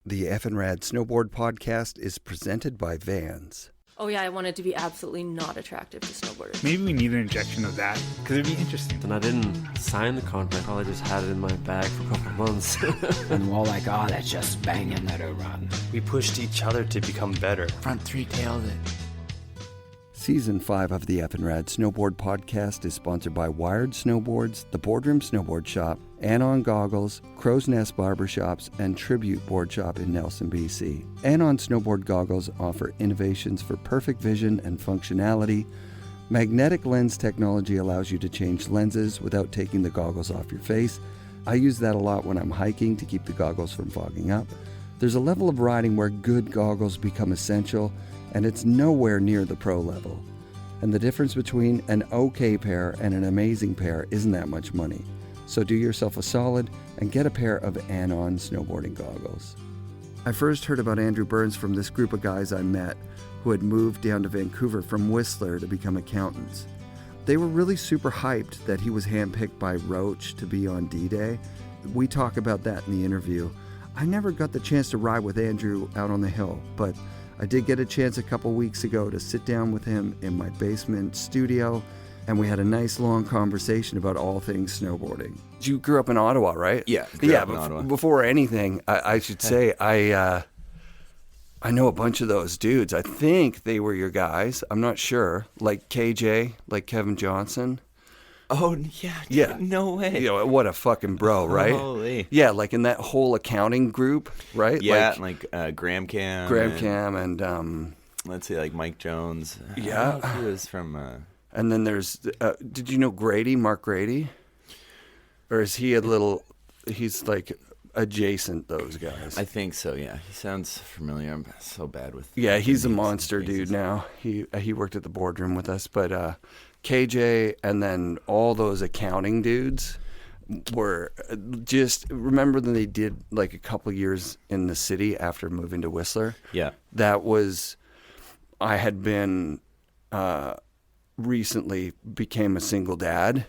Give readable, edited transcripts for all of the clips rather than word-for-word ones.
The FNRad Snowboard podcast is presented by Vans. Oh yeah, I wanted to be absolutely not attractive to snowboarders. Maybe we need an injection of that, because it'd be interesting. And I didn't sign the contract, I just had it in my bag for a couple of months. And we're all like, oh, let's just bang and let her run. We pushed each other to become better. Front three-tailed it. Season 5 of the FNRad Snowboard podcast is sponsored by Wired Snowboards, The Boardroom Snowboard Shop, Anon Goggles, Crow's Nest Barbershops, and Tribute Board Shop in Nelson, BC. Anon Snowboard Goggles offer innovations for perfect vision and functionality. Magnetic lens technology allows you to change lenses without taking the goggles off your face. I use that a lot when I'm hiking to keep the goggles from fogging up. There's a level of riding where good goggles become essential, and it's nowhere near the pro level. And the difference between an okay pair and an amazing pair isn't that much money. So do yourself a solid and get a pair of Anon snowboarding goggles. I first heard about Andrew Burns from this group of guys I met who had moved down to Vancouver from Whistler to become accountants. They were really super hyped that he was handpicked by Roach to be on D-Day. We talk about that in the interview. I never got the chance to ride with Andrew out on the hill, but I did get a chance a couple weeks ago to sit down with him in my basement studio, and we had a nice long conversation about all things snowboarding. You grew up in Ottawa, right? Yeah, Ottawa. Before anything, I should say I know a bunch of those dudes. I think they were your guys. I'm not sure. Like KJ, like Kevin Johnson. Oh, yeah. No way. You know, what a fucking bro, right? Holy. Yeah, like in that whole accounting group, right? Yeah, like Graham Cam. And let's see, like Mike Jones. Yeah. I don't know if he was from... And then there's, did you know Grady, Mark Grady? Or is he he's like adjacent those guys? I think so, yeah. He sounds familiar. I'm so bad with... Yeah, he's a monster dude now. He worked at the boardroom with us, but... KJ and then all those accounting dudes were just, remember when they did like a couple years in the city after moving to Whistler? Yeah. That was, I had been, recently became a single dad,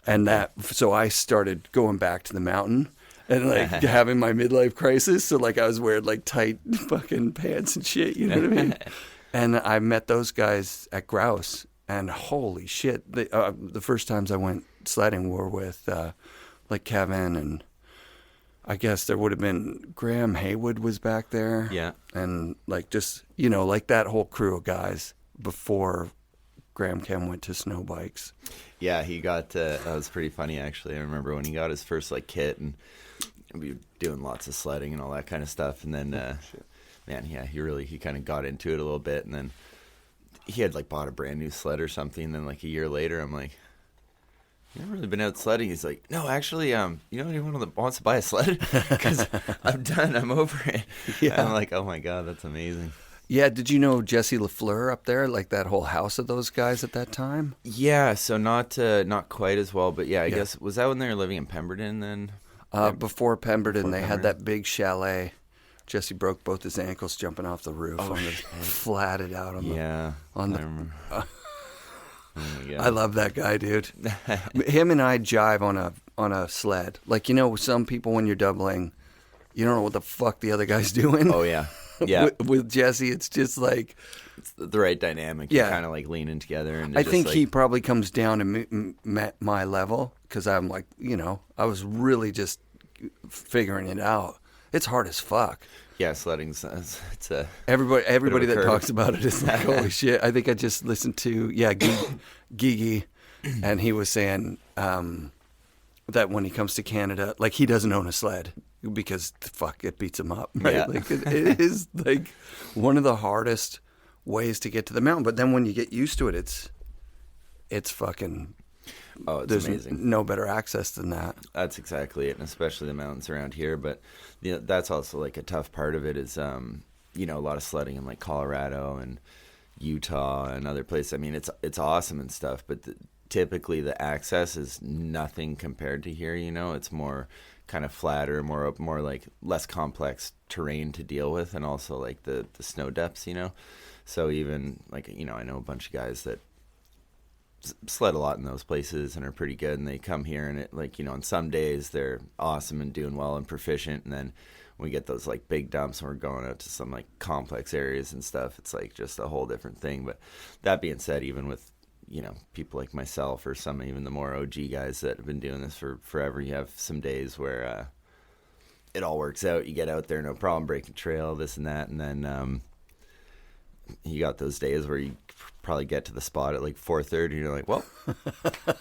and so I started going back to the mountain and like having my midlife crisis. So like I was wearing like tight fucking pants and shit, you know what I mean? And I met those guys at Grouse. And holy shit, the first times I went sledding were with like Kevin, and I guess there would have been Graham Haywood was back there. Yeah. And like just, you know, like that whole crew of guys before Graham Cam went to snow bikes. Yeah, he got, that was pretty funny actually. I remember when he got his first like kit, and we were doing lots of sledding and all that kind of stuff. And then, man, yeah, he kind of got into it a little bit, and then he had like bought a brand new sled or something. And then like a year later, I'm like, "You haven't really been out sledding?" He's like, "No, actually, you know anyone that wants to buy a sled? Because I'm done. I'm over it." Yeah. I'm like, "Oh my god, that's amazing." Yeah, did you know Jesse LaFleur up there? Like that whole house of those guys at that time? Yeah, so not quite as well, but yeah, I guess was that when they were living in Pemberton then? Before Pemberton, they had that big chalet. Jesse broke both his ankles jumping off the roof, flatted out on the. Oh my God. I love that guy, dude. Him and I jive on a sled. Like, you know, some people when you're doubling, you don't know what the fuck the other guy's doing. Oh yeah, yeah. with Jesse, it's just like it's the right dynamic. Yeah, you're kind of like leaning together. And I think he probably comes down to my level because I'm like, you know, I was really just figuring it out. It's hard as fuck. Yeah, sledding's it's a everybody that talks about it is like, holy shit. I think I just listened to Gigi, and he was saying that when he comes to Canada, like he doesn't own a sled because fuck, it beats him up. Right? Yeah. Like it is like one of the hardest ways to get to the mountain. But then when you get used to it, it's fucking. Oh, it's There's amazing. No better access than that. That's exactly it, and especially the mountains around here. But you know, that's also like a tough part of it is, you know, a lot of sledding in like Colorado and Utah and other places. I mean, it's awesome and stuff, but typically the access is nothing compared to here. You know, it's more kind of flatter, more like less complex terrain to deal with, and also like the snow depths. You know, so even like, you know, I know a bunch of guys that sled a lot in those places and are pretty good, and they come here and it, like, you know, on some days they're awesome and doing well and proficient, and then we get those like big dumps and we're going out to some like complex areas and stuff, it's like just a whole different thing. But that being said, even with, you know, people like myself or some even the more OG guys that have been doing this for forever, you have some days where it all works out. You get out there, no problem, breaking trail, this and that. And then you got those days where you probably get to the spot at like 4:30 and you're like, well,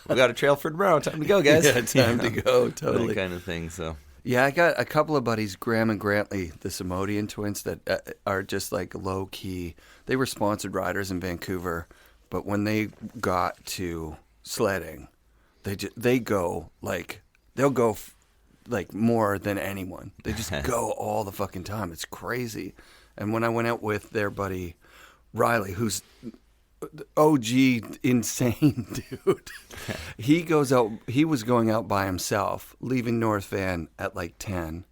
we got a trail for tomorrow. Time to go, guys. Yeah, time to go. Totally. That kind of thing. So yeah, I got a couple of buddies, Graham and Grantley, the Simodian twins, that are just like low key. They were sponsored riders in Vancouver, but when they got to sledding, they go like they'll go like more than anyone. They just go all the fucking time. It's crazy. And when I went out with their buddy Riley, who's OG insane dude, he goes out. He was going out by himself, leaving North Van at like 10,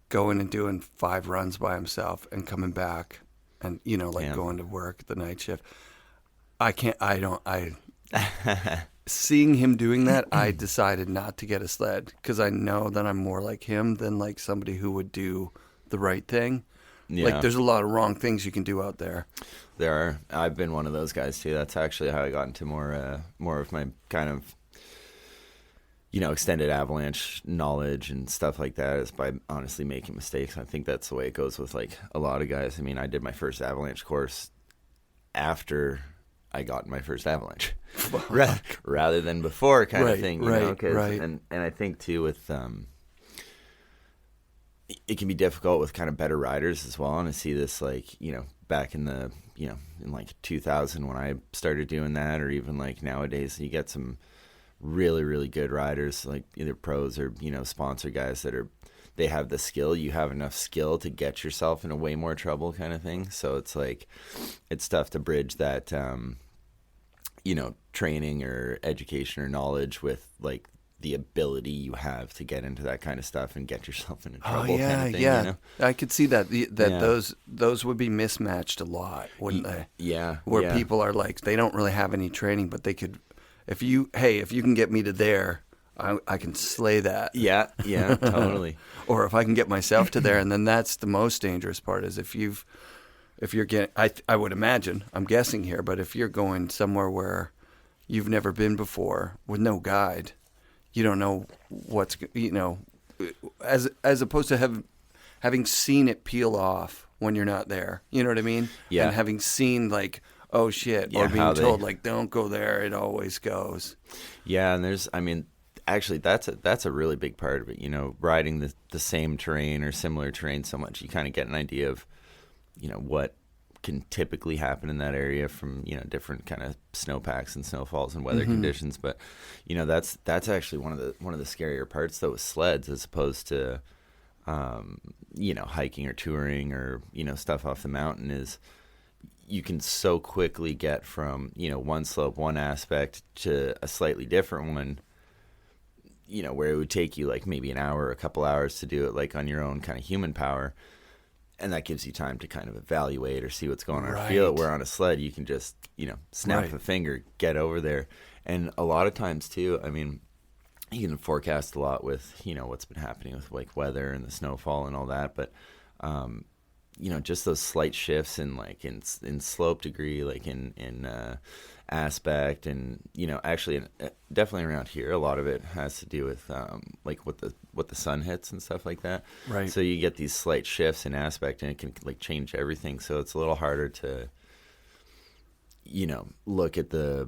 going and doing 5 runs by himself, and coming back, and you know, like going to work the night shift. Seeing him doing that, I decided not to get a sled because I know that I'm more like him than like somebody who would do the right thing. Yeah. Like there's a lot of wrong things you can do out there. There are. I've been one of those guys too. That's actually how I got into more of my kind of, you know, extended avalanche knowledge and stuff like that, is by honestly making mistakes. I think that's the way it goes with like a lot of guys. I mean, I did my first avalanche course after I got my first avalanche rather than before, kind of thing, you know? Right. And I think too with it can be difficult with kind of better riders as well. And I see this like, you know, back in the, you know, in like 2000 when I started doing that, or even like nowadays, you get some really, really good riders, like either pros or, you know, sponsor guys that they have the skill. You have enough skill to get yourself in a way more trouble, kind of thing. So it's like, it's tough to bridge that, you know, training or education or knowledge with like the ability you have to get into that kind of stuff and get yourself into trouble. Oh yeah, kind of thing, yeah. You know? I could see that those would be mismatched a lot, wouldn't they? Yeah. Where people are like, they don't really have any training, but they could, if you can get me to there, I can slay that. Yeah, totally. Or if I can get myself to there, and then that's the most dangerous part, is if you're getting, I would imagine, I'm guessing here, but if you're going somewhere where you've never been before with no guide, you don't know what's, you know, as opposed to having seen it peel off when you're not there. You know what I mean? Yeah. And having seen like, oh shit, or being told like, don't go there, it always goes. Yeah, and actually that's a really big part of it. You know, riding the same terrain or similar terrain so much, you kind of get an idea of, you know, what can typically happen in that area from, you know, different kind of snowpacks and snowfalls and weather conditions. But, you know, that's actually one of the scarier parts though with sleds, as opposed to, you know, hiking or touring or, you know, stuff off the mountain, is you can so quickly get from, you know, one slope, one aspect to a slightly different one, you know, where it would take you like maybe an hour or a couple hours to do it like on your own kind of human power. And that gives you time to kind of evaluate or see what's going on or feel it. Where on a sled, you can just, you know, snap a finger, get over there. And a lot of times too, I mean, you can forecast a lot with, you know, what's been happening with like weather and the snowfall and all that. But, you know, just those slight shifts in like in slope degree, like in aspect, and, you know, actually definitely around here, a lot of it has to do with like what the sun hits and stuff like that. Right. So you get these slight shifts in aspect, and it can like change everything. So it's a little harder to, you know, look at the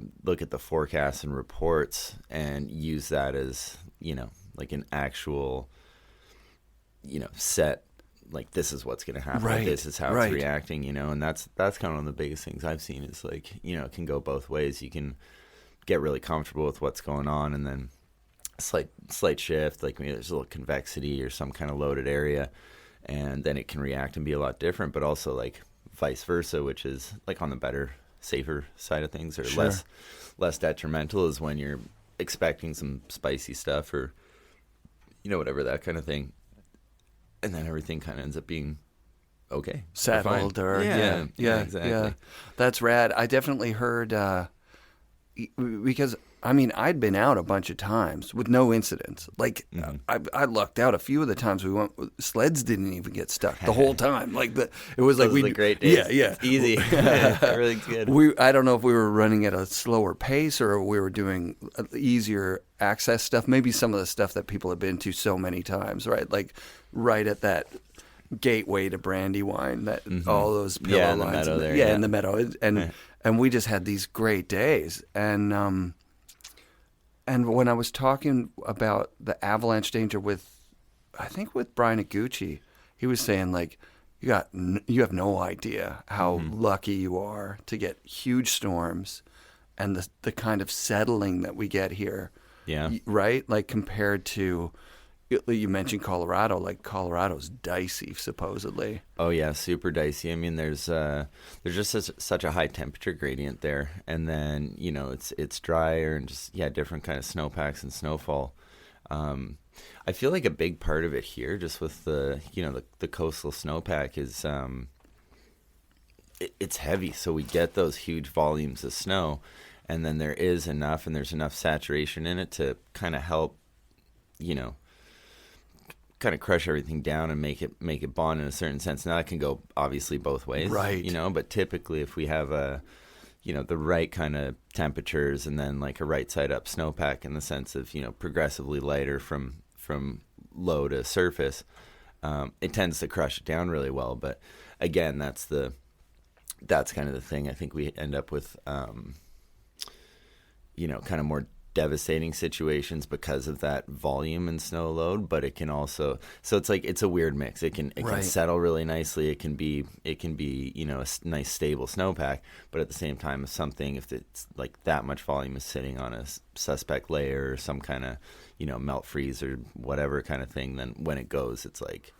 forecasts and reports and use that as, you know, like an actual, you know, set. Like, this is what's going to happen. Right. This is how it's reacting, you know, and that's kind of one of the biggest things I've seen is like, you know, it can go both ways. You can get really comfortable with what's going on, and then slight shift, like maybe there's a little convexity or some kind of loaded area, and then it can react and be a lot different, but also like vice versa, which is like on the better, safer side of things, or less detrimental, is when you're expecting some spicy stuff or, you know, whatever, that kind of thing. And then everything kind of ends up being okay. Settled, or yeah, exactly. Yeah. That's rad. I definitely heard because I mean, I'd been out a bunch of times with no incidents. Like I lucked out a few of the times we went. Sleds didn't even get stuck the whole time. Like it was like Those are the great days. Yeah. It's easy. Everything's good. I don't know if we were running at a slower pace or we were doing easier access stuff. Maybe some of the stuff that people have been to so many times, right? Like right at that gateway to Brandywine, that all those pillow in the lines meadow there. in the meadow, and we just had these great days. And when I was talking about the avalanche danger I think with Brian Iguchi, he was saying like, you have no idea how lucky you are to get huge storms and the kind of settling that we get here. Yeah. Right? Like compared to, you mentioned Colorado, like Colorado's dicey supposedly. Oh yeah, super dicey. I mean, there's just such a high temperature gradient there, and then it's drier and just different kind of snowpacks and snowfall. I feel like a big part of it here, just with the coastal snowpack, is it's heavy, so we get those huge volumes of snow, and then there's enough saturation in it to kind of help, kind of crush everything down and make it bond in a certain sense. Now that can go obviously both ways, right? But typically if we have the right kind of temperatures and then like a right side up snowpack in the sense of progressively lighter from low to surface, it tends to crush it down really well. But again, that's kind of the thing. I think we end up with kind of more devastating situations because of that volume and snow load, but it can also, so it's like it's a weird mix. It can settle really nicely. It can be a nice stable snowpack, but at the same time, if it's like that much volume is sitting on a suspect layer or some kind of melt freeze or whatever kind of thing, then when it goes, it's like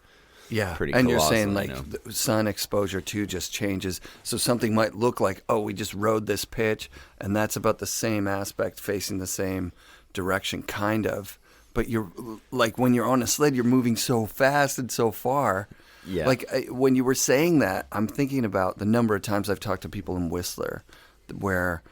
pretty and colossal, you're saying like the sun exposure too just changes, so something might look like, oh, we just rode this pitch and that's about the same aspect facing the same direction kind of, but you're like when you're on a sled you're moving so fast and so far. Like when you were saying that, I'm thinking about the number of times I've talked to people in Whistler where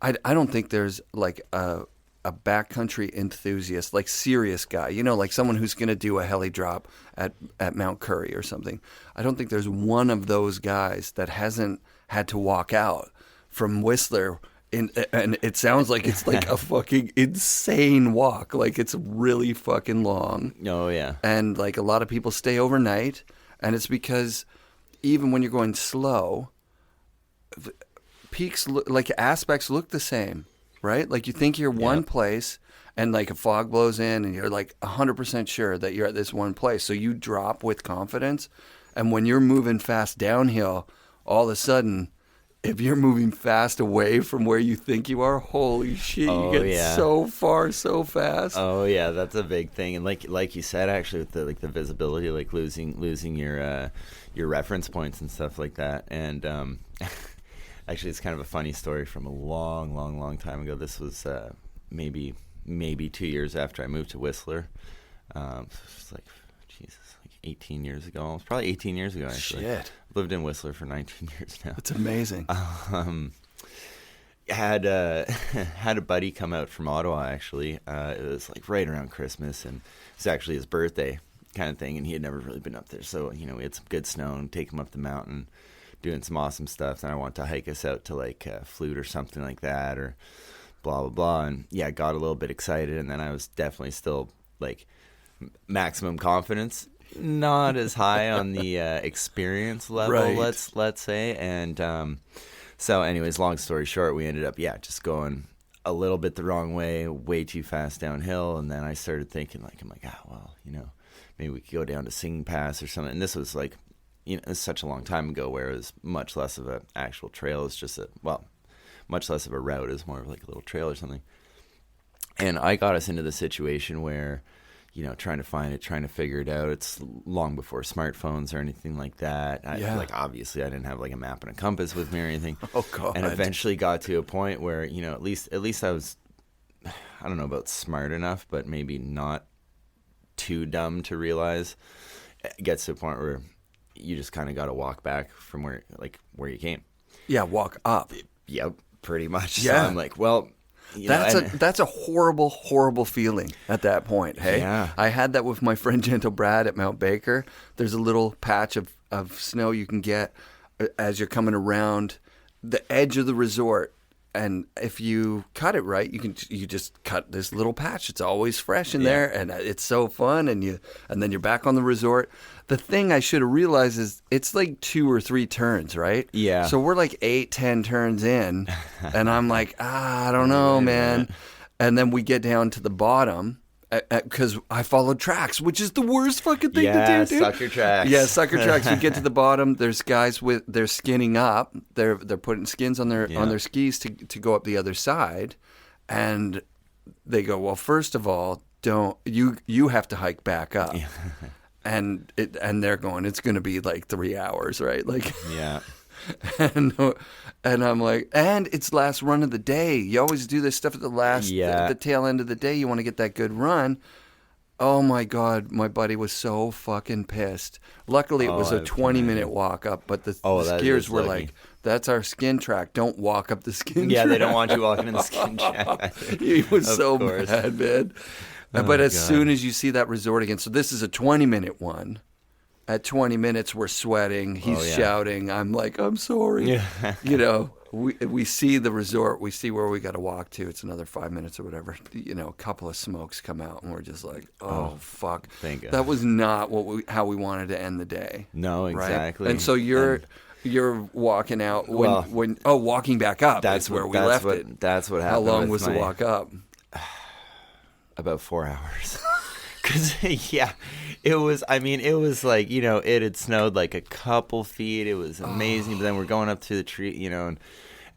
I don't think there's like a backcountry enthusiast, like serious guy, like someone who's going to do a heli drop at Mount Curry or something. I don't think there's one of those guys that hasn't had to walk out from Whistler. And it sounds like it's like a fucking insane walk. Like it's really fucking long. Oh, yeah. And like a lot of people stay overnight. And it's because even when you're going slow, peaks, like aspects look the same. Right? Like you think you're one place and like a fog blows in and you're like 100% sure that you're at this one place. So you drop with confidence. And when you're moving fast downhill, all of a sudden, if you're moving fast away from where you think you are, holy shit, you get so far so fast. Oh yeah, that's a big thing. And like you said, actually with the visibility, like losing your reference points and stuff like that. And actually, it's kind of a funny story from a long time ago. This was maybe 2 years after I moved to Whistler. It's like, Jesus, like 18 years ago. It was probably 18 years ago, actually. Shit. I've lived in Whistler for 19 years now. That's amazing. Had a buddy come out from Ottawa, actually. It was like right around Christmas, and it was actually his birthday kind of thing, and he had never really been up there. So, we had some good snow and take him up the mountain, doing some awesome stuff. And I wanted to hike us out to like Flute or something like that, or blah blah blah. And got a little bit excited, and then I was definitely still like maximum confidence, not as high on the experience level, right. let's say. And so anyways, long story short, we ended up just going a little bit the wrong way too fast downhill. And then I started thinking maybe we could go down to Sing Pass or something. And this was like, it's such a long time ago where it was much less of an actual trail. It's just much less of a route. It's more of like a little trail or something. And I got us into the situation where, trying to find it, trying to figure it out. It's long before smartphones or anything like that. Like obviously I didn't have like a map and a compass with me or anything. Oh God. And eventually got to a point where, at least I was, I don't know about smart enough, but maybe not too dumb to realize. It gets to a point where you just kind of got to walk back from where you came. Yeah, walk up. Yep, pretty much. Yeah. So I'm like, well, That's a horrible, horrible feeling at that point. Hey, Yeah. I had that with my friend Gentle Brad at Mount Baker. There's a little patch of snow you can get as you're coming around the edge of the resort. And if you cut it right, you just cut this little patch. It's always fresh in there, and it's so fun. And then you're back on the resort. The thing I should have realized is it's like 2 or 3 turns, right? Yeah. So we're like 8, 10 turns in, and I'm like, I don't know, man. And then we get down to the bottom because I followed tracks, which is the worst fucking thing to do, dude. Sucker tracks. Yeah, sucker tracks. You get to the bottom. There's guys they're skinning up. They're putting skins on their skis to go up the other side, and they go, well, first of all, don't you have to hike back up, and they're going, it's going to be like 3 hours, right? Like Yeah. And I'm like, and it's last run of the day. You always do this stuff at the tail end of the day. You want to get that good run. Oh my God, my buddy was so fucking pissed. Luckily, it was a 20-minute walk up, but the skiers were like, that's our skin track. Don't walk up the skin track. Yeah, they don't want you walking in the skin track. He was so mad, man. But as soon as you see that resort again, so this is a 20-minute one. At 20 minutes, we're sweating. He's shouting. I'm like, I'm sorry. Yeah. You know, we see the resort. We see where we got to walk to. It's another 5 minutes or whatever. You know, a couple of smokes come out, and we're just like, oh fuck. Thank God. That was not how we wanted to end the day. No, exactly. Right? And so you're walking out walking back up. That's where we left it. That's what happened. How long was the walk up? About 4 hours. Because, it was like, you know, it had snowed like a couple feet. It was amazing. But then we're going up to the tree, you know,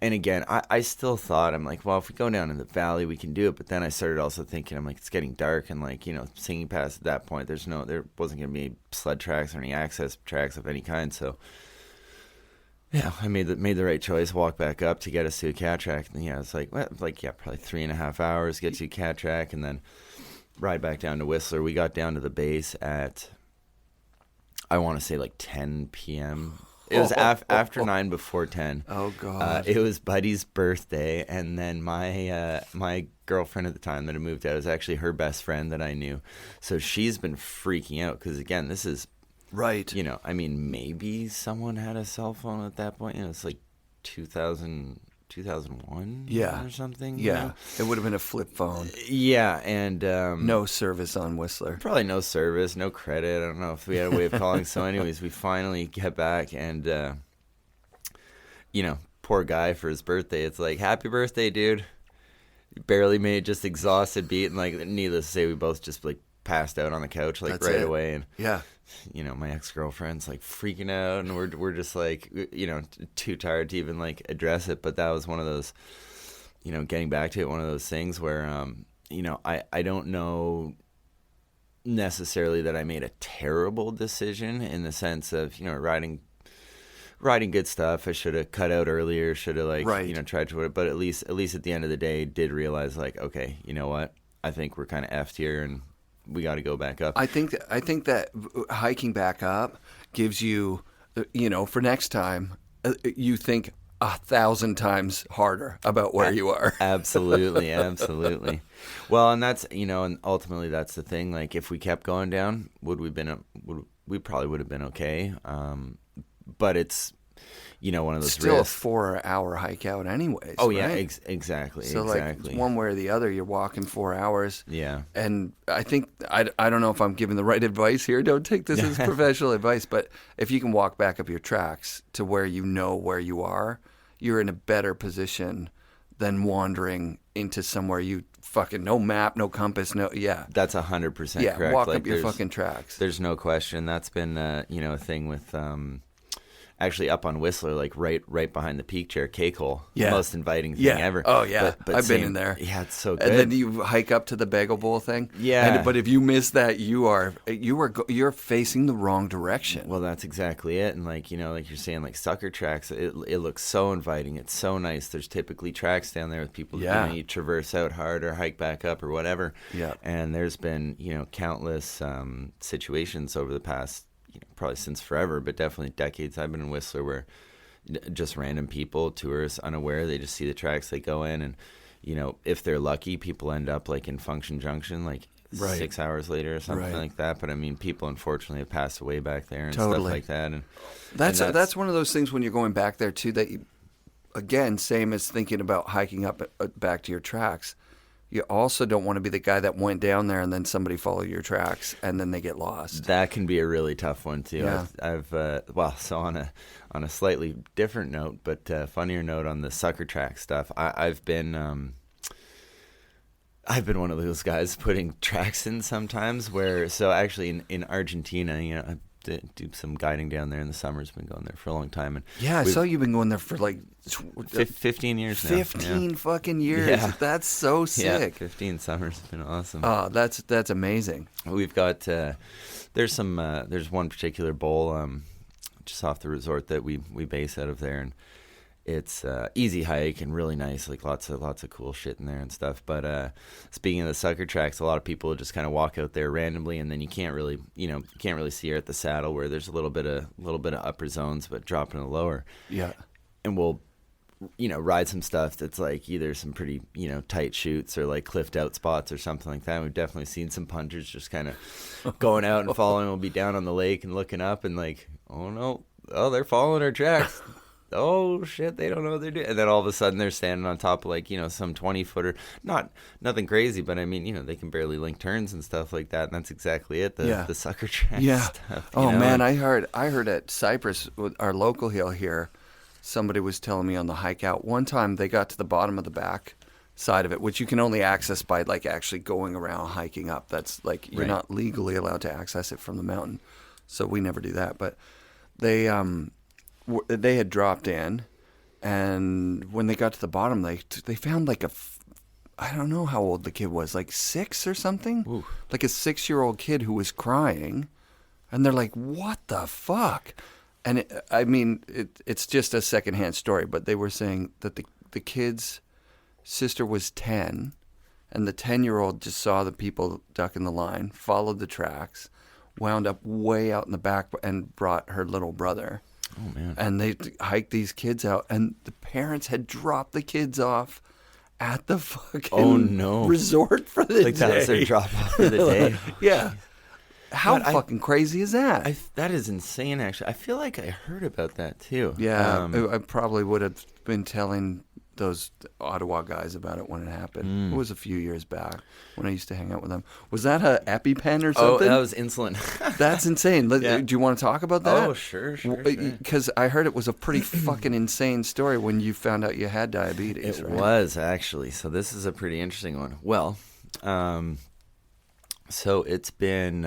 and again, I still thought, I'm like, well, if we go down in the valley, we can do it. But then I started also thinking, I'm like, it's getting dark. And like, you know, singing past at that point, there wasn't going to be sled tracks or any access tracks of any kind. So, yeah, I made the right choice, walk back up to get us to a cat track. And it's like, probably 3.5 hours, get to a cat track, and then ride back down to Whistler. We got down to the base at, I want to say like 10 p.m. It was after 9, before 10. Oh, God. It was Buddy's birthday, and then my girlfriend at the time that had moved out is actually her best friend that I knew. So she's been freaking out because, again, this is, right. You know, I mean, maybe someone had a cell phone at that point. You know, it's like 2001 or something. Yeah, you know? It would have been a flip phone. Yeah, and no service on Whistler. Probably no service, no credit. I don't know if we had a way of calling. So anyways, we finally get back, and you know, poor guy for his birthday. It's like, happy birthday, dude. Barely made, just exhausted, beat, and like, needless to say, we both just like passed out on the couch like right away. And you know, my ex-girlfriend's like freaking out, and we're just like, you know, too tired to even like address it. But that was one of those, you know, getting back to it, one of those things where, you know, I don't know necessarily that I made a terrible decision in the sense of, you know, riding good stuff. I should have cut out earlier, should have like, you know, tried to, but at least at the end of the day, did realize like, okay, you know what, I think we're kind of effed here, and we got to go back up. I think that hiking back up gives you, you know, for next time, you think 1,000 times harder about where you are. Absolutely. Well, and that's, you know, and ultimately that's the thing. Like, if we kept going down, we probably would have been okay. But it's, you know, one of those still risks. A 4-hour hike out anyways. Oh, right? yeah, exactly. So exactly. Like, one way or the other, you're walking 4 hours. Yeah. And I think, I don't know if I'm giving the right advice here. Don't take this as professional advice. But if you can walk back up your tracks to where you know where you are, you're in a better position than wandering into somewhere you fucking, no map, no compass, That's 100% correct. Yeah, walk up your fucking tracks. There's no question. That's been, you know, a thing with... actually up on Whistler, like right behind the peak chair, cake hole. Yeah. Most inviting thing ever. Oh, yeah. But I've been in there. Yeah, it's so good. And then you hike up to the bagel bowl thing. Yeah. But if you miss that, you're facing the wrong direction. Well, that's exactly it. And like, you know, like you're saying, like sucker tracks, it looks so inviting. It's so nice. There's typically tracks down there with people, you know, you traverse out hard or hike back up or whatever. Yeah. And there's been, you know, countless situations over the past, you know, probably since forever, but definitely decades I've been in Whistler where just random people, tourists, unaware, they just see the tracks, they go in, and if they're lucky, people end up like in Function Junction, like 6 hours later or something like that. But I mean, people unfortunately have passed away back there and stuff like that. And that's one of those things when you're going back there too, that you, again, same as thinking about hiking up back to your tracks. You also don't want to be the guy that went down there and then somebody followed your tracks and then they get lost. That can be a really tough one too. Yeah. I've so on a slightly different note, but funnier note on the sucker track stuff. I've been one of those guys putting tracks in sometimes. So actually in Argentina, I do some guiding down there in the summers. Been going there for a long time. And I saw you've been going there for like 15 years now. 15 fucking years. Yeah. That's so sick. 15 summers. It's been awesome. Oh, that's amazing. We've got there's one particular bowl just off the resort that we base out of there, and it's easy hike and really nice, like lots of cool shit in there and stuff. But speaking of the sucker tracks, a lot of people just kind of walk out there randomly, and then you can't really see her at the saddle where there's a little bit of upper zones, but dropping the lower. Yeah. And we'll ride some stuff that's like either some pretty tight chutes or like cliffed out spots or something like that. We've definitely seen some punters just kind of going out and following. We'll be down on the lake and looking up and like, oh no, they're following our tracks. Oh shit, they don't know what they're doing. And then all of a sudden they're standing on top of like, some 20-footer. Nothing crazy, but I mean, they can barely link turns and stuff like that. And that's exactly it. The sucker track stuff. Oh man, I heard at Cypress, our local hill here, somebody was telling me on the hike out, one time they got to the bottom of the back side of it, which you can only access by like actually going around hiking up. That's like, you're not legally allowed to access it from the mountain. So we never do that. But they had dropped in, and when they got to the bottom, they found like I don't know how old the kid was, like 6 or something. Ooh. Like a 6-year-old kid who was crying, and they're like, what the fuck? And it's just a secondhand story, but they were saying that the kid's sister was 10, and the 10-year-old just saw the people ducking the line, followed the tracks, wound up way out in the back, and brought her little brother. Oh, man. And they hiked these kids out, and the parents had dropped the kids off at the fucking resort for the day. Like that was their drop off for the day. Yeah. How fucking crazy is that? That is insane, actually. I feel like I heard about that, too. Yeah, I probably would have been telling those Ottawa guys about it when it happened. It was a few years back when I used to hang out with them. Was that a EpiPen or something? Oh, that was insulin. That's insane. Yeah. Do you want to talk about that? Oh, sure. Because I heard it was a pretty fucking insane story when you found out you had diabetes. It was, actually. So this is a pretty interesting one. Well, so it's been,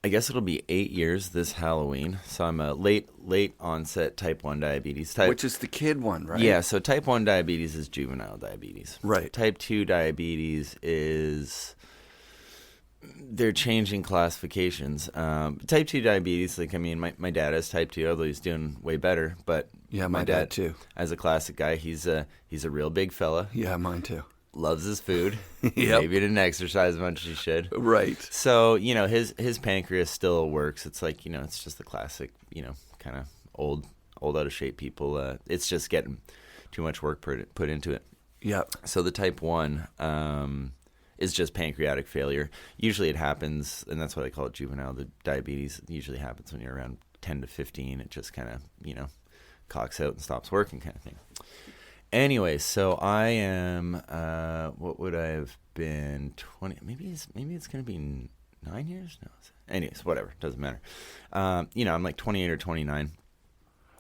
I guess it'll be 8 years this Halloween. So I'm a late onset type 1 diabetes. Which is the kid one, right? Yeah, so type 1 diabetes is juvenile diabetes. Right. Type 2 diabetes is, they're changing classifications. Type 2 diabetes, my dad has type 2, although he's doing way better. But yeah, my dad too. As a classic guy, he's a real big fella. Yeah, mine too. Loves his food. Yep. Maybe didn't exercise as much as he should. Right. So, his pancreas still works. It's like, it's just the classic, kind of old out of shape people. It's just getting too much work put into it. Yep. So the type 1 is just pancreatic failure. Usually it happens, and that's what I call it juvenile. The diabetes usually happens when you're around 10 to 15. It just kind of, cocks out and stops working kind of thing. Anyway, so I am, what would I have been, 20, maybe it's going to be 9 years? No. Anyways, whatever, doesn't matter. I'm like 28 or 29.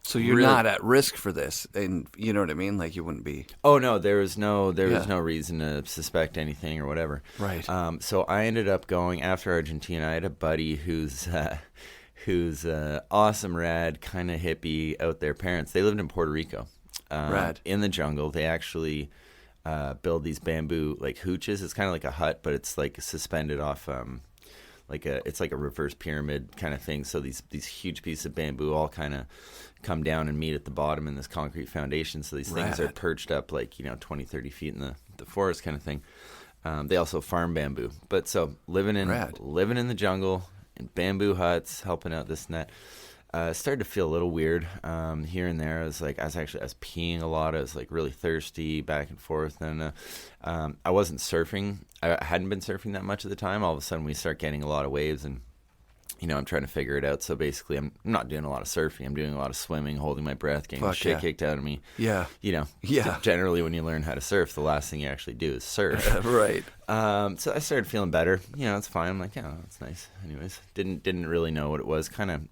So you're not at risk for this, and you know what I mean? Like you wouldn't be. Oh, no, there was no reason to suspect anything or whatever. Right. So I ended up going, after Argentina, I had a buddy who's awesome, rad, kind of hippie out there parents. They lived in Puerto Rico. Rad. In the jungle. They actually build these bamboo like hooches. It's kind of like a hut, but it's like suspended off it's like a reverse pyramid kind of thing. So these huge pieces of bamboo all kind of come down and meet at the bottom in this concrete foundation. So these things are perched up like 20, 30 feet in the forest kind of thing. They also farm bamboo. But so living in the jungle in bamboo huts, helping out this and that. started to feel a little weird here and there. I was peeing a lot. I was like really thirsty, back and forth, and I wasn't surfing. I hadn't been surfing that much at the time. All of a sudden, we start getting a lot of waves, and I'm trying to figure it out. So basically, I'm not doing a lot of surfing. I'm doing a lot of swimming, holding my breath, getting the shit kicked out of me. Yeah. Generally, when you learn how to surf, the last thing you actually do is surf. Right. So I started feeling better. It's fine. I'm like, yeah, that's nice. Anyways, didn't really know what it was. Kind of,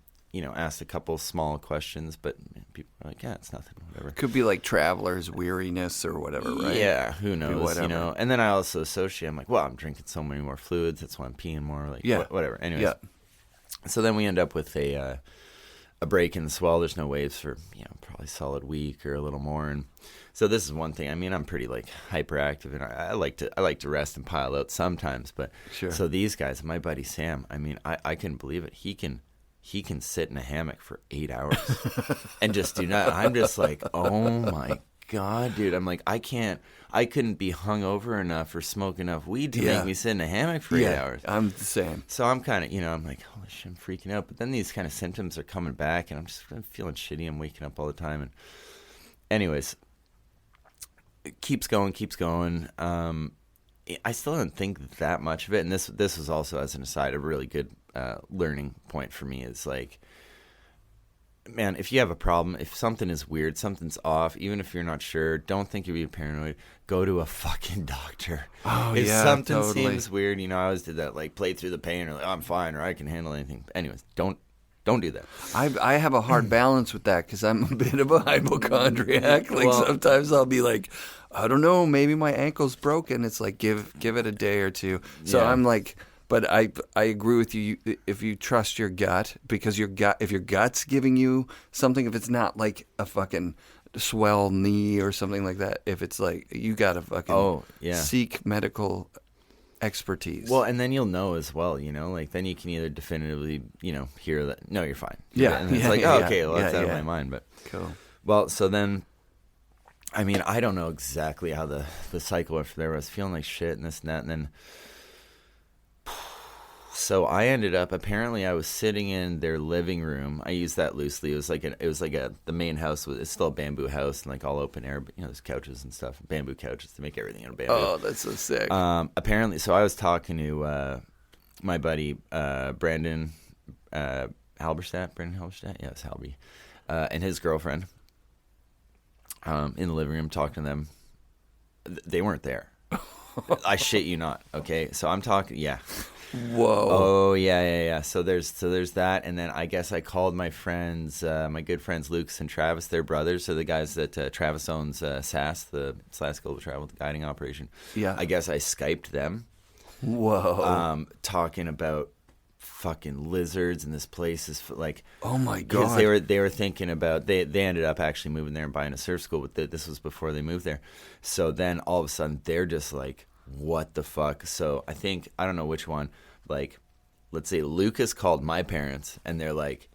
asked a couple small questions, but people are like, yeah, it's nothing, whatever. Could be like traveler's weariness or whatever, right? Yeah, who knows, whatever. And then I also associate, I'm like, well, I'm drinking so many more fluids. That's why I'm peeing more. Like, whatever. Anyways. Yeah. So then we end up with a break in the swell. There's no waves for probably a solid week or a little more. And so this is one thing. I mean, I'm pretty like hyperactive, and I like to rest and pile out sometimes. But sure. So these guys, my buddy Sam, I mean, I couldn't believe it. He can sit in a hammock for 8 hours and just do not. I'm just like, oh my God, dude. I'm like, I couldn't be hungover enough or smoke enough weed to make me sit in a hammock for 8 hours. I'm the same. So I'm kind of, I'm like, holy shit, I'm freaking out. But then these kind of symptoms are coming back, and I'm feeling shitty. I'm waking up all the time. And anyways, it keeps going. I still didn't think that much of it. And this was also, as an aside, a really good learning point for me. Is like, man, if you have a problem, if something is weird, something's off, even if you're not sure, don't think you're being paranoid. Go to a fucking doctor. Oh, if yeah, something totally. seems weird, I always did that, like play through the pain or like, I'm fine or I can handle anything. Anyways, don't do that. I have a hard balance with that because I'm a bit of a hypochondriac. Like sometimes I'll be like, I don't know, maybe my ankle's broken. It's like give it a day or two. So I'm like, but I agree with you. If you trust your gut, because if your gut's giving you something, if it's not like a fucking swell knee or something like that, if it's like you gotta fucking seek medical expertise. Well, and then you'll know as well, like then you can either definitively, hear that, no, you're fine. Yeah. And it's like, okay, well, that's out of my mind. But cool. Well, so then, I mean, I don't know exactly how the cycle went from there. I was feeling like shit and this and that, and then so I ended up, apparently I was sitting in their living room. I use that loosely. It was like the main house it's still a bamboo house and like all open air, but there's couches and stuff, bamboo couches to make everything out of bamboo. Oh, that's so sick. Apparently, so I was talking to my buddy Brandon Halberstadt. Yeah, it's Halby. And his girlfriend in the living room, talking to them. They weren't there. I shit you not. Okay, so I'm talking. Yeah. Whoa. Oh yeah. So there's that, and then I guess I called my friends, my good friends Lucas and Travis. They're brothers. So the guys that Travis owns, SAS, the SAS Global Travel, the guiding operation. Yeah. I guess I Skyped them. Whoa. Talking about fucking lizards, and this place is like, oh my God. Because they were thinking about they ended up actually moving there and buying a surf school, but this was before they moved there. So then all of a sudden they're just like, what the fuck? So I don't know which one, like, let's say Lucas called my parents and they're like,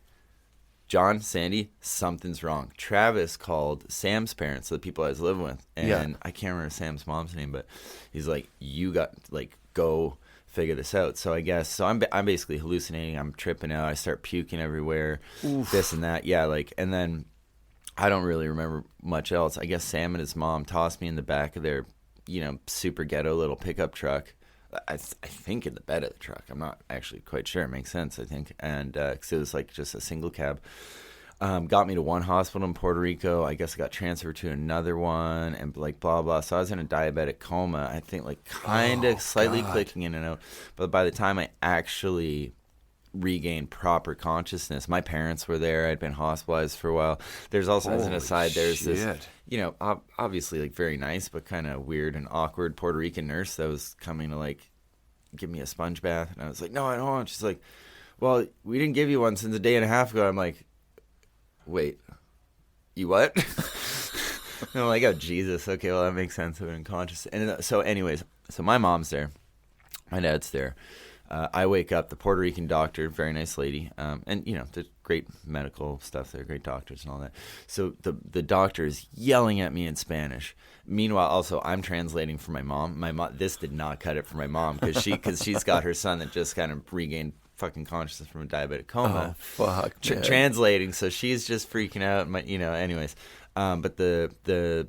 John, Sandy, something's wrong. Travis called Sam's parents, the people I was living with, and I can't remember Sam's mom's name, but he's like, you got, like, go figure this out. So I guess, so I'm basically hallucinating. I'm tripping out. I start puking everywhere. Oof. This and that. Yeah, like, and then I don't really remember much else. I guess Sam and his mom tossed me in the back of their, super ghetto little pickup truck. I think in the bed of the truck. I'm not actually quite sure. It makes sense, I think. And because it was like just a single cab. Got me to one hospital in Puerto Rico. I guess I got transferred to another one and like blah, blah. So I was in a diabetic coma, I think, like kind of slightly clicking in and out. But by the time I actually regained proper consciousness, my parents were there. I'd been hospitalized for a while. There's also, as an aside, there's this, obviously like very nice but kind of weird and awkward Puerto Rican nurse that was coming to like give me a sponge bath. And I was like, no, I don't want. She's like, well, we didn't give you one since a day and a half ago. I'm like, wait, you what? And I'm like, oh, Jesus. Okay, well, that makes sense. I've been conscious. And so anyways, so my mom's there. My dad's there. I wake up, the Puerto Rican doctor, very nice lady, and, there's great medical stuff there, great doctors and all that. So the doctor is yelling at me in Spanish. Meanwhile, also, I'm translating for my mom. This did not cut it for my mom because she's got her son that just kind of regained fucking consciousness from a diabetic coma. Oh, fuck. Translating, so she's just freaking out. Anyways. But the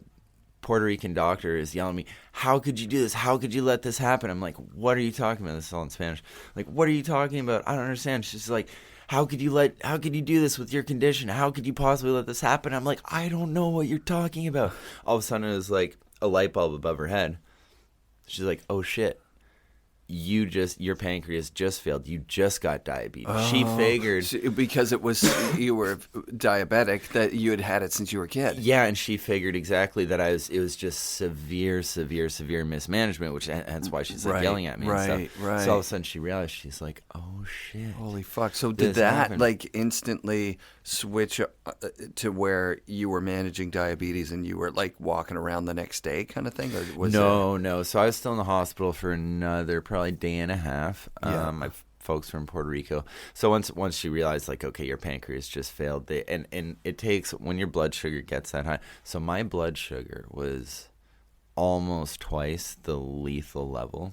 Puerto Rican doctor is yelling at me, how could you do this? How could you let this happen? I'm like, what are you talking about? This is all in Spanish. Like, what are you talking about? I don't understand. She's like, how could you do this with your condition? How could you possibly let this happen? I'm like, I don't know what you're talking about. All of a sudden it was like a light bulb above her head. She's like, oh shit. Your pancreas just failed. You just got diabetes. She figured because it was you were diabetic that you had it since you were a kid. Yeah, and she figured exactly that it was just severe mismanagement, which that's why she's like yelling at me and stuff. Right. So all of a sudden she realized, she's like, oh shit. Holy fuck. So did that happen? Like instantly switch to where you were managing diabetes and you were like walking around the next day kind of thing? Or was No. So I was still in the hospital for another probably day and a half. My folks from Puerto Rico. So once she realized, like, okay, your pancreas just failed, and it takes, when your blood sugar gets that high. So my blood sugar was almost twice the lethal level.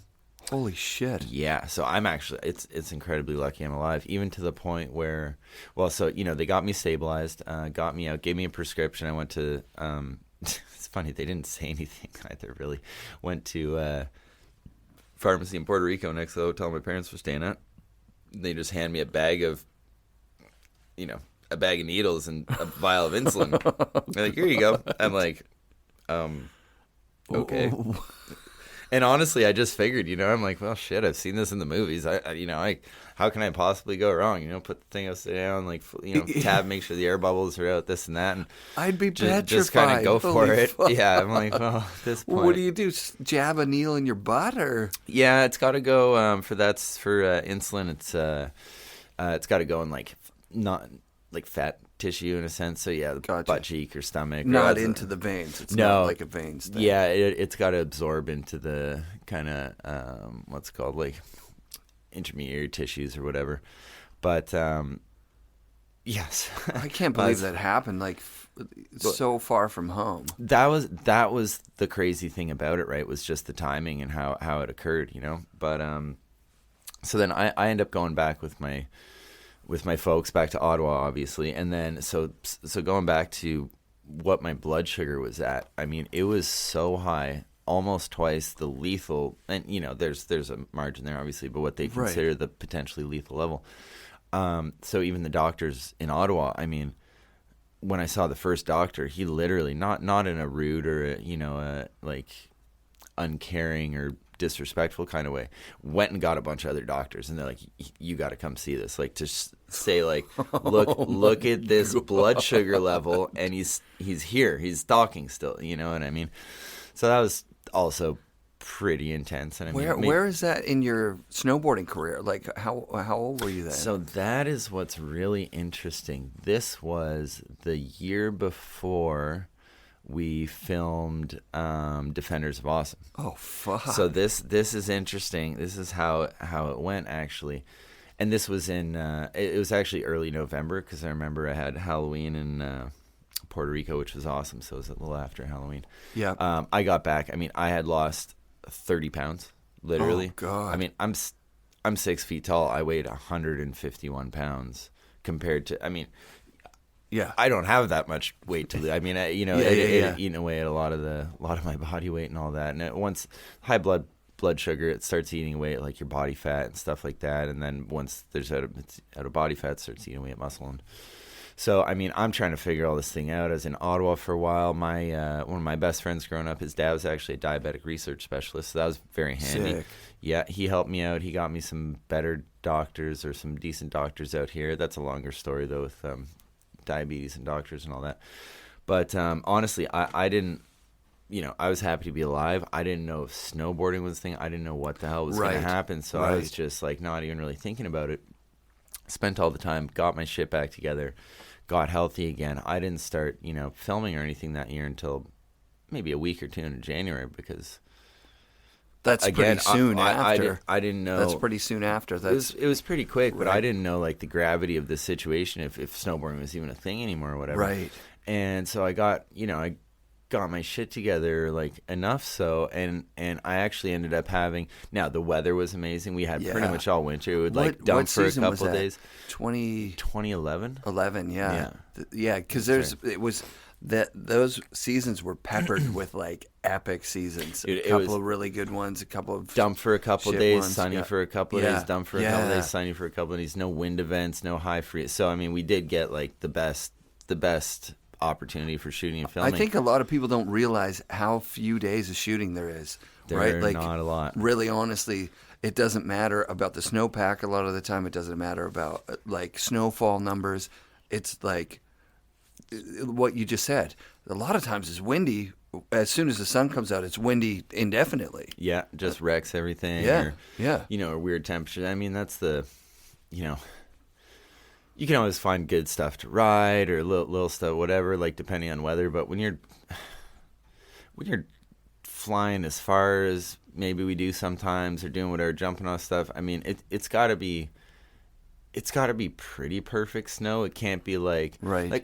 Holy shit. Yeah. So I'm actually, it's incredibly lucky I'm alive, even to the point where, they got me stabilized, got me out, gave me a prescription. I went to, it's funny, they didn't say anything either, really. Went to pharmacy in Puerto Rico next to the hotel my parents were staying at. They just hand me a bag of needles and a vial of insulin. They're like, here you go. I'm like, okay. And honestly, I just figured, I'm like, well, shit, I've seen this in the movies. How can I possibly go wrong? Put the thing upside down, like, tab, make sure the air bubbles are out, this and that. And I'd be petrified. Just kind of go for Holy it. fuck. Yeah, I'm like, well, at this point. What do you do? Jab a needle in your butt, or? Yeah, it's got to go for insulin. It's got to go in like not like fat tissue in a sense. So yeah, gotcha. Butt cheek or stomach. Not into the veins. It's not like a veins thing. Yeah, it's got to absorb into the kind of what's called like intermediary tissues or whatever. But yes, I can't believe that happened. Like so far from home. That was the crazy thing about it, right? Was just the timing and how it occurred, But so then I end up going back with my folks back to Ottawa, obviously, and then so going back to what my blood sugar was at. I mean, it was so high, almost twice the lethal, and there's a margin there, obviously, but what they consider the potentially lethal level. So even the doctors in Ottawa, I mean, when I saw the first doctor, he literally not in a rude or a like uncaring or disrespectful kind of way, went and got a bunch of other doctors, and they're like, you got to come see this, like, to say like, look at this blood sugar level, and he's here, he's talking still, you know what I mean? So that was also pretty intense. And where is that in your snowboarding career? Like, how old were you then? So that is what's really interesting. This was the year before we filmed Defenders of Awesome. Oh, fuck. So this is interesting. This is how it went, actually. And this was in it was actually early November, because I remember I had Halloween in Puerto Rico, which was awesome. So it was a little after Halloween. Yeah. I got back. I mean, I had lost 30 pounds, literally. Oh, God. I mean, I'm 6 feet tall. I weighed 151 pounds compared to, I mean, yeah, I don't have that much weight to lose. I mean, it eating away at a lot of my body weight and all that. And once high blood sugar, it starts eating away at like your body fat and stuff like that. And then once there's out of body fat, it starts eating away at muscle. And so, I mean, I'm trying to figure all this thing out. I was in Ottawa for a while. My one of my best friends growing up, his dad was actually a diabetic research specialist, so that was very handy. Sick. Yeah, he helped me out. He got me some better doctors, or some decent doctors out here. That's a longer story though, with diabetes and doctors and all that. But honestly, I didn't, I was happy to be alive. I didn't know if snowboarding was a thing. I didn't know what the hell was going to happen. So I was just like not even really thinking about it. Spent all the time, got my shit back together, got healthy again. I didn't start, filming or anything that year until maybe a week or two in January, because that's again, pretty soon after. I didn't know. That's pretty soon after. It was pretty quick, but I didn't know like the gravity of the situation, if snowboarding was even a thing anymore or whatever. Right. And so I got, I got my shit together like enough so, and I actually ended up having. Now the weather was amazing. We had pretty much all winter. It would like dump for a couple of days. 2011. 11, yeah, because those seasons were peppered with like epic seasons. Dude, a couple of really good ones, a couple of dump for a couple of days, ones. sunny for a couple of days, dump for a couple of days, sunny for a couple of days. No wind events, no high freeze. So I mean, we did get like the best opportunity for shooting and filming. I think a lot of people don't realize how few days of shooting there is. Right? Like, not a lot. Really, honestly, it doesn't matter about the snowpack a lot of the time. It doesn't matter about like snowfall numbers. It's like what you just said. A lot of times it's windy. As soon as the sun comes out, it's windy indefinitely. Yeah, just wrecks everything. Yeah. Or weird temperature. I mean, that's the, you can always find good stuff to ride or little stuff, whatever, like depending on weather. But when you're flying as far as maybe we do sometimes, or doing whatever, jumping off stuff, I mean, it's got to be pretty perfect snow. It can't be like,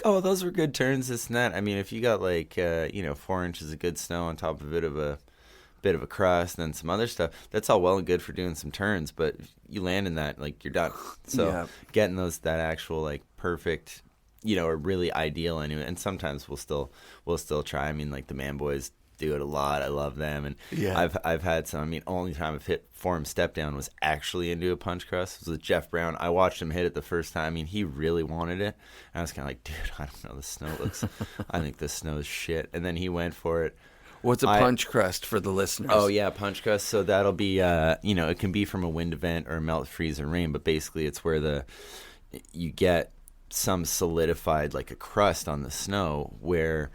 oh, those were good turns, this and that. I mean, if you got like 4 inches of good snow on top of it of a bit of a crust and then some other stuff, that's all well and good for doing some turns, but you land in that, like, you're done. So getting that actual like perfect, or really ideal anyway. And sometimes we'll still try. I mean, like the Man Boys do it a lot. I love them, and I've had some. I mean, only time I've hit form step down was actually into a punch crust. It was with Jeff Brown. I watched him hit it the first time. I mean, he really wanted it. And I was kind of like, dude, I don't know. The snow looks. I think the snow is shit. And then he went for it. What's a punch crust for the listeners? Oh yeah, punch crust. So that'll be it can be from a wind event or a melt, freeze, or rain, but basically it's where you get some solidified like a crust on the snow where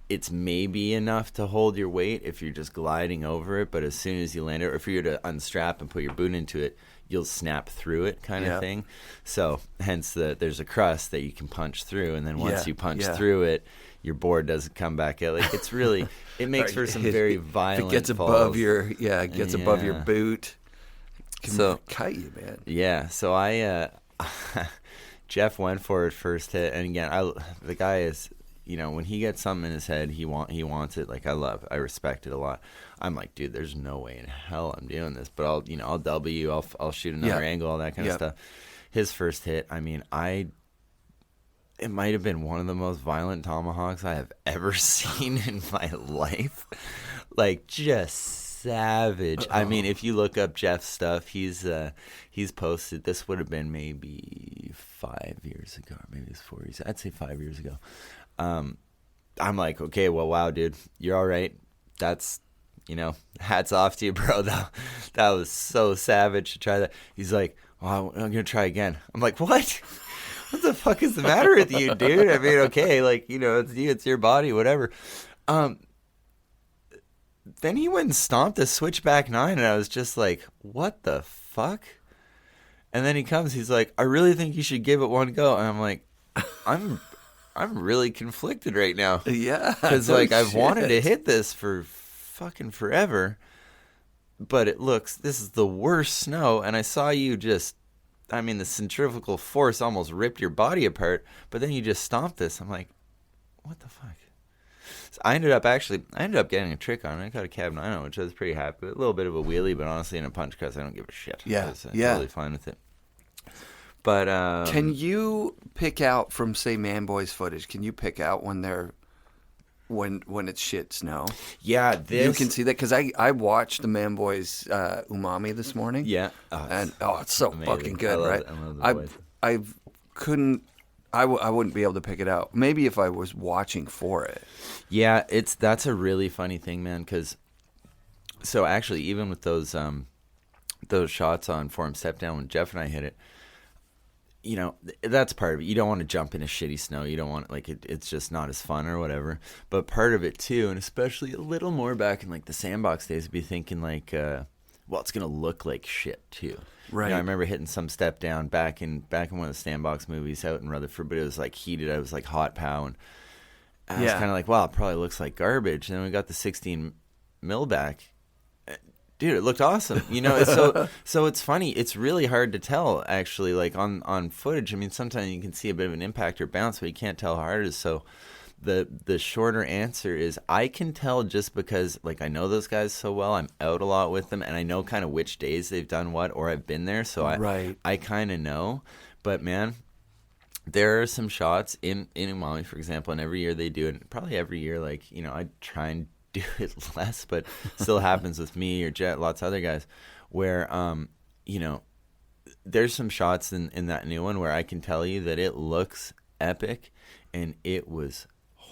it's maybe enough to hold your weight if you're just gliding over it, but as soon as you land it, or if you were to unstrap and put your boot into it, you'll snap through it kind of thing. So hence there's a crust that you can punch through, and then once you punch through it, your board doesn't come back out. Like, it's really, it makes for some very violent If it gets falls. above your boot, it can cut you, man. Yeah, so I Jeff went for it first hit, and again, the guy is, when he gets something in his head, he wants it. Like, I respect it a lot. I'm like, dude, there's no way in hell I'm doing this, but I'll double you, I'll shoot another angle, all that kind of stuff. His first hit, I mean, it might have been one of the most violent tomahawks I have ever seen in my life. Like, just savage. I mean, if you look up Jeff's stuff, he's posted, this would have been maybe 5 years ago, or maybe it's 4 years. I'd say 5 years ago. I'm like, okay, well, wow, dude, you're all right. That's, hats off to you, bro. That was so savage to try that. He's like, well, I'm going to try again. I'm like, what? What the fuck is the matter with you, dude? I mean, okay, like, it's you, it's your body, whatever. Then he went and stomped a switchback 9, and I was just like, what the fuck? And then he comes, he's like, I really think you should give it one go. And I'm like, I'm really conflicted right now. Yeah. Because, I've wanted to hit this for fucking forever, but this is the worst snow, and I saw you just, the centrifugal force almost ripped your body apart, but then you just stomped this. I'm like, what the fuck? So I ended up getting a trick on it. I got a cab 9, which I was pretty happy with. A little bit of a wheelie, but honestly, in a punch crust, I don't give a shit. Yeah, I'm totally fine with it. But can you pick out from, say, Man Boys footage? Can you pick out when they're when it's shit snow? Yeah, you can see that, because I watched the Man Boys Umami this morning. Yeah, it's so amazing. Fucking good, right? I couldn't. I wouldn't be able to pick it out. Maybe if I was watching for it. Yeah, that's a really funny thing, man. Because so actually, even with those shots on Form Step Down when Jeff and I hit it, that's part of it. You don't want to jump in a shitty snow. You don't want it's just not as fun or whatever. But part of it too, and especially a little more back in like the sandbox days, would be thinking like, well, it's gonna look like shit too. Right. I remember hitting some step down back in one of the sandbox movies out in Rutherford, but it was like heated. I was like hot pow, and I was kind of like, wow, it probably looks like garbage. And then we got the 16 mil back. Dude, it looked awesome. So it's funny. It's really hard to tell, actually, like on footage. I mean, sometimes you can see a bit of an impact or bounce, but you can't tell how hard it is. So the shorter answer is I can tell just because like I know those guys so well. I'm out a lot with them, and I know kind of which days they've done what, or I've been there, so I kind of know. But man, there are some shots in Umami, for example, and every year they do it. Probably every year, like I try and do it less, but still happens with me or Jet, lots of other guys, where there's some shots in that new one where I can tell you that it looks epic, and it was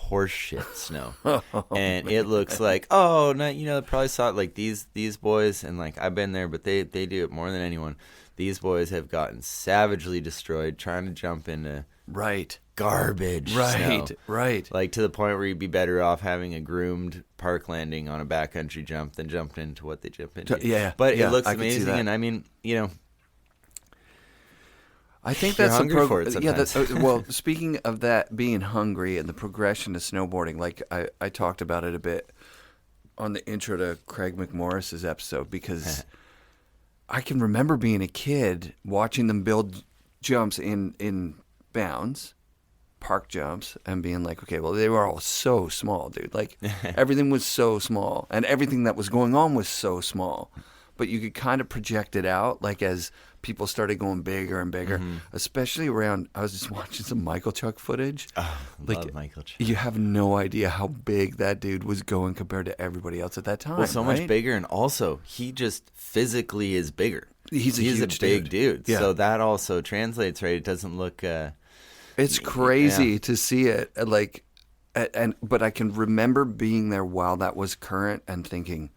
horseshit snow. And it looks like, oh no, probably saw it like these boys, and like I've been there, but they do it more than anyone. These boys have gotten savagely destroyed trying to jump into garbage snow. Right. Like to the point where you'd be better off having a groomed park landing on a backcountry jump than jumping into what they jump into. Yeah. But it looks amazing, and I mean, I think you're that's hungry for it sometimes. Well, speaking of that being hungry and the progression to snowboarding, like I talked about it a bit on the intro to Craig McMorris's episode, because I can remember being a kid watching them build jumps in bounds, park jumps, and being like, okay, well, they were all so small, dude. Like everything was so small, and everything that was going on was so small. But you could kind of project it out, like as people started going bigger and bigger, especially around. I was just watching some Michael Chuck footage. Oh, like, love Michael Chuck. You have no idea how big that dude was going compared to everybody else at that time. Well, so much bigger, and also he just physically is bigger. He's a huge big dude. Yeah. So that also translates, right? It doesn't look. It's crazy to see it, like, but I can remember being there while that was current and thinking,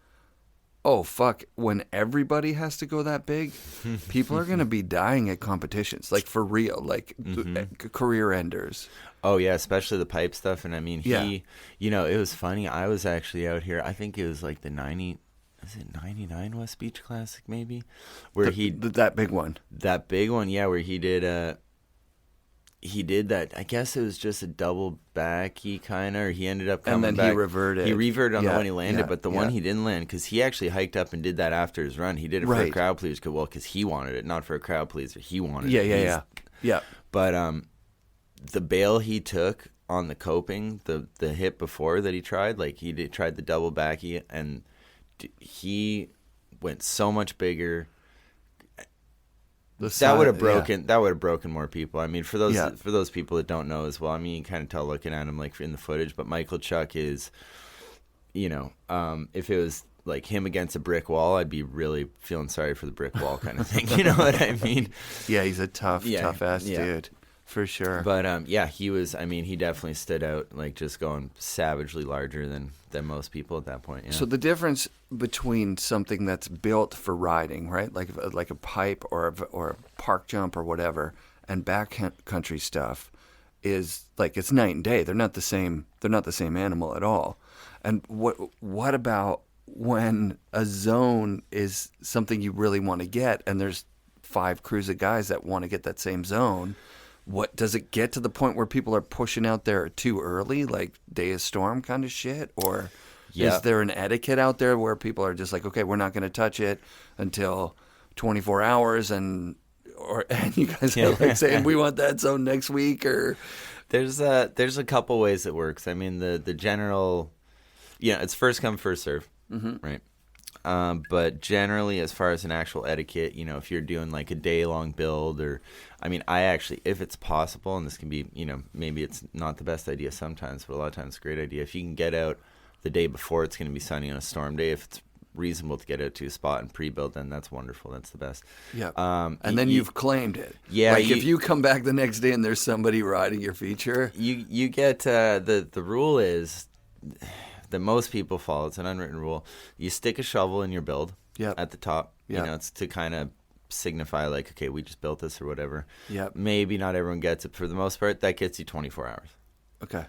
oh, fuck, when everybody has to go that big, people are going to be dying at competitions, like for real, like career enders. Oh, yeah, especially the pipe stuff. And I mean, it was funny. I was actually out here, I think it was like the 99 West Beach Classic maybe? Where that big one. That big one, yeah, where he did that. I guess it was just a double backy kind of, or he ended up coming back. And then he reverted. He reverted on the one he landed, but the one he didn't land, because he actually hiked up and did that after his run. He did it for a crowd pleaser, because he wanted it, not for a crowd pleaser. He wanted it. Yeah. But the bail he took on the coping, the hit before that he tried, like he tried the double backy, and he went so much bigger. That would have broken more people. I mean, for those people that don't know as well, I mean, you can kind of tell looking at him like in the footage. But Michael Chuck is, if it was like him against a brick wall, I'd be really feeling sorry for the brick wall kind of thing. You know what I mean? Yeah, he's a tough ass dude. For sure. But he was. I mean, he definitely stood out, like just going savagely larger than most people at that point. Yeah. So the difference between something that's built for riding, right, like a pipe or a park jump or whatever, and backcountry stuff, is like it's night and day. They're not the same. They're not the same animal at all. And what about when a zone is something you really want to get, and there's 5 crews of guys that want to get that same zone? What does it get to the point where people are pushing out there too early, like day of storm kind of shit? Or is there an etiquette out there where people are just like, okay, we're not going to touch it until 24 hours, and you guys are like saying we want that zone next week? Or there's a couple ways it works. I mean, the general, it's first come first serve, right? But generally, as far as an actual etiquette, if you're doing like a day-long build, or, I mean, I actually, if it's possible, and this can be, maybe it's not the best idea sometimes, but a lot of times it's a great idea. If you can get out the day before it's going to be sunny on a storm day, if it's reasonable to get out to a spot and pre-build, then that's wonderful. That's the best. Yeah. And then you've claimed it. Yeah. Like if you come back the next day and there's somebody riding your feature, you get the rule is that most people follow. It's an unwritten rule. You stick a shovel in your build at the top. It's to kind of signify like, okay, we just built this or whatever. Yep. Maybe not everyone gets it. For the most part, that gets you 24 hours. Okay.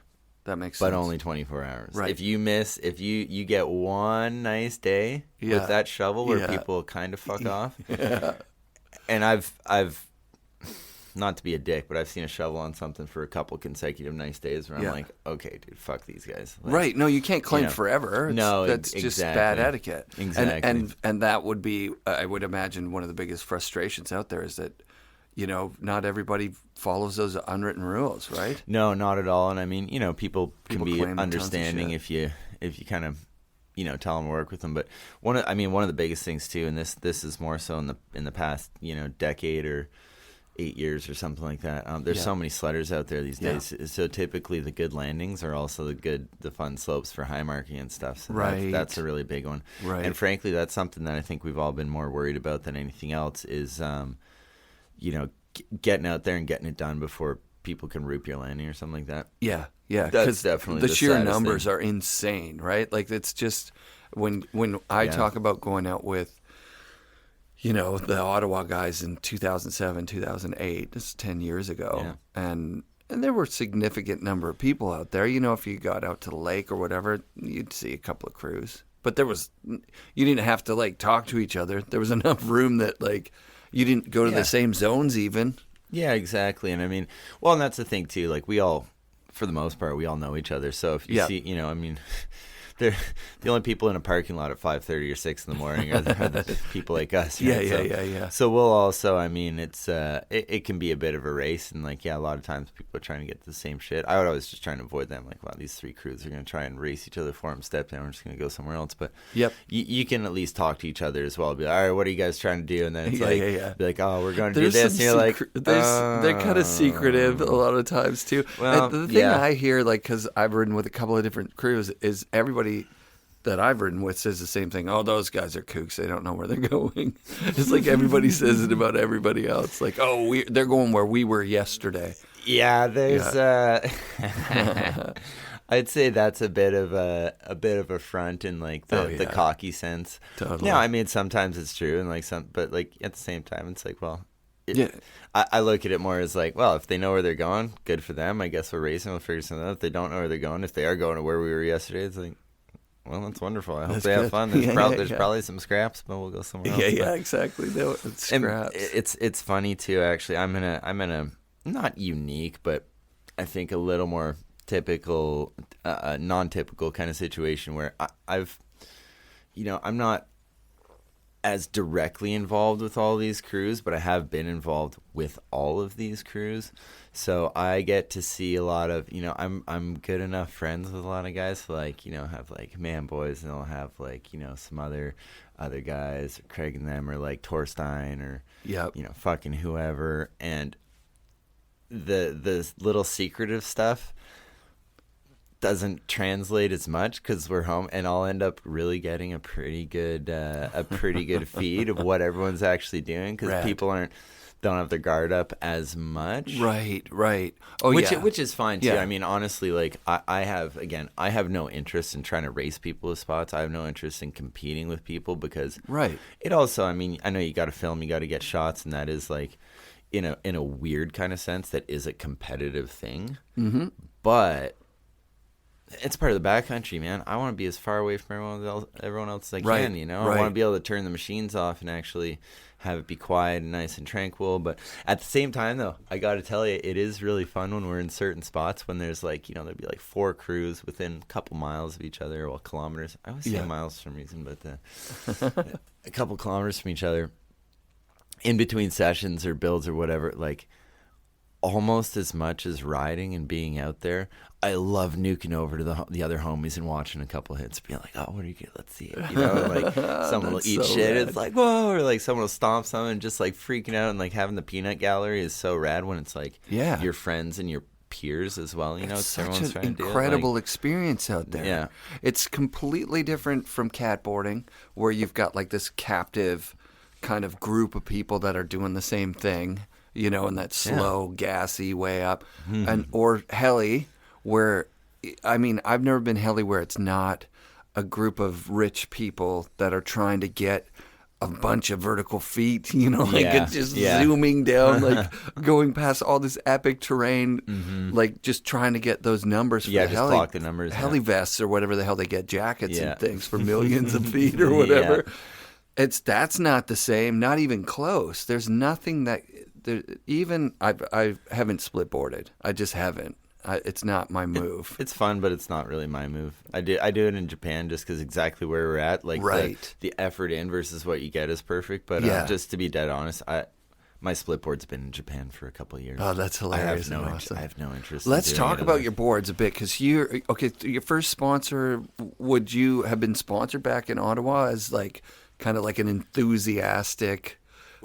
That makes sense. But only 24 hours. Right. If you get one nice day with that shovel where people kind of fuck off. Yeah. And I've not to be a dick, but I've seen a shovel on something for a couple consecutive nice days where I'm like, okay, dude, fuck these guys. Like, right. No, you can't claim forever. That's exactly. just bad etiquette. Exactly. And that would be, I would imagine, one of the biggest frustrations out there is that not everybody follows those unwritten rules, right? No, not at all. And I mean, people can be claim tons of understanding shit. if you kind of, tell them to work with them. But one of the biggest things too, and this is more so in the past, decade or 8 years or something like that. There's so many sledders out there these days. So typically the good landings are also the fun slopes for high marking and stuff. So right. That's a really big one. Right. And frankly, that's something that I think we've all been more worried about than anything else is, getting out there and getting it done before people can roop your landing or something like that. Yeah. That's definitely the the sheer saddest numbers thing. are insane, right? Like it's just when I talk about going out with the Ottawa guys in 2007, 2008, this is 10 years ago. Yeah. And there were a significant number of people out there. If you got out to the lake or whatever, you'd see a couple of crews. But you didn't have to talk to each other. There was enough room that you didn't go to the same zones even. Yeah, exactly. And I mean, and that's the thing too. Like we all, for the most part, we all know each other. So if you see, they're the only people in a parking lot at 5:30 or 6 in the morning are the people like us. Right? Yeah. So we'll also, it's it can be a bit of a race, and a lot of times people are trying to get to the same shit. I would always just try and avoid them. Wow, these 3 crews are going to try and race each other for them. Step down, we're just going to go somewhere else. But you can at least talk to each other as well. Be like, all right, what are you guys trying to do? And then it's be like, oh, we're going to do this. And you're they're kind of secretive a lot of times too. Well, the thing I hear, because I've ridden with a couple of different crews, is everybody that I've ridden with says the same thing. Oh, those guys are kooks. They don't know where they're going. It's like everybody says it about everybody else. They're going where we were yesterday. Yeah, there's. I'd say that's a bit of a front in the cocky sense. Totally. Yeah, sometimes it's true and but at the same time it's I look at it more as if they know where they're going, good for them. I guess we're racing. We'll figure something out. If they don't know where they're going, if they are going to where we were yesterday, it's well, that's wonderful. I hope they have fun. There's probably some scraps, but we'll go somewhere else. Yeah, exactly. No, it's scraps. It's funny too. Actually, I'm in a not unique, but I think a little more typical, non-typical kind of situation where I'm not as directly involved with all these crews, but I have been involved with all of these crews. So I get to see a lot of, I'm good enough friends with a lot of guys to have man boys, and they'll have some other guys, Craig and them, or Torstein, or fucking whoever. And the little secretive stuff doesn't translate as much because we're home, and I'll end up really getting a pretty good feed of what everyone's actually doing because people don't have their guard up as much. Right. Which is fine too. Yeah. Honestly, I have no interest in trying to race people with spots. I have no interest in competing with people because it also, I know you got to film, you got to get shots, and that is in a weird kind of sense that is a competitive thing. Mm-hmm. But it's part of the backcountry, man. I want to be as far away from everyone else as I can, I want to be able to turn the machines off and actually have it be quiet and nice and tranquil. But at the same time, though, I got to tell you, it is really fun when we're in certain spots when there's there'd be 4 crews within a couple miles of each other, kilometers. I always say miles for some reason, but a couple kilometers from each other in between sessions or builds or whatever, almost as much as riding and being out there. I love nuking over to the other homies and watching a couple hits, being like, "Oh, what are you getting? Let's see it." Someone will eat shit. Rad. It's whoa, or someone will stomp something, and just freaking out, and having the peanut gallery is so rad when it's your friends and your peers as well. It's such an incredible experience out there. Yeah, it's completely different from catboarding, where you've got this captive kind of group of people that are doing the same thing. In that slow, gassy way up, or heli, where, I've never been heli where it's not a group of rich people that are trying to get a bunch of vertical feet, it's just zooming down, going past all this epic terrain, just trying to get those numbers for the heli. Clock the numbers. Heli vests or whatever the hell they get, jackets and things for millions of feet or whatever. That's not the same, not even close. There's nothing that... I haven't split boarded. I just haven't. It's not my move. It's fun, but it's not really my move. I do it in Japan just because exactly where we're at. The effort in versus what you get is perfect. But just to be dead honest, My split board's been in Japan for a couple of years. Oh, that's hilarious. I have no interest. Let's in doing talk it about other- your boards a bit, because your first sponsor. Would you have been sponsored back in Ottawa as like kind of like an enthusiastic,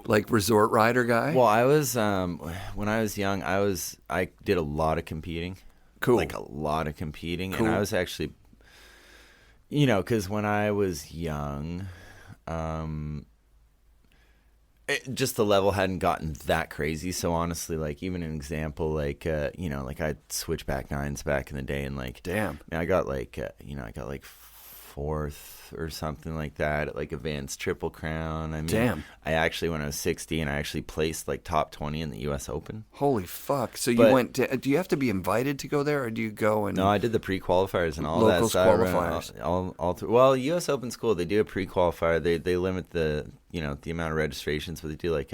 like resort rider guy? Well, I was when I was young. I did a lot of competing. Cool. Like a lot of competing, Cool. and I was actually, because when I was young, just the level hadn't gotten that crazy. So honestly, like even an example, like like I'd switchback nines back in the day, and like Damn. I got like fourth or something like that at like advanced triple crown. I mean, Damn. I actually, when I was 16, I actually placed like top 20 in the U.S. Open. Holy fuck! So you But- went. Do you have to be invited to go there, or do you go and? No, I did the pre-qualifiers and all Locals that stuff. qualifiers. Well, U.S. Open School, they do a pre-qualifier. They limit the the amount of registrations, but they do like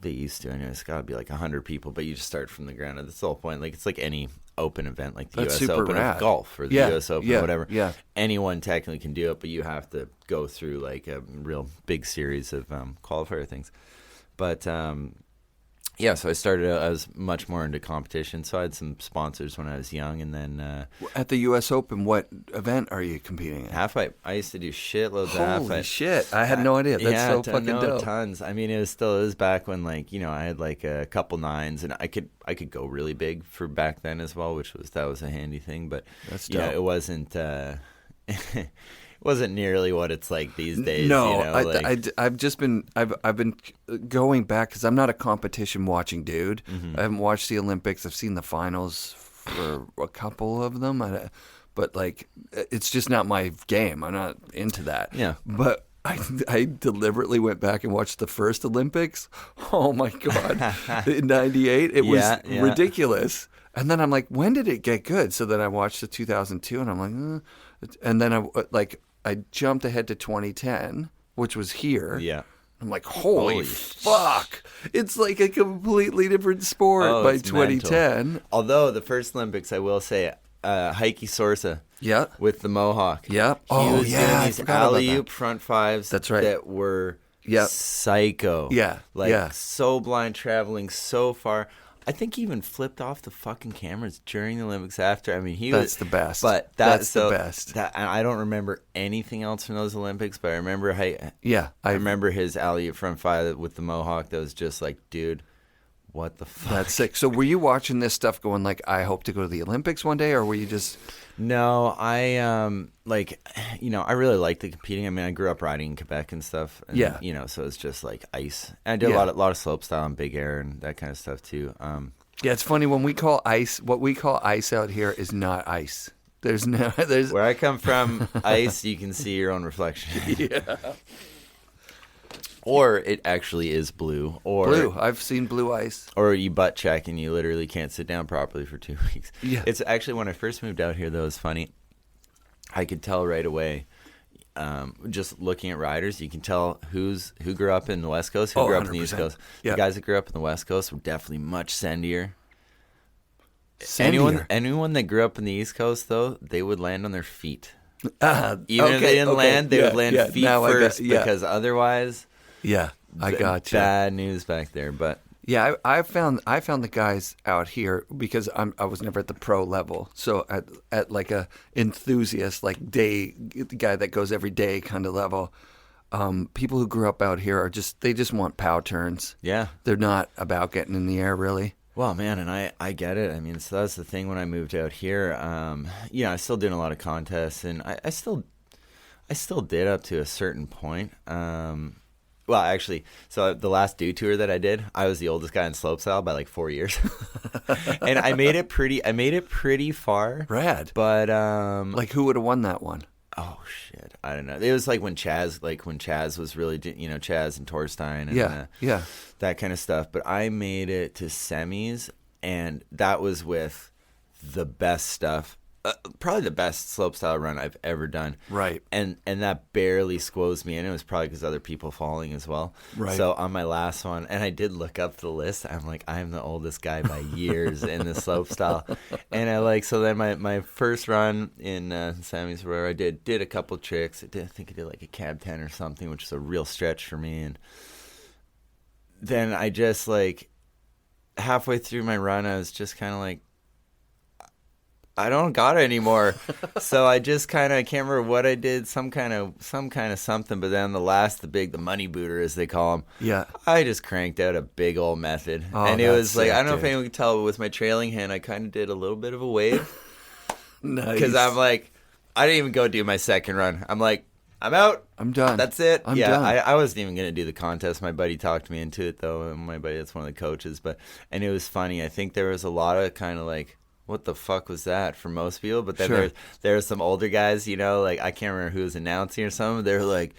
they used to. Anyway, it's got to be like 100 people, but you just start from the ground. That's the whole point. Like it's like any open event, like the That's U.S. super Open rad. of golf or the Yeah, U.S. Open yeah, or whatever. yeah. Anyone technically can do it, but you have to go through like a real big series of qualifier things. But so I started. I was much more into competition, so I had some sponsors when I was young, and then At the U.S. Open, what event are you competing in? half pipe. I used to do shitloads of half Holy pipe. shit! I had no idea. That's so fucking dope. Tons. I mean, it was back when like I had like a couple nines, and I could go really big for back then as well, that was a handy thing. But That's it dope. wasn't. It wasn't nearly what it's like these days. No, I've I've been going back because I'm not a competition watching dude. Mm-hmm. I haven't watched the Olympics. I've seen the finals for a couple of them, but like it's just not my game. I'm not into that. Yeah. But I deliberately went back and watched the first Olympics. Oh my god, in '98, it was Yeah. ridiculous. And then I'm like, when did it get good? So then I watched the 2002, and I'm like, and then I jumped ahead to 2010, which was here. Yeah. I'm like, holy Holy fuck! It's like a completely different sport by it's 2010. mental. Although the first Olympics, I will say, Heike Sorsa. Yeah. With the mohawk. Yeah. He Oh, was yeah, I doing these forgot about alley-oop that. front fives. That's right. That were Yep. psycho. Yeah, Like yeah. so blind, traveling so far. I think he even flipped off the fucking cameras during the Olympics after. I mean, That's the best. But That's the best. I don't remember anything else from those Olympics, but I remember Yeah. I remember his alley-oop front five with the mohawk. That was just like, dude, what the fuck? That's sick. So were you watching this stuff going like, I hope to go to the Olympics one day, or were you just... No, I I really like the competing. I mean, I grew up riding in Quebec and stuff. And, Yeah. So it's just like ice. And I did Yeah. a lot of slope style and big air and that kind of stuff too. Yeah, it's funny when we call ice, what we call ice out here is not ice. There's Where I come from, ice, you can see your own reflection. Yeah. Or it actually is blue. Or Blue. I've seen blue ice. Or you butt check and you literally can't sit down properly for 2 weeks. Yeah. It's actually, when I first moved out here, though, it's funny. I could tell right away, just looking at riders, you can tell who grew up in the West Coast, who grew up in the East 100%. Coast. Yeah. The guys that grew up in the West Coast were definitely much sendier. Sandier. Anyone that grew up in the East Coast, though, they would land on their feet. Even if okay, they didn't okay. land, they Yeah, would land yeah. feet Now I got- first, yeah. because otherwise, Yeah, I got you. bad news back there. But Yeah, I found the guys out here because I was never at the pro level. So at like a enthusiast, like the guy that goes every day kind of level, people who grew up out here they just want pow turns. yeah. They're not about getting in the air really. Well, man, and I get it. I mean, so that's the thing when I moved out here. I still doing a lot of contests, and I still did up to a certain point. Well, actually, so the last dew tour that I did, I was the oldest guy in slopestyle by like 4 years, and I made it pretty far. Rad. But Like who would have won that one? oh shit, I don't know. It was like when Chaz was really, Chaz and Torstein and Yeah. that kind of stuff. But I made it to semis, and that was with the best stuff. Probably the best slopestyle run I've ever done. Right. And that barely squoze me in. It was probably because other people falling as well. Right. So on my last one, and I did look up the list, I'm like, I'm the oldest guy by years in the slopestyle. And so then my first run in semis where I did a couple tricks. I think I did like a cab 10 or something, which is a real stretch for me. And then I just like halfway through my run, I was just kind of like, I don't got it anymore. So I just kind of, I can't remember what I did, some kind of something. But then the money booter, as they call them. Yeah. I just cranked out a big old method. Oh, and it was like, sick, I don't know if dude. anyone can tell, but with my trailing hand, I kind of did a little bit of a wave. Nice. Because I'm like, I didn't even go do my second run. I'm like, I'm out. I'm done. That's it. I'm yeah, done. I wasn't even going to do the contest. My buddy talked me into it, though. And my buddy, that's one of the coaches. And it was funny. I think there was a lot of kind of like, what the fuck was that for most people? But then Sure. there's some older guys, like I can't remember who was announcing or something. They're like,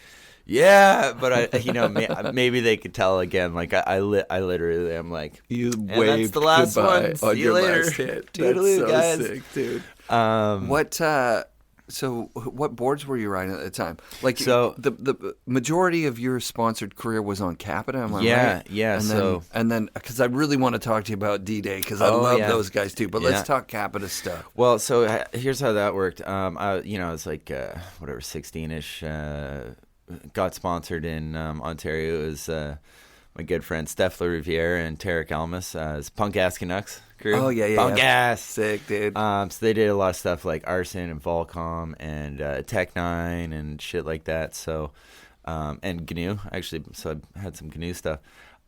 yeah, but maybe they could tell again. Like I literally am like, You and waved that's the last goodbye one. See on you your later. last hit. Toodaloo, That's so guys. sick, dude. Um, So what boards were you riding at the time? Like, So- the majority of your sponsored career was on Capita, am I Yeah, right? yeah, And then because I really want to talk to you about D-Day because I Oh, love yeah. those guys too. But Yeah. let's talk Capita stuff. Well, so here's how that worked. I was like, 16-ish. Got sponsored in Ontario. It was my good friend Steph Riviere and Tarek Almas, his Punk Ass Canucks crew. Oh, yeah. Punk Ass. Sick, dude. So they did a lot of stuff like Arson and Volcom and Tech 9 and shit like that. So, and GNU, actually. So I had some GNU stuff.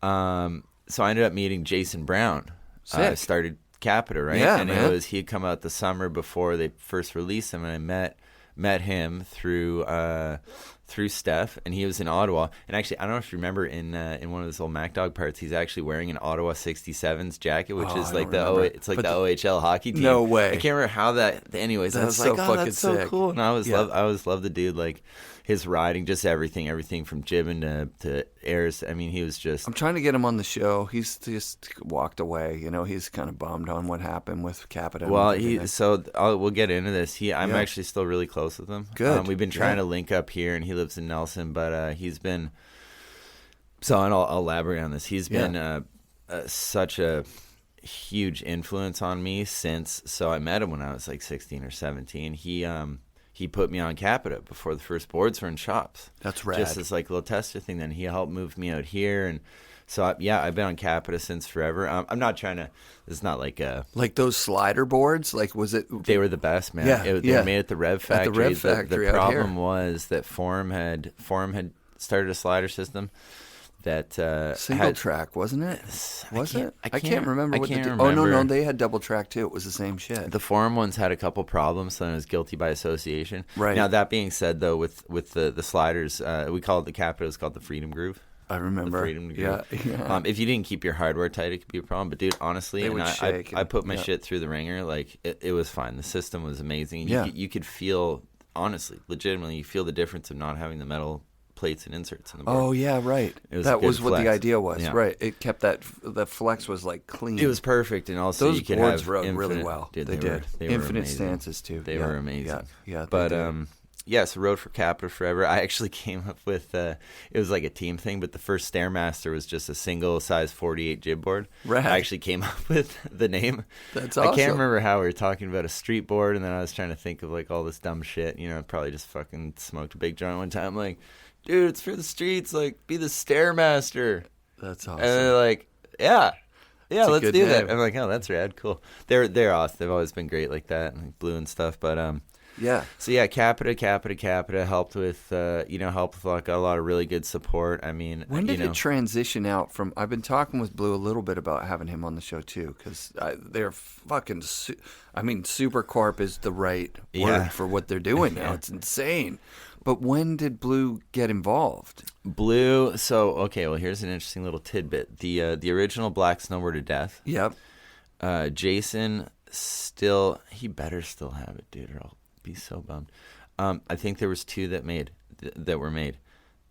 So I ended up meeting Jason Brown. Sick. Started Capita, right? Yeah, and man. he'd come out the summer before they first released him, and I met him through Steph, and he was in Ottawa. And actually, I don't know if you remember in one of those old Mac Dog parts, he's actually wearing an Ottawa 67s jacket, which Oh, is I like don't remember. it's like But the OHL hockey team. No way. I can't remember how that. Anyways, I That's was like, so oh, fucking that's so sick. cool. And I always Yeah. love the dude, like his riding, just everything from jibbing to airs. I mean, he was just. I'm trying to get him on the show. He's just walked away. He's kind of bummed on what happened with Capita. Well, we'll get into this. I'm Yeah. actually still really close with him. Good. We've been trying Yeah. to link up here, and he lives in Nelson, but he's been. So, and I'll elaborate on this. He's been such a huge influence on me since. So I met him when I was like 16 or 17. He put me on Capita before the first boards were in shops. That's rad. Just as like a little tester thing. Then he helped move me out here, and so I've been on Capita since forever. I'm not trying to. It's not like a. Like those slider boards. Like, was it? They were the best, man. Yeah, They yeah. were made at the Rev Factory. At the Rev Factory The out problem here. was that Forum had started a slider system that Single had, track, wasn't it? Was it? I I can't can't- remember I what can't the Oh, no, remember. they had double track too. It was the same shit. The Forum ones had a couple problems, so I was guilty by association. Right. Now, that being said, though, with the sliders, we call it the Capita, it's called the Freedom Groove. I remember. The Freedom Yeah. Groove. Yeah. If you didn't keep your hardware tight, it could be a problem. But, dude, honestly, They and would I shake and- put my yeah. shit through the ringer. Like, it was fine. The system was amazing. And Yeah. you could feel, honestly, legitimately, you feel the difference of not having the metal plates and inserts in the board. Oh yeah, right. It was That good was what the flex. idea was, Yeah. right? It kept the flex was like clean. It was perfect, and also Those you could boards have rode infinite, really well. Dude, They did. They were Infinite amazing. stances too. They Yeah, were amazing. Yeah. They But did. so rode for Capita forever. I actually came up with it was like a team thing, but the first Stairmaster was just a single size 48 jib board. Rad. I actually came up with the name. That's I awesome. can't remember how we were talking about a street board, and then I was trying to think of like all this dumb shit. Probably just fucking smoked a big joint one time. Like, dude, it's for the streets. Like, be the Stairmaster. That's awesome. And they're like, yeah, a let's good do that. name. I'm like, oh, that's rad, cool. They're awesome. They've always been great like that, and like blue and stuff. But yeah. so yeah, Capita helped with like a lot of really good support. I mean, When did it transition out from? I've been talking with Blue a little bit about having him on the show too, because they're fucking. Supercorp is the right word for what they're doing now. It's insane. But when did Blue get involved? Blue. So okay, well here's an interesting little tidbit. The original Black Snowboarder Death. Yep. Jason he better still have it, dude, or I'll be so bummed. I think there was two that were made.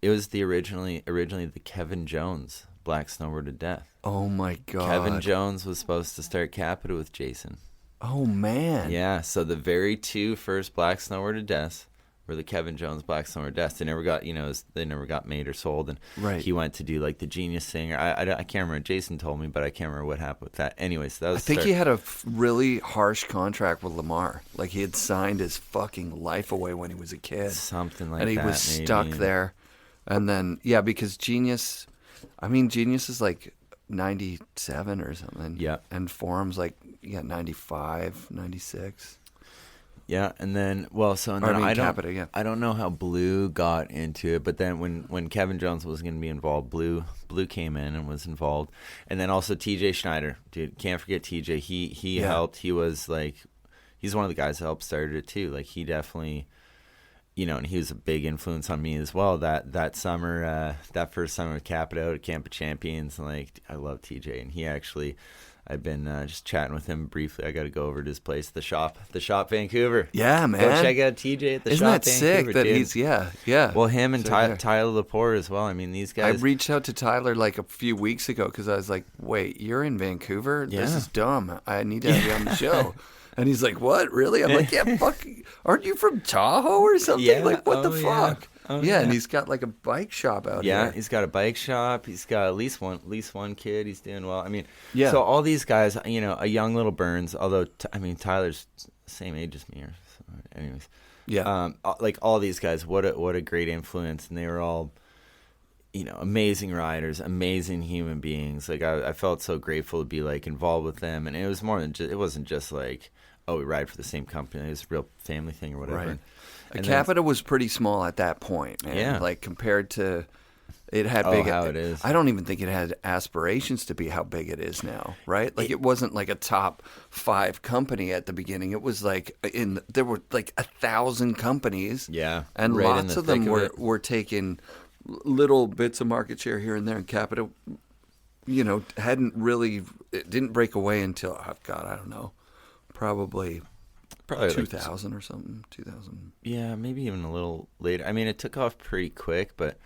It was the originally the Kevin Jones Black Snowboarder Death. Oh my god. Kevin Jones was supposed to start Capita with Jason. Oh man. Yeah, so the very two first Black Snowboarder Deaths were the Kevin Jones Black Snowboarder Deaths. They never got made or sold, and Right. he went to do like the Genius thing. I can't remember. Jason told me, but I can't remember what happened with that. Anyways, that was. I think he had a really harsh contract with Lamar. Like he had signed his fucking life away when he was a kid. something like and he that. was maybe. stuck there. And then because Genius, I mean, Genius is like 97 or something. Yeah. And Forum's like 95, 96. Yeah, and then Capita, yeah. I don't know how Blue got into it, but then when Kevin Jones was going to be involved, Blue came in and was involved, and then also TJ Schneider, dude, can't forget TJ. He helped. He was like, he's one of the guys that helped started it too. Like he definitely, and he was a big influence on me as well. That summer, that first summer with Capita out at Camp of Champions, like I love TJ, and he actually. I've been just chatting with him briefly. I got to go over to his place, the shop Vancouver. Yeah, man. Go check out TJ at the Isn't shop that Vancouver. sick that dude. he's yeah. Well, him and Tyler Laporte as well. I mean, these I guys. reached out to Tyler like a few weeks ago because I was like, "Wait, you're in Vancouver? This Yeah. is dumb. I need to have you on the show." And he's like, "What? Really?" I'm like, "Yeah, fuck. Aren't you from Tahoe or something? Yeah. Like, what the Yeah. fuck?" Oh, yeah, and yeah. he's got like a bike shop out Yeah, here. he's got a bike shop. He's got at least one kid. He's doing well. I mean, Yeah. So all these guys, a young little Burns. Although Tyler's the same age as me, anyways. Yeah. Like all these guys, what a great influence, and they were all, amazing riders, amazing human beings. Like I felt so grateful to be like involved with them, and it was more than it wasn't just like, oh, we ride for the same company. It was a real family thing or whatever. Right. And Capita was pretty small at that point, man. Yeah. Like compared to, it had how it is. I don't even think it had aspirations to be how big it is now, right? Like it wasn't like a top 5 company at the beginning. It was like there were like 1,000 companies. Yeah, and right in lots the of them thick of it. were taking little bits of market share here and there. And Capita, it didn't break away until I don't know, probably 2000 or something. 2000. Yeah, maybe even a little later. I mean, it took off pretty quick, but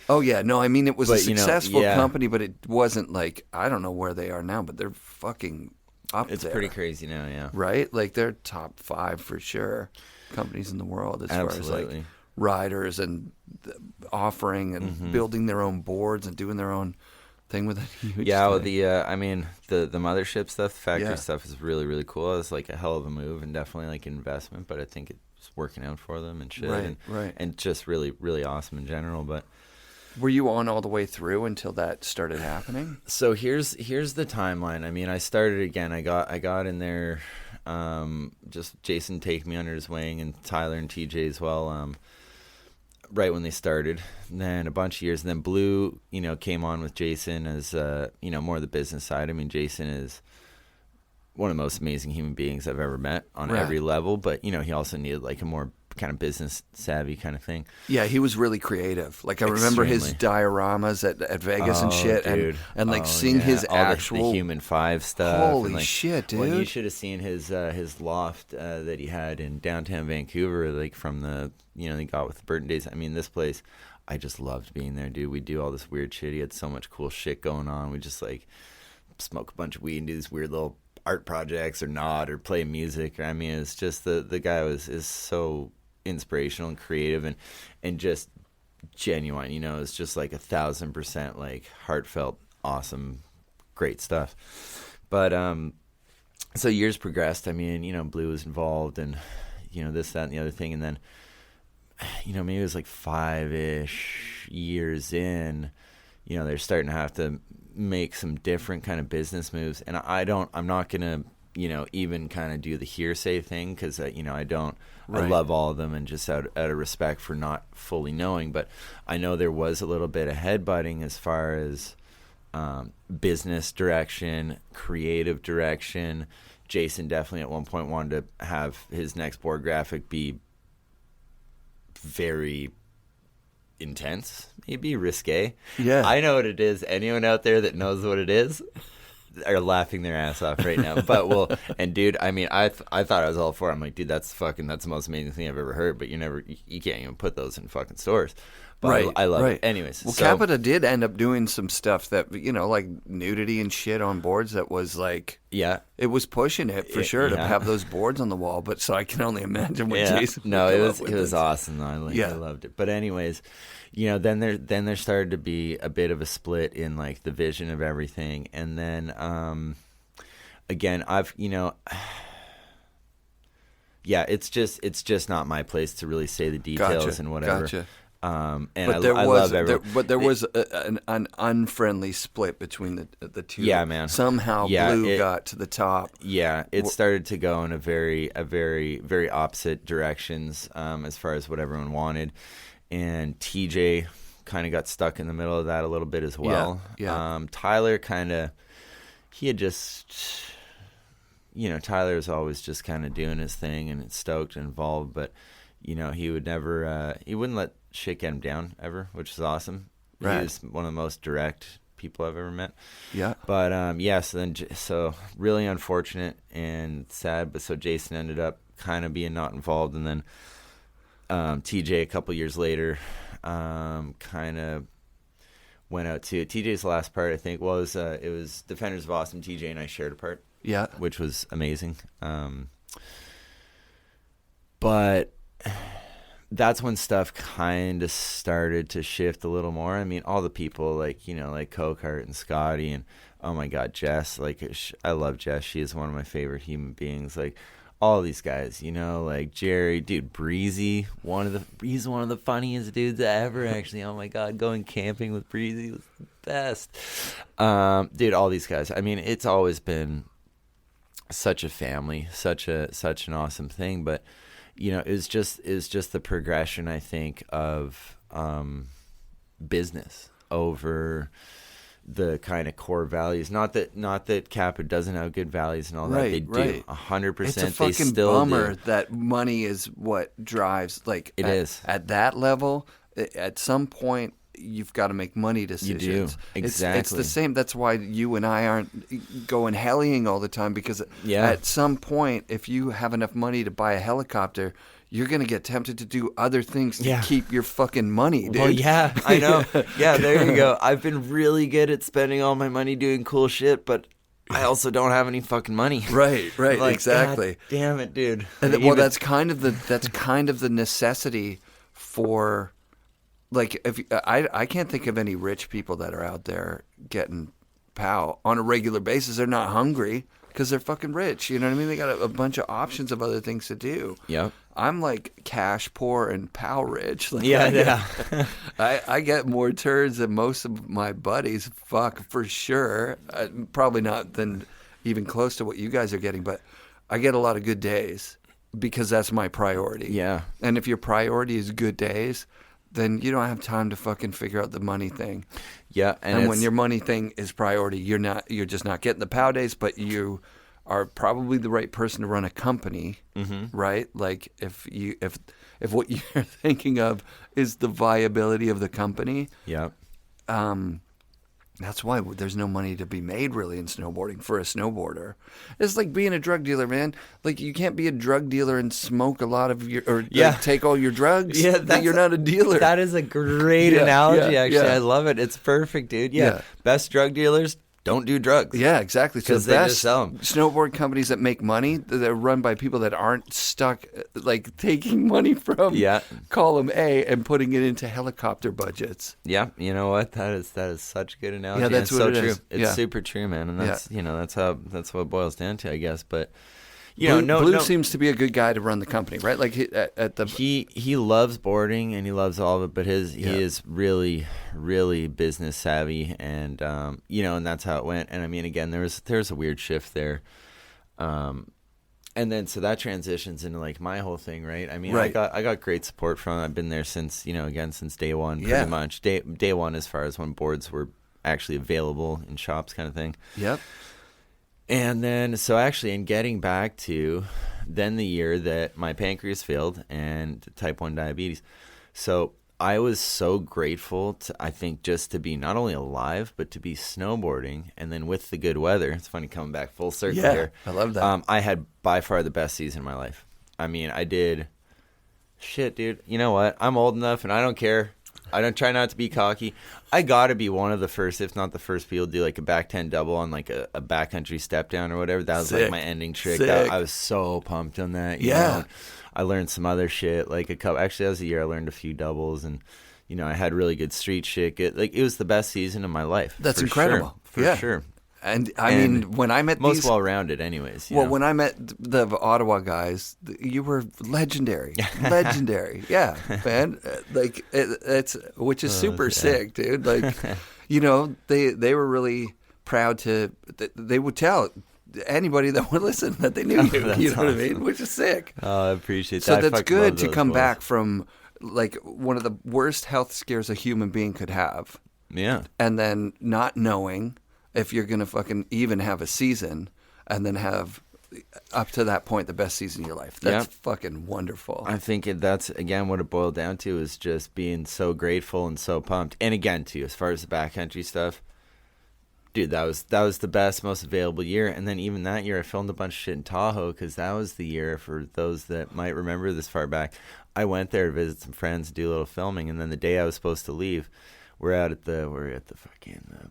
Oh yeah, no, I mean it was a But, successful yeah. company, but it wasn't like I don't know where they are now, but they're fucking up it's there. pretty crazy now. Yeah, right? Like they're top 5 for sure companies in the world as far as Absolutely. like riders and offering and building their own boards and doing their own thing with it. Huge Yeah, well, thing. the mothership stuff, factory Yeah. stuff is really, really cool. It's like a hell of a move and definitely like an investment, but I think it's working out for them and shit. Right, right. And just really, really awesome in general. But Were you on all the way through until that started happening? so here's the timeline. I mean, I started again. I got in there, just Jason taking me under his wing and Tyler and TJ as well. Right when they started, and then a bunch of years, and then Blue, came on with Jason as, more of the business side. I mean, Jason is one of the most amazing human beings I've ever met on Right. every level, but, he also needed like a more kind of business savvy kind of thing. Yeah, he was really creative. Like I remember his Extremely. dioramas at Vegas and Oh, shit, dude. and like Oh, seeing yeah. his All actual the Human 5 stuff. Holy and, like, shit, dude! Well, you should have seen his loft that he had in downtown Vancouver, like from the he got with the Burton days. I mean, this place, I just loved being there, dude. We do all this weird shit. He had so much cool shit going on. We just like smoke a bunch of weed and do these weird little art projects or nod or play music. I mean, it's just the guy is so inspirational and creative and just genuine. It's just like 1,000% like heartfelt, awesome, great stuff. But so years progressed. I mean, Blue was involved and this, that, and the other thing, and then maybe it was like 5-ish years in, they're starting to have to make some different kind of business moves, and I'm not gonna even kind of do the hearsay thing because I don't. Right. I love all of them and just out of respect for not fully knowing, but I know there was a little bit of headbutting as far as business direction, creative direction. Jason definitely at one point wanted to have his next board graphic be very intense, maybe risque. Yeah. I know what it is. Anyone out there that knows what it is are laughing their ass off right now. But and dude, I mean, I thought I was all for it. I'm like, dude, that's the most amazing thing I've ever heard. But you can't even put those in fucking stores. But Right, I love right. it. Anyways, Well, so, Capita did end up doing some stuff that like nudity and shit on boards that was like yeah. it was pushing it for sure to Yeah. have those boards on the wall. But so I can only imagine what Yeah. Jason. No, would it come was up it with. was awesome though. I Yeah. loved it. But anyways, then there started to be a bit of a split in like the vision of everything, and then again, I've yeah, it's just not my place to really say the details Gotcha, and whatever. gotcha. And But I love everyone. there was an unfriendly split between the two. Yeah, man. Somehow Blue got to the top. Yeah, it started to go in a very, very opposite directions as far as what everyone wanted, and TJ kind of got stuck in the middle of that a little bit as well. Yeah. Tyler he had just, Tyler was always just kind of doing his thing and stoked and involved, but he would never, he wouldn't let shit get him down ever, which is awesome. Right. He was one of the most direct people I've ever met. Yeah. But so really unfortunate and sad. But so Jason ended up kind of being not involved, and then TJ a couple years later kind of went out too. TJ's last part, I think, was it was Defenders of Awesome. TJ and I shared a part. Yeah. Which was amazing. But that's when stuff kind of started to shift a little more. I mean, all the people like Cokehart and Scotty and, oh my God, Jess. Like, I love Jess. She is one of my favorite human beings. Like, all these guys, like Jerry, dude, Breezy, he's one of the funniest dudes ever, actually. Oh my God, going camping with Breezy was the best. Dude, all these guys. I mean, it's always been such a family, such an awesome thing, but it's just the progression, I think, of business over the kind of core values. Not that Capita doesn't have good values and all that. They do 100%. It's a fucking bummer that money is what drives. Like it is at that level. At some point, you've got to make money decisions. You do. Exactly. It's the same. That's why you and I aren't going heliing all the time, because at some point, if you have enough money to buy a helicopter, you're going to get tempted to do other things to keep your fucking money, dude. Well, yeah, I know. Yeah, there you go. I've been really good at spending all my money doing cool shit, but I also don't have any fucking money. Right, like, exactly. God damn it, dude. And that's kind of the necessity for, like, if I can't think of any rich people that are out there getting POW on a regular basis. They're not hungry because they're fucking rich. You know what I mean? They got a bunch of options of other things to do. Yeah. I'm like cash poor and POW rich. Like, I get more turns than most of my buddies. Fuck, for sure. Probably not than even close to what you guys are getting, but I get a lot of good days because that's my priority. Yeah. And if your priority is good days, then you don't have time to fucking figure out the money thing. Yeah. And when your money thing is priority, you're just not getting the POW days, but you are probably the right person to run a company, right? Like if what you're thinking of is the viability of the company, that's why there's no money to be made really in snowboarding for a snowboarder. It's like being a drug dealer, man. Like you can't be a drug dealer and smoke a lot of like, take all your drugs. Yeah, you're not a dealer. That is a great analogy. Actually, I love it. It's perfect, dude. Yeah. Best drug dealers don't do drugs. Yeah, exactly. So because they just sell them. Snowboard companies that make money, they're run by people that aren't stuck, like taking money from column A and putting it into helicopter budgets. Yeah, you know what? That is such a good analogy. Yeah, that's what so it true. Is. It's super true, man. And that's that's what it boils down to, I guess. But Blue seems to be a good guy to run the company, right? Like he loves boarding and he loves all of it, but he is really, really business savvy, and and that's how it went. And I mean, again, there's a weird shift there, and then so that transitions into like my whole thing, right? I mean, I got great support from him. I've been there since since day one, pretty much day one as far as when boards were actually available in shops, kind of thing. Yep. And then, so actually, in getting back to then the year that my pancreas failed and type 1 diabetes. So I was so grateful to, I think, just to be not only alive, but to be snowboarding. And then with the good weather, it's funny coming back full circle here. I love that. I had by far the best season of my life. I mean, I did, shit, dude. You know what? I'm old enough and I don't care. I don't try not to be cocky. I got to be one of the first, if not the first people to do like a back 10 double on like a backcountry step down or whatever. That was like my ending trick. I was so pumped on that. You know? I learned some other shit. Like actually that was a year I learned a few doubles, and I had really good street shit. It was the best season of my life. That's incredible. For sure. And I mean, when I met most well-rounded, anyways. Well, when I met the Ottawa guys, you were legendary, legendary. Yeah, man. Like it's which is super sick, dude. Like, you know, they were really proud to. They would tell anybody that would listen that they knew you. You know what I mean? Which is sick. Oh, I appreciate that. So that's good to come back from like one of the worst health scares a human being could have. Yeah, and then not knowing if you're going to fucking even have a season and then have, up to that point, the best season of your life. That's fucking wonderful. I think that's, again, what it boiled down to is just being so grateful and so pumped. And again, too, as far as the backcountry stuff, dude, that was the best, most available year. And then even that year, I filmed a bunch of shit in Tahoe because that was the year, for those that might remember this far back, I went there to visit some friends, do a little filming. And then the day I was supposed to leave, we're at the fucking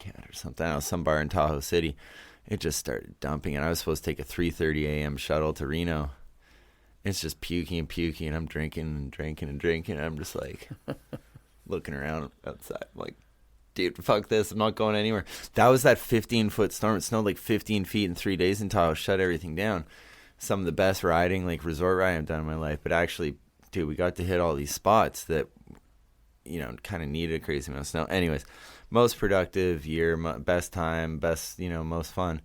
Cat or something. I don't know, some bar in Tahoe City. It just started dumping, and I was supposed to take a 3:30 a.m. shuttle to Reno. It's just puking and puking, and I'm drinking and drinking and drinking. And I'm just like looking around outside. I'm like, dude, fuck this. I'm not going anywhere. That was that 15-foot storm. It snowed like 15 feet in 3 days in Tahoe. Shut everything down. Some of the best riding, like resort riding I've done in my life. But actually, dude, we got to hit all these spots that, you know, kind of needed a crazy amount of snow. Anyways, most productive year, best time, best, you know, most fun.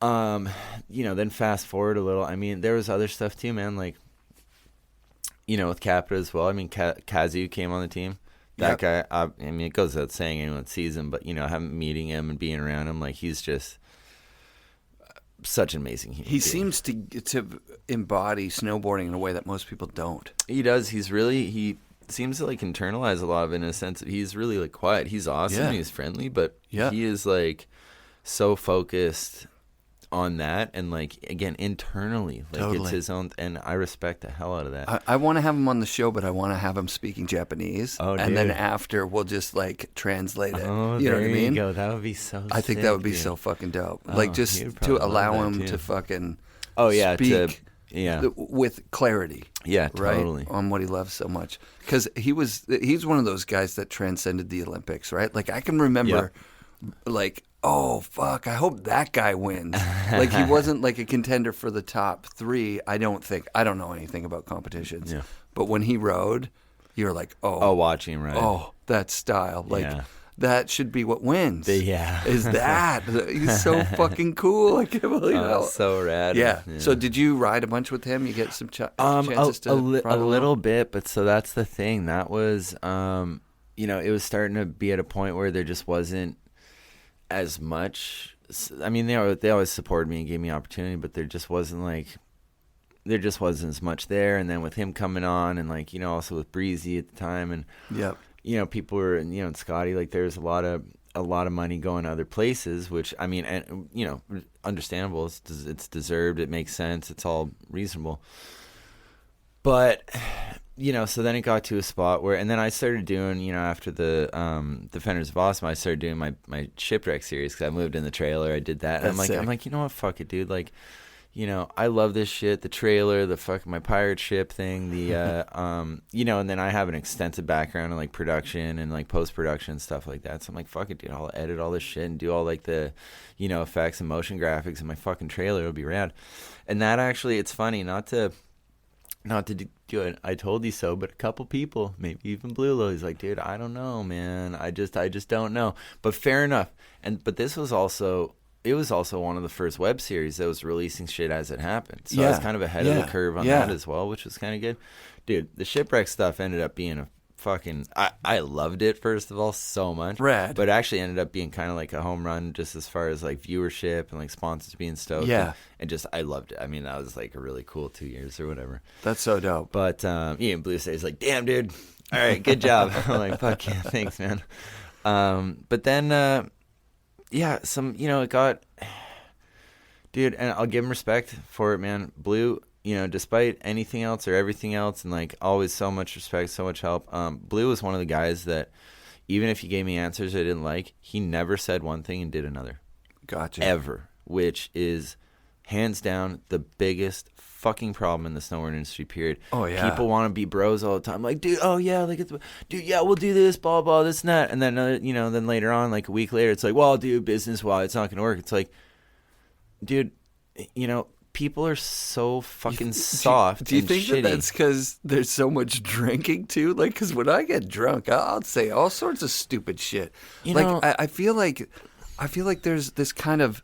You know, then fast forward a little. I mean, there was other stuff too, man. Like, you know, with Capita as well. I mean, Kazu came on the team. That guy, I mean, it goes without saying anyone sees him, but, you know, meeting him and being around him, like, he's just such an amazing human being. He seems to embody snowboarding in a way that most people don't. He does. He seems to like internalize a lot of it in a sense. He's really like quiet. He's awesome. He's friendly, but he is like so focused on that, and like, again, internally, like it's his own, and I respect the hell out of that. I want to have him on the show, but I want to have him speaking Japanese, and then after we'll just like translate it. You know what I mean? Go. That would be so I think that would be so fucking dope. Like, just to allow him to fucking speak with clarity. Yeah, right? Totally. On what he loves so much. Because he's one of those guys that transcended the Olympics, right? Like, I can remember, like, oh, fuck, I hope that guy wins. Like, he wasn't like a contender for the top 3, I don't think. I don't know anything about competitions. Yeah. But when he rode, you're like, watching him ride. Oh, that style. Like, that should be what wins. Is that. He's so fucking cool. I can't believe it. So rad. Yeah. So did you ride a bunch with him? You get some chances to a little bit, but so that's the thing. That was, you know, it was starting to be at a point where there just wasn't as much. I mean, they always supported me and gave me opportunity, but there just wasn't as much there. And then with him coming on, and like, you know, also with Breezy at the time, and you know, people were, you know, and Scotty, like, there's a lot of money going to other places, which, I mean, and, you know, understandable. It's deserved. It makes sense. It's all reasonable. But, you know, so then it got to a spot where, and then I started doing, you know, after the Defenders of Awesome, I started doing my shipwreck series, because I moved in the trailer. I did that. And I'm like, you know what? Fuck it, dude. Like, you know, I love this shit, the trailer, the fucking my pirate ship thing, the, you know, and then I have an extensive background in like production and like post-production and stuff like that. So I'm like, fuck it, dude, I'll edit all this shit and do all like the, you know, effects and motion graphics in my fucking trailer. It'll be rad. And that actually, it's funny, not to do it, I told you so, but a couple people, maybe even Blue, he's like, dude, I don't know, man. I just don't know. But fair enough. But this was also, it was also one of the first web series that was releasing shit as it happened. So I was kind of ahead of the curve on that as well, which was kind of good. Dude, the shipwreck stuff ended up being a fucking, I loved it, first of all, so much. Rad. But it actually ended up being kind of like a home run, just as far as like viewership and like sponsors being stoked. Yeah. And just, I loved it. I mean, that was like a really cool 2 years or whatever. That's so dope. But Ian Blue says like, damn, dude. All right, good job. I'm like, fuck yeah, thanks, man. But then, yeah, you know, it got, dude, and I'll give him respect for it, man. Blue, you know, despite anything else or everything else, and like always so much respect, so much help. Blue was one of the guys that, even if he gave me answers I didn't like, he never said one thing and did another. Gotcha. Ever, which is hands down the biggest fucking problem in the snowboard industry, period. Oh, yeah. People want to be bros all the time. Like, dude, oh, yeah, like, dude, yeah, we'll do this, blah, blah, this and that. And then, then later on, like a week later, it's like, well, dude, business-wise, it's not going to work. It's like, dude, people are so fucking soft. Do you and think shitty. that that's because there's so much drinking too? Like, because when I get drunk, I'll say all sorts of stupid shit. I feel like there's this kind of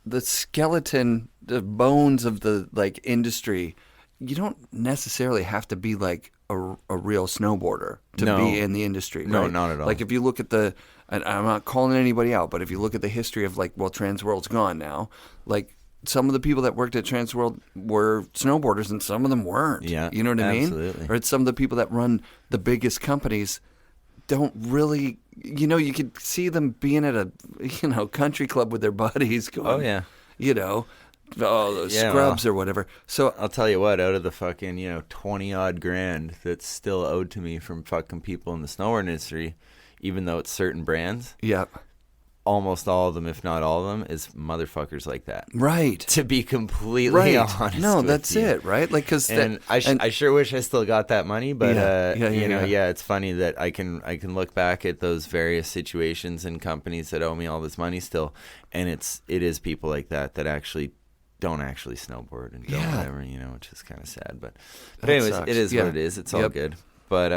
the skeleton, the bones of the like industry. You don't necessarily have to be like a real snowboarder to be in the industry. No, right? not at all. Like if you look at and I'm not calling anybody out, but if you look at the history of like, well, Transworld's gone now, like. Some of the people that worked at Transworld were snowboarders, and some of them weren't. Yeah, you know what I mean? absolutely. Or it's some of the people that run the biggest companies don't really. You could see them being at a country club with their buddies. Going, Oh yeah. Those scrubs or whatever. So I'll tell you what, out of the fucking 20-odd grand that's still owed to me from fucking people in the snowboard industry, even though it's certain brands. Yeah. Almost all of them, if not all of them, is motherfuckers like that. Right. To be completely honest. No, with that's you. it, right? Like, because I sure wish I still got that money, but Yeah. it's funny that I can look back at those various situations and companies that owe me all this money still, and it is people like that actually don't actually snowboard and don't whatever, which is kind of sad. But anyways, sucks. it is Yeah. what it is. It's all good. But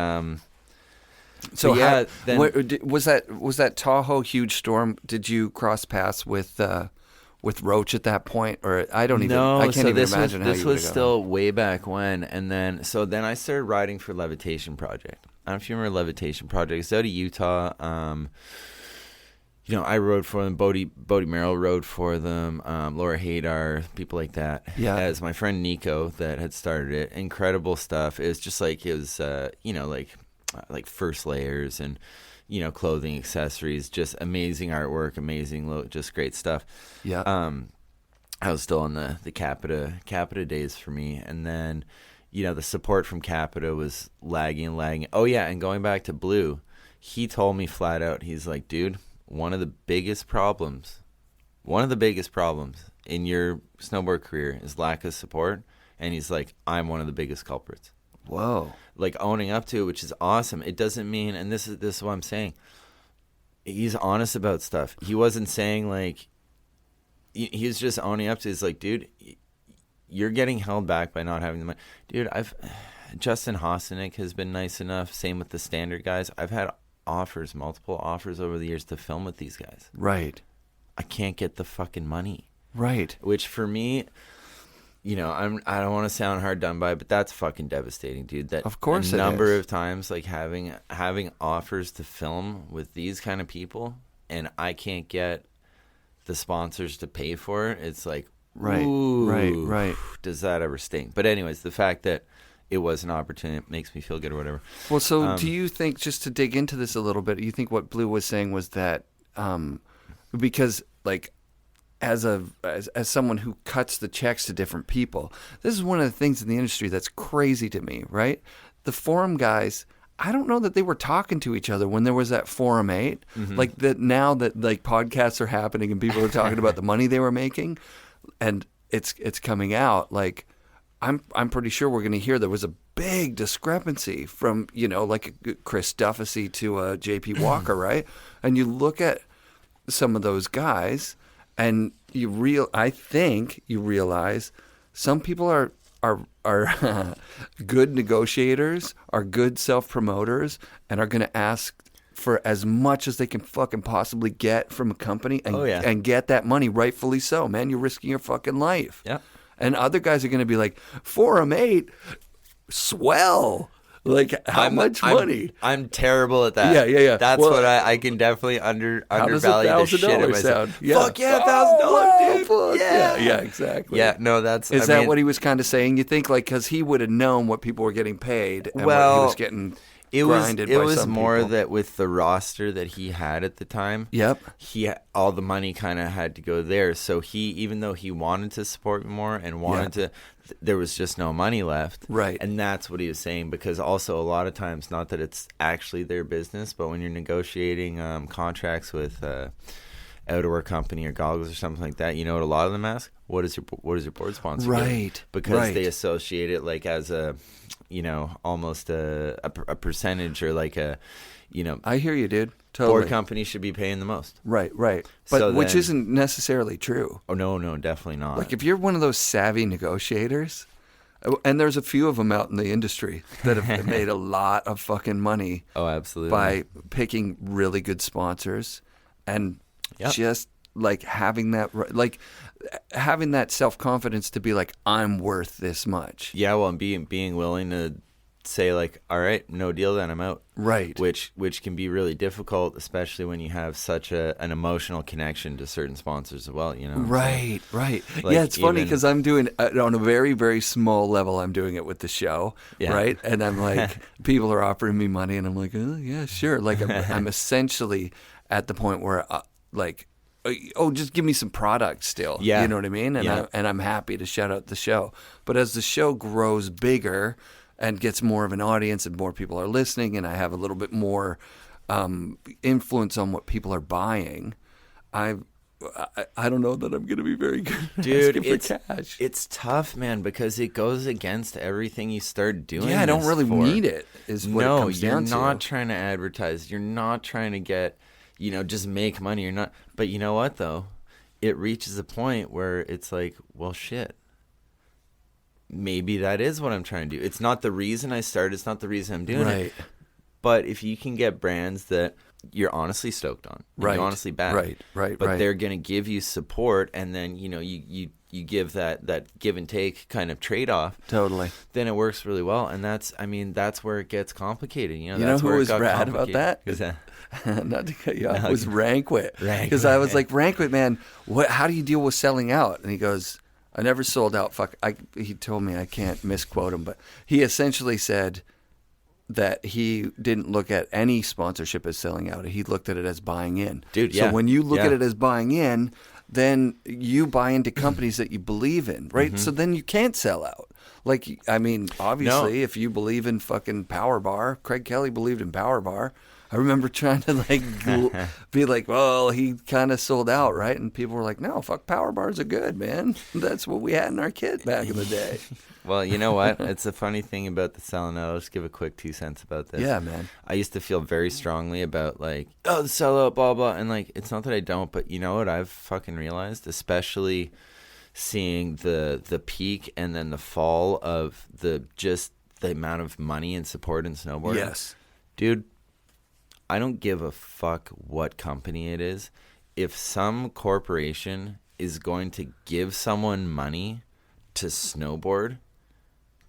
So yeah, was that Tahoe huge storm? Did you cross paths with Roach at that point, or I can't even imagine how this you was would've still way back when, and then I started riding for Levitation Project. I don't know if you remember Levitation Project. It's out of Utah. I rode for them. Bodie Merrill rode for them. Laura Haydar, people like that. Yeah. As my friend Nico that had started it. Incredible stuff. It was just like like first layers and clothing, accessories, just amazing artwork, amazing just great stuff. Yeah. I was still on the Capita days for me, and then the support from Capita was lagging. Oh yeah, and going back to Blue, he told me flat out, he's like, dude, one of the biggest problems in your snowboard career is lack of support, and he's like, I'm one of the biggest culprits. Whoa. Like owning up to it, which is awesome. It doesn't mean, and this is what I'm saying, he's honest about stuff. He wasn't saying like, he's just owning up to it. He's like, dude, you're getting held back by not having the money. Dude, Justin Hosenick has been nice enough. Same with the standard guys. I've had multiple offers over the years to film with these guys. Right. I can't get the fucking money. Right. Which for me, I don't want to sound hard done by, but that's fucking devastating, dude. That of course a number is. of times, like having offers to film with these kind of people, and I can't get the sponsors to pay for it. It's like, right, ooh, right. Does that ever sting? But anyways, the fact that it was an opportunity makes me feel good or whatever. Well, so do you think, just to dig into this a little bit, you think what Blue was saying was that because like, as someone who cuts the checks to different people, this is one of the things in the industry that's crazy to me, right? The forum guys, I don't know that they were talking to each other when there was that Forum 8. Mm-hmm. Like that now that like podcasts are happening and people are talking about the money they were making, and it's coming out. Like I'm pretty sure we're going to hear there was a big discrepancy from like a Chris Duffy to a JP Walker, right? And you look at some of those guys. And I think you realize some people are good negotiators, are good self-promoters, and are going to ask for as much as they can fucking possibly get from a company and get that money, rightfully so. Man, you're risking your fucking life. Yeah. And other guys are going to be like, Forum 8, swell. Like, how much money? I'm terrible at that. Yeah. That's what I can definitely undervalue the shit out of myself. Fuck yeah, $1,000, dude. Fuck. Yeah, exactly. Yeah, no, that's... Is that what he was kind of saying? You think, like, because he would have known what people were getting paid and what he was getting grinded by some people. It was more that with the roster that he had at the time, all the money kind of had to go there. So even though he wanted to support me more and wanted to... There was just no money left. Right. And that's what he was saying, because also a lot of times, not that it's actually their business, but when you're negotiating contracts with outerwear company or goggles or something like that, you know what a lot of them ask? What is your board sponsor? Right. Get? Because they associate it like as a, you know, almost a percentage or like a, you know. I hear you, dude. Totally. Board company should be paying the most. Right. But So which then- isn't necessarily true. Oh, no, definitely not. Like if you're one of those savvy negotiators, and there's a few of them out in the industry that have made a lot of fucking money. Oh, absolutely. By picking really good sponsors and just like having that self-confidence to be like, I'm worth this much. Yeah, well, and being willing to say like, all right, no deal, then I'm out. Right. Which can be really difficult, especially when you have such an emotional connection to certain sponsors as well, you know? Right. Like Yeah, it's funny even- because I'm doing on a very, very small level, I'm doing it with the show, right? And I'm like, people are offering me money and I'm like, oh, yeah, sure. Like I'm essentially at the point where like, oh, just give me some product still. Yeah. You know what I mean? And I'm happy to shout out the show. But as the show grows bigger and gets more of an audience and more people are listening and I have a little bit more influence on what people are buying, I don't know that I'm going to be very good at Dude, asking for cash. it's tough, man, because it goes against everything you start doing. Yeah, I don't this really for. need it, is what it comes down to. No, you're not trying to advertise. You're not trying to get, you know, just make money. You're not. But you know what, though? It reaches a point where it's like, well, shit. Maybe that is what I'm trying to do. It's not the reason I started. It's not the reason I'm doing it. But if you can get brands that you're honestly stoked on, and you honestly back, but they're going to give you support, and then you know you give that give and take kind of trade off. Totally. Then it works really well, and that's where it gets complicated. You know, You that's know who where was it got rad about that? Who's that? Not to cut you off. It was Rankwit. Because I was like, Rankwit, man, how do you deal with selling out? And he goes, I never sold out. He told me, I can't misquote him, but he essentially said that he didn't look at any sponsorship as selling out. He looked at it as buying in. Dude, So when you look at it as buying in, then you buy into companies that you believe in, right? Mm-hmm. So then you can't sell out. Like, I mean, obviously, if you believe in fucking Power Bar, Craig Kelly believed in Power Bar. I remember trying to be like, well, he kind of sold out, right? And people were like, no, fuck, Power Bars are good, man. That's what we had in our kit back in the day. Well, you know what? It's a funny thing about the selling out. I'll just give a quick 2 cents about this. Yeah, man. I used to feel very strongly about like, oh, the sellout, blah, blah. And like, it's not that I don't, but you know what I've fucking realized, especially seeing the peak and then the fall of the amount of money and support in snowboarding. Yes. Dude, I don't give a fuck what company it is. If some corporation is going to give someone money to snowboard,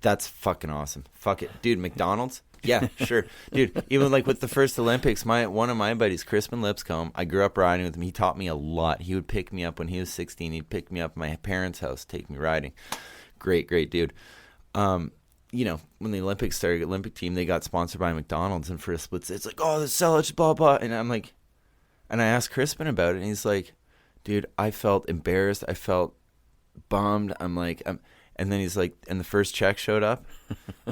that's fucking awesome. Fuck it. Dude, McDonald's? Yeah, sure. Dude, even like with the first Olympics, one of my buddies, Crispin Lipscomb, I grew up riding with him. He taught me a lot. He would pick me up when he was 16. He'd pick me up at my parents' house, take me riding. Great dude. You know, when the Olympics started, Olympic team, they got sponsored by McDonald's, and for a split, it's like, oh, the sellouts, blah, blah. And I'm like, and I asked Crispin about it, and he's like, dude, I felt embarrassed. I felt bummed. I'm like, and then he's like, and the first check showed up,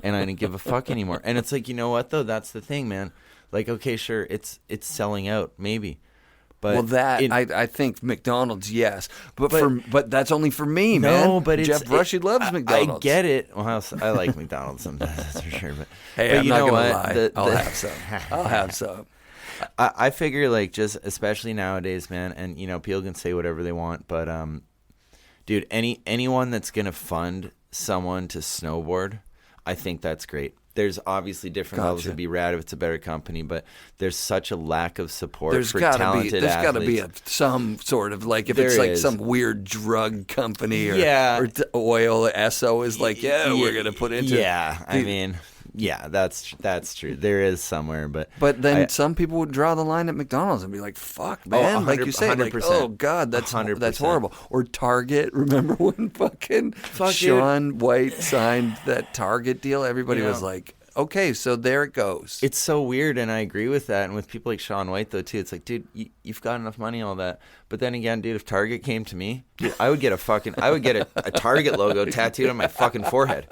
and I didn't give a fuck anymore. And it's like, you know what, though? That's the thing, man. Like, okay, sure, it's selling out, maybe. But I think McDonald's, yes, but that's only for me, man. No, but Jeff Brushy loves McDonald's. I get it. Well, I like McDonald's sometimes, that's for sure. But hey, but I'm you not know gonna what? lie. I'll have some. I'll have some. I figure, like, just especially nowadays, man, and you know, people can say whatever they want, but dude, anyone that's gonna fund someone to snowboard, I think that's great. There's obviously different levels. It'd be rad if it's a better company, but there's such a lack of support for talented athletes. There's got to be some sort of, like, if it's like some weird drug company or oil, Esso is like, we're going to put into I mean, yeah, that's true. There is somewhere, but then some people would draw the line at McDonald's and be like, "Fuck, man!" Like you say, like, "Oh God, that's 100%. Horrible." Or Target. Remember when fucking Sean White signed that Target deal? Everybody was like, okay, so there it goes. It's so weird, and I agree with that. And with people like Shaun White, though, too, it's like, dude, you've got enough money, all that. But then again, dude, if Target came to me, dude, I would get a Target logo tattooed on my fucking forehead.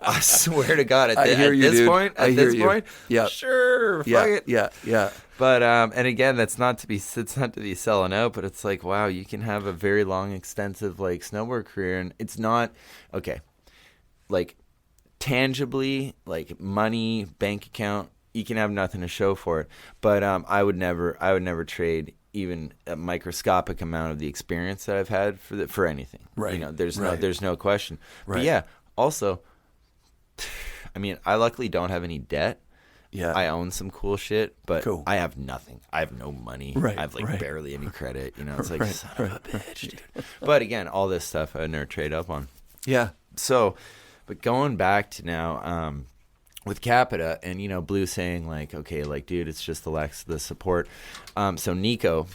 I swear to God, at this point, yeah, sure, fuck it. Yeah. But and again, it's not to be selling out, but it's like, wow, you can have a very long, extensive like snowboard career, and it's not okay, like tangibly, like money, bank account, you can have nothing to show for it. But I would never trade even a microscopic amount of the experience that I've had for anything. Right. You know, there's no question. Right. But yeah, also, I mean, I luckily don't have any debt. Yeah. I own some cool shit, but Cool. I have nothing. I have no money. Right, I have barely any credit. You know, it's like, Right, son of a bitch, dude. But again, all this stuff I would never trade up on. Yeah. So, but going back to now, with Capita and, you know, Blue saying like, okay, like, dude, it's just the support. So Nico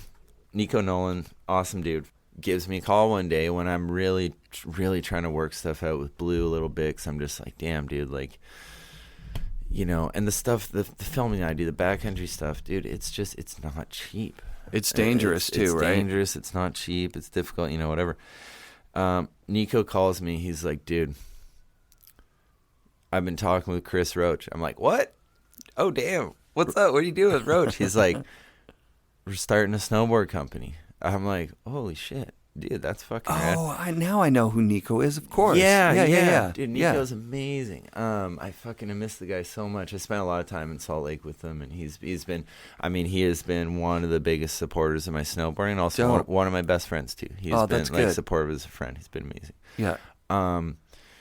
Nolan, awesome dude, gives me a call one day when I'm really, really trying to work stuff out with Blue a little bit. 'Cause I'm just like, damn, dude, like, you know, and the stuff, the filming I do, the backcountry stuff, dude, it's not cheap. It's dangerous too, right? It's dangerous. It's not cheap. It's difficult, you know, whatever. Nico calls me. He's like, dude, I've been talking with Chris Roach. I'm like, what? Oh, damn. What's up? What are you doing with Roach? He's like, we're starting a snowboard company. I'm like, holy shit. Dude, that's fucking rad. Oh, now I know who Nico is, of course. Yeah. Dude, Nico's amazing. I fucking miss the guy so much. I spent a lot of time in Salt Lake with him, and he has been one of the biggest supporters of my snowboarding, and also one of my best friends too. He's been that's like good. supportive as a friend. He's been amazing. Yeah.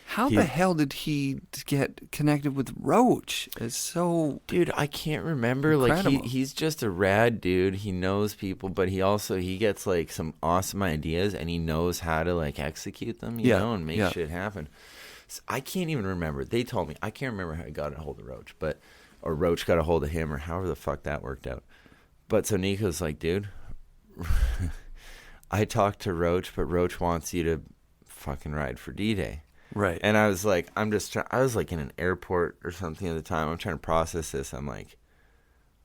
How the hell did he get connected with Roach? It's so... Dude, I can't remember. Incredible. Like, he's just a rad dude. He knows people, but he gets, like, some awesome ideas, and he knows how to, like, execute them, you know, and make shit happen. So I can't even remember. They told me. I can't remember how I got a hold of Roach, or Roach got a hold of him, or however the fuck that worked out. But so Nico's like, dude, I talked to Roach, but Roach wants you to fucking ride for D-Day. Right. And I was like, I was like in an airport or something at the time. I'm trying to process this. I'm like,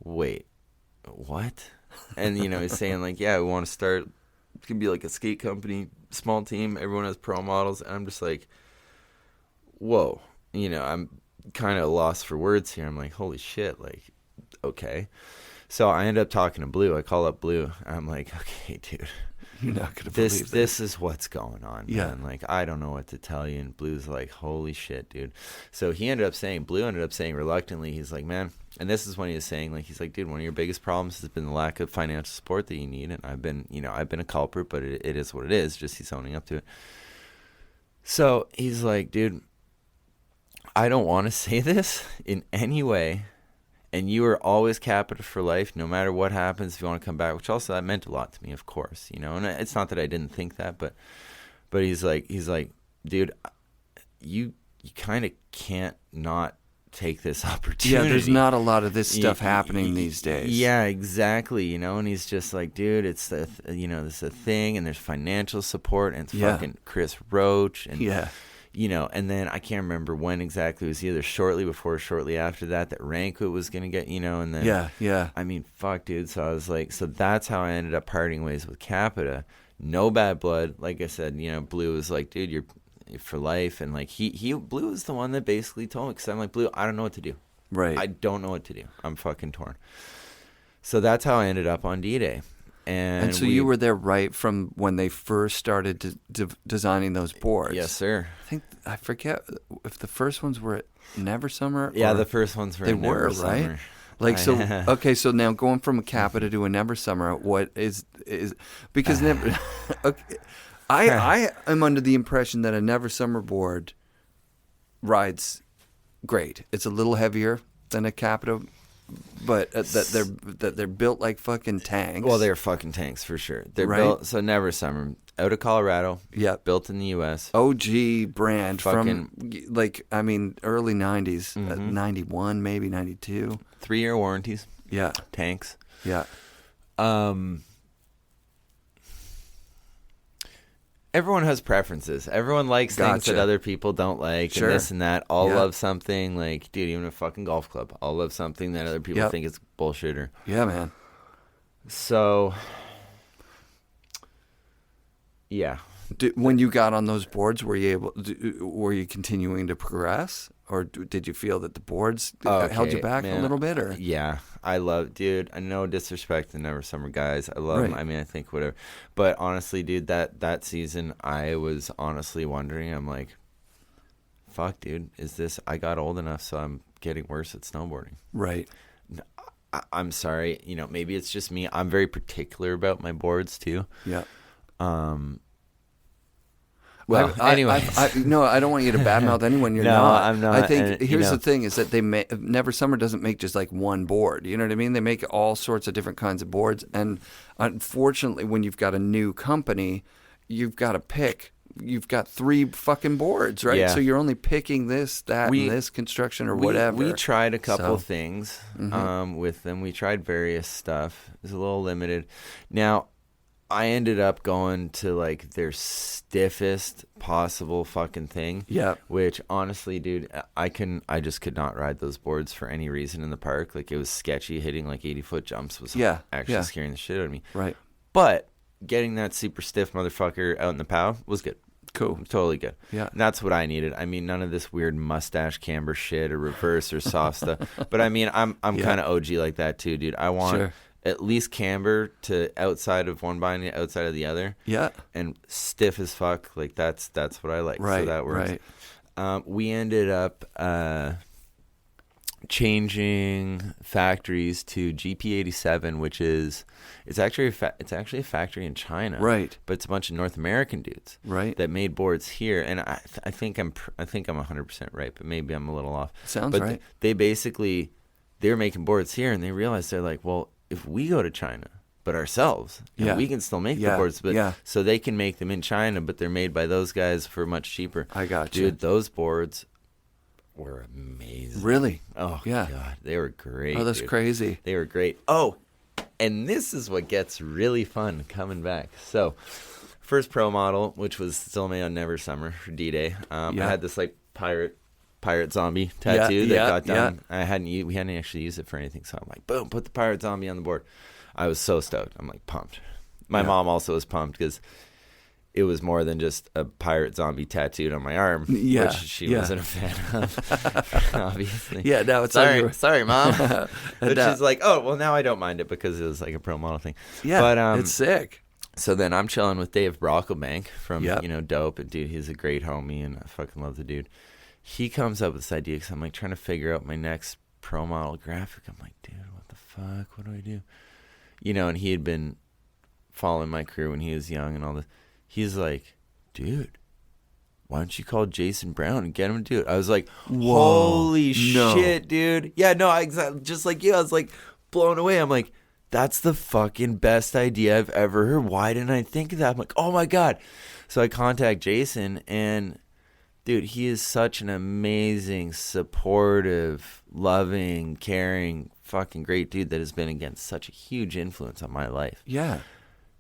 wait, what? And, you know, he's saying like, yeah, we want to start, it's going to be like a skate company, small team. Everyone has pro models. And I'm just like, whoa, you know, I'm kind of lost for words here. I'm like, holy shit. Like, okay. So I end up talking to Blue. I call up Blue. I'm like, okay, dude. You're not going to believe this is what's going on, yeah. man. Like, I don't know what to tell you. And Blue's like, holy shit, dude. So Blue ended up saying reluctantly, he's like, man, and this is when he was saying, like, he's like, dude, one of your biggest problems has been the lack of financial support that you need. And I've been a culprit, but it is what it is. Just he's owning up to it. So he's like, dude, I don't want to say this in any way. And you are always Capita for life, no matter what happens. If you want to come back, which also that meant a lot to me, of course, you know. And it's not that I didn't think that, but he's like, dude, you kind of can't not take this opportunity. Yeah, there's not a lot of this stuff happening these days. Yeah, exactly. You know, and he's just like, dude, it's this is a thing, and there's financial support, and it's fucking Chris Roach, and you know, and then I can't remember when exactly. It was either shortly before or shortly after that Ranko was going to get, you know, and then... Yeah. I mean, fuck, dude. So I was like... So that's how I ended up parting ways with Capita. No bad blood. Like I said, you know, Blue was like, dude, you're for life. And, like, Blue was the one that basically told me. Because I'm like, Blue, I don't know what to do. Right. I don't know what to do. I'm fucking torn. So that's how I ended up on D-Day. And so you were there right from when they first started designing those boards. Yes, sir. I forget if the first ones were at Never Summer. Yeah, the first ones were at Never Summer. Right? Like, so, okay, so now going from a Capita to a Never Summer, what is because Never, okay, I am under the impression that a Never Summer board rides great. It's a little heavier than a Capita, but that they're built like fucking tanks. Well, they're fucking tanks for sure. They're right? built so Never Summer out of Colorado. Yeah, built in the U.S. OG brand fucking, from like early '90s, 91 maybe 92. 3-year warranties. Yeah, tanks. Yeah. everyone has preferences. Everyone likes things that other people don't like, and this and that. I'll love something like, dude, even a fucking golf club. I'll love something that other people think is bullshit. Yeah, man. So, yeah. When you got on those boards, were you continuing to progress, or did you feel that the boards held you back a little bit? Or yeah, I love, dude. I no disrespect to Never Summer guys. I love them. I mean, I think whatever. But honestly, dude, that season, I was honestly wondering. I'm like, fuck, dude, is this? I got old enough, so I'm getting worse at snowboarding. Right. I'm sorry. You know, maybe it's just me. I'm very particular about my boards too. Yeah. Well, anyway, no, I don't want you to badmouth anyone. You're not. I'm not. I think here's the thing: is that Never Summer doesn't make just like one board. You know what I mean? They make all sorts of different kinds of boards, and unfortunately, when you've got a new company, you've got to pick. You've got 3 fucking boards, right? Yeah. So you're only picking this, that, and this construction or whatever. We tried a couple of things with them. We tried various stuff. It was a little limited. Now, I ended up going to like their stiffest possible fucking thing. Yeah. Which honestly, dude, I just could not ride those boards for any reason in the park. Like it was sketchy. Hitting like 80-foot jumps was actually scaring the shit out of me. Right. But getting that super stiff motherfucker out in the POW was good. Cool. Totally good. Yeah. And that's what I needed. I mean, none of this weird mustache camber shit or reverse or soft stuff. But I mean, I'm kind of OG like that too, dude. I want at least camber to outside of one bind, outside of the other. Yeah. And stiff as fuck. Like that's what I like. Right. So that works. Right. We ended up changing factories to GP87, which is it's actually a factory in China. Right. But it's a bunch of North American dudes. Right. That made boards here, and I think I'm 100% right, but maybe I'm a little off. Sounds right. They basically they're making boards here, and they realized they're like, well, if we go to China, but ourselves, we can still make the boards, but so they can make them in China, but they're made by those guys for much cheaper. I got you. Dude, those boards were amazing. Really? Oh, God. They were great. Oh, that's crazy. They were great. Oh, and this is what gets really fun coming back. So, first pro model, which was still made on Never Summer for D-Day. I had this like pirate zombie tattoo that got done. We hadn't actually used it for anything, so I'm like, boom, put the pirate zombie on the board. I was so stoked. I'm like pumped. My mom also was pumped because it was more than just a pirate zombie tattooed on my arm, which she wasn't a fan of, obviously. Yeah, no, it's sorry, Mom. But she's like, oh, well, now I don't mind it because it was like a pro model thing. Yeah, but, it's sick. So then I'm chilling with Dave Brocklebank from, Dope, and dude, he's a great homie, and I fucking love the dude. He comes up with this idea because I'm like trying to figure out my next pro model graphic. I'm like, dude, what the fuck? What do I do? And he had been following my career when he was young and all this. He's like, dude, why don't you call Jason Brown and get him to do it? I was like, holy shit, dude. Yeah, no, exactly. Just like you, I was like blown away. I'm like, that's the fucking best idea I've ever heard. Why didn't I think of that? I'm like, oh my God. So I contact Jason, and dude, he is such an amazing, supportive, loving, caring, fucking great dude that has been, again, such a huge influence on my life. Yeah.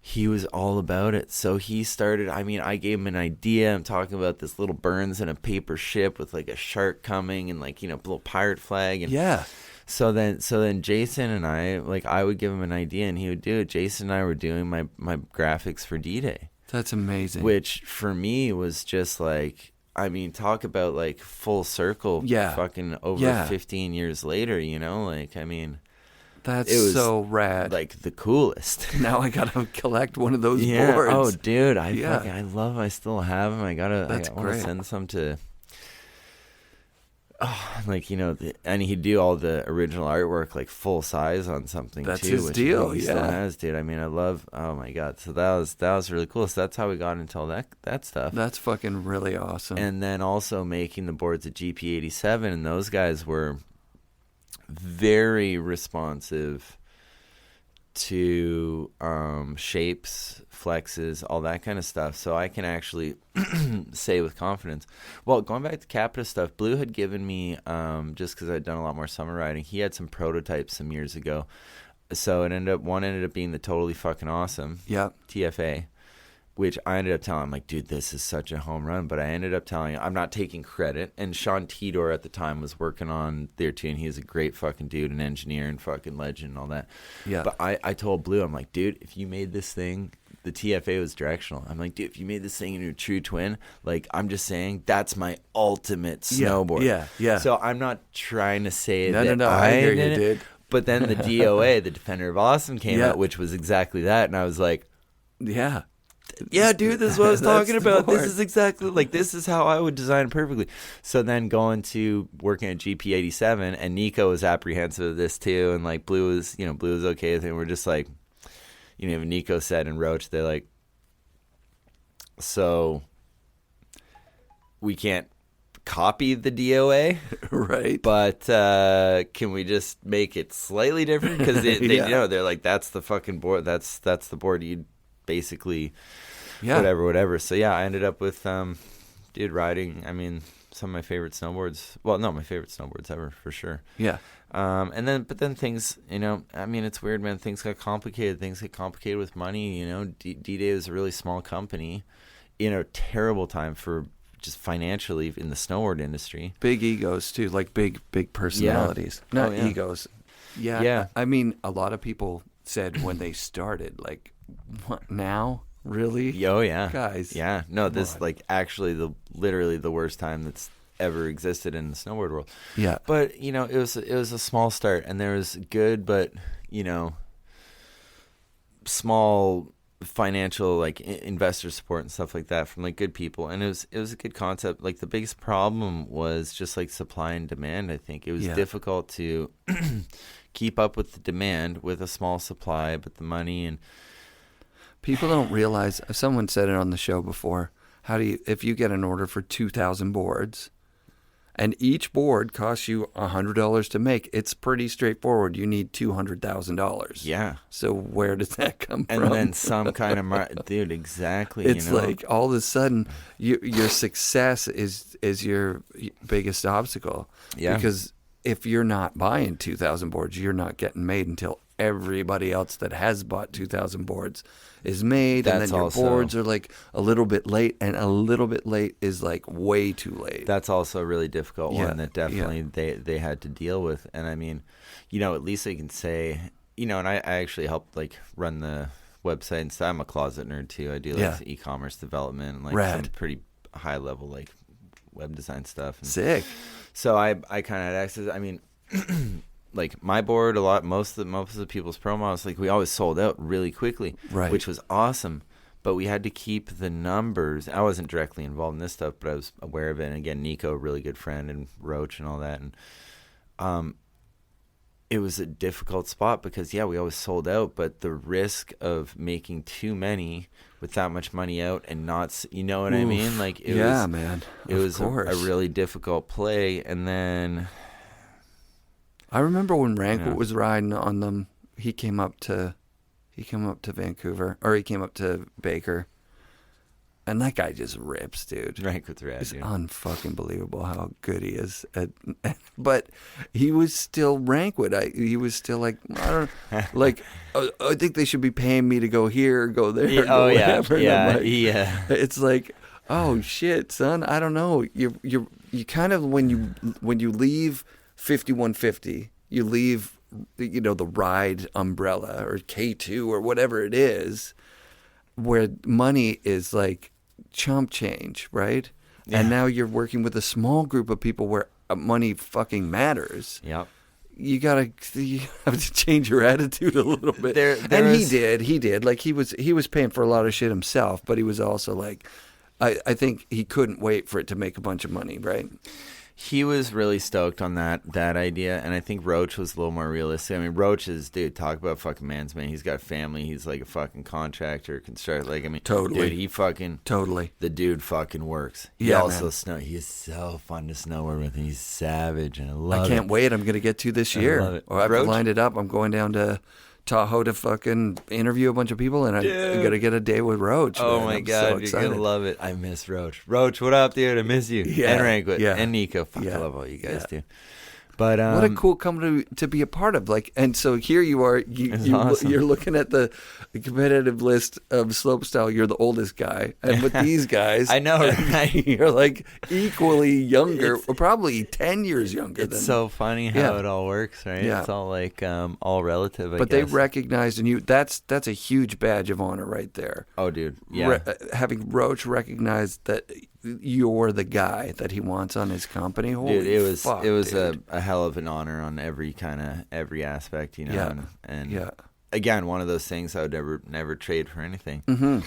He was all about it. So he started, I gave him an idea. I'm talking about this little Burns in a paper ship with like a shark coming and like, a little pirate flag. And So then Jason and I, like, I would give him an idea and he would do it. Jason and I were doing my graphics for D-Day. That's amazing. Which for me was just like, talk about like full circle. Yeah. Fucking over 15 years later, That's so rad. Like the coolest. Now I gotta collect one of those boards. Oh, dude, I still have them. I want to send some to. And he'd do all the original artwork like full size on something. That's too, his deal. He still has, dude. I love. Oh my God. So that was really cool. So that's how we got into all that stuff. That's fucking really awesome. And then also making the boards at GP87, and those guys were very responsive to shapes, flexes, all that kind of stuff. So I can actually say with confidence. Well, going back to Capita stuff, Blue had given me, just because I'd done a lot more summer riding, he had some prototypes some years ago. So it ended up being the Totally Fucking Awesome TFA. which I ended up telling him, like, dude, this is such a home run. But I ended up telling him, I'm not taking credit. And Sean Tidor at the time was working on there too, and he's a great fucking dude, an engineer and fucking legend and all that. Yeah. But I told Blue, I'm like, dude, if you made this thing, the TFA was directional. I'm like, dude, if you made this thing in your true twin, like, I'm just saying that's my ultimate snowboard. Yeah. So I'm not trying to say No, that I hear you, did it. dude. But then the DOA, the Defender of Awesome, came out, which was exactly that. And I was like, yeah, dude, this is what I was talking That's the about. board. This is exactly, like, this is how I would design it perfectly. So then going to working at GP87, and Nico was apprehensive of this too. And, like, Blue was okay with it. And we're just like, Nico said and Roach, they're like, so we can't copy the DOA, right? But can we just make it slightly different? Because they they're like, that's the fucking board. That's the board you basically, whatever. So yeah, I ended up with riding. I mean, some of my favorite snowboards. Well, no, my favorite snowboards ever for sure. Yeah. But then things, I mean, it's weird, man. Things got complicated. Things get complicated with money. D-Day was a really small company in a terrible time for just financially in the snowboard industry. Big egos too, like big personalities. Not egos. Yeah. I mean, a lot of people said when they started, like, what now? Really? Oh yeah, guys. Yeah. No, this like actually literally the worst time that's ever existed in the snowboard world. Yeah. But it was a small start, and there was good, but small financial, like, investor support and stuff like that from, like, good people, and it was a good concept. Like, the biggest problem was just, like, supply and demand. I think it was difficult to keep up with the demand with a small supply, but the money, and people don't realize. Someone said it on the show before. If you get an order for 2,000 boards, and each board costs you $100 to make, it's pretty straightforward. You need $200,000. Yeah. So where does that come from? And then some kind of dude, exactly. It's like all of a sudden your success is your biggest obstacle. Yeah. Because if you're not buying 2,000 boards, you're not getting made until everybody else that has bought 2,000 boards is made. And then your boards are like a little bit late, and a little bit late is like way too late. That's also a really difficult one that definitely they had to deal with. And I mean, at least they can say, and I actually helped, like, run the website and stuff. I'm a closet nerd too. I do like e-commerce development and, like, some pretty high level, like, web design stuff. And sick. So I kind of had access. I mean, like, my board, most of the people's promos, like, we always sold out really quickly, right? Which was awesome. But we had to keep the numbers. I wasn't directly involved in this stuff, but I was aware of it. And again, Nico, a really good friend, and Roach and all that. And it was a difficult spot because, we always sold out. But the risk of making too many with that much money out and not, you know what I mean? Like, it was, man. It was a really difficult play. And then I remember when Rancourt was riding on them. He came up to Vancouver, or he came up to Baker, and that guy just rips, dude. Rancourt's rad, it's unfucking believable how good he is. But he was still Rancourt. He was still like, I don't know, like, I think they should be paying me to go here, go there, go whatever. It's like, oh shit, son. I don't know. You kind of when you leave 5150, you leave, the ride umbrella or K2 or whatever it is, where money is like chump change, right? Yeah. And now you're working with a small group of people where money fucking matters. Yep. You have to change your attitude a little bit. He did. Like, he was paying for a lot of shit himself, but he was also like, I think he couldn't wait for it to make a bunch of money, right? He was really stoked on that idea, and I think Roach was a little more realistic. I mean, Roach is, dude, talk about fucking man's man. He's got a family. He's like a fucking contractor, constructor. Like, I mean, totally. Dude, he fucking the dude fucking works. He also He is so fun to snowboard with, and he's savage, and I can't wait. I'm gonna get to this year. I love it. I've lined it up. I'm going down to Tahoe to fucking interview a bunch of people, and I'm gonna get a day with Roach. Oh my god, you're gonna love it. I miss Roach. Roach, what up, dude? I miss you. And Rancourt and Nico. Fuck, I love all you guys, dude. But what a cool company to be a part of. Like, and so here you are, awesome. you're looking at the competitive list of slopestyle. You're the oldest guy, and with these guys, I know, right? You're like equally younger, or probably 10 years younger. It's than so funny how it all works, right? Yeah. It's all like all relative. I But guess. they recognized in you. That's a huge badge of honor right there. Oh, dude, yeah. Having Roach recognize that you're the guy that he wants on his company. Holy Dude, it was dude. a hell of an honor on every aspect, you know. Yeah. And again, one of those things I would never trade for anything. Mm-hmm.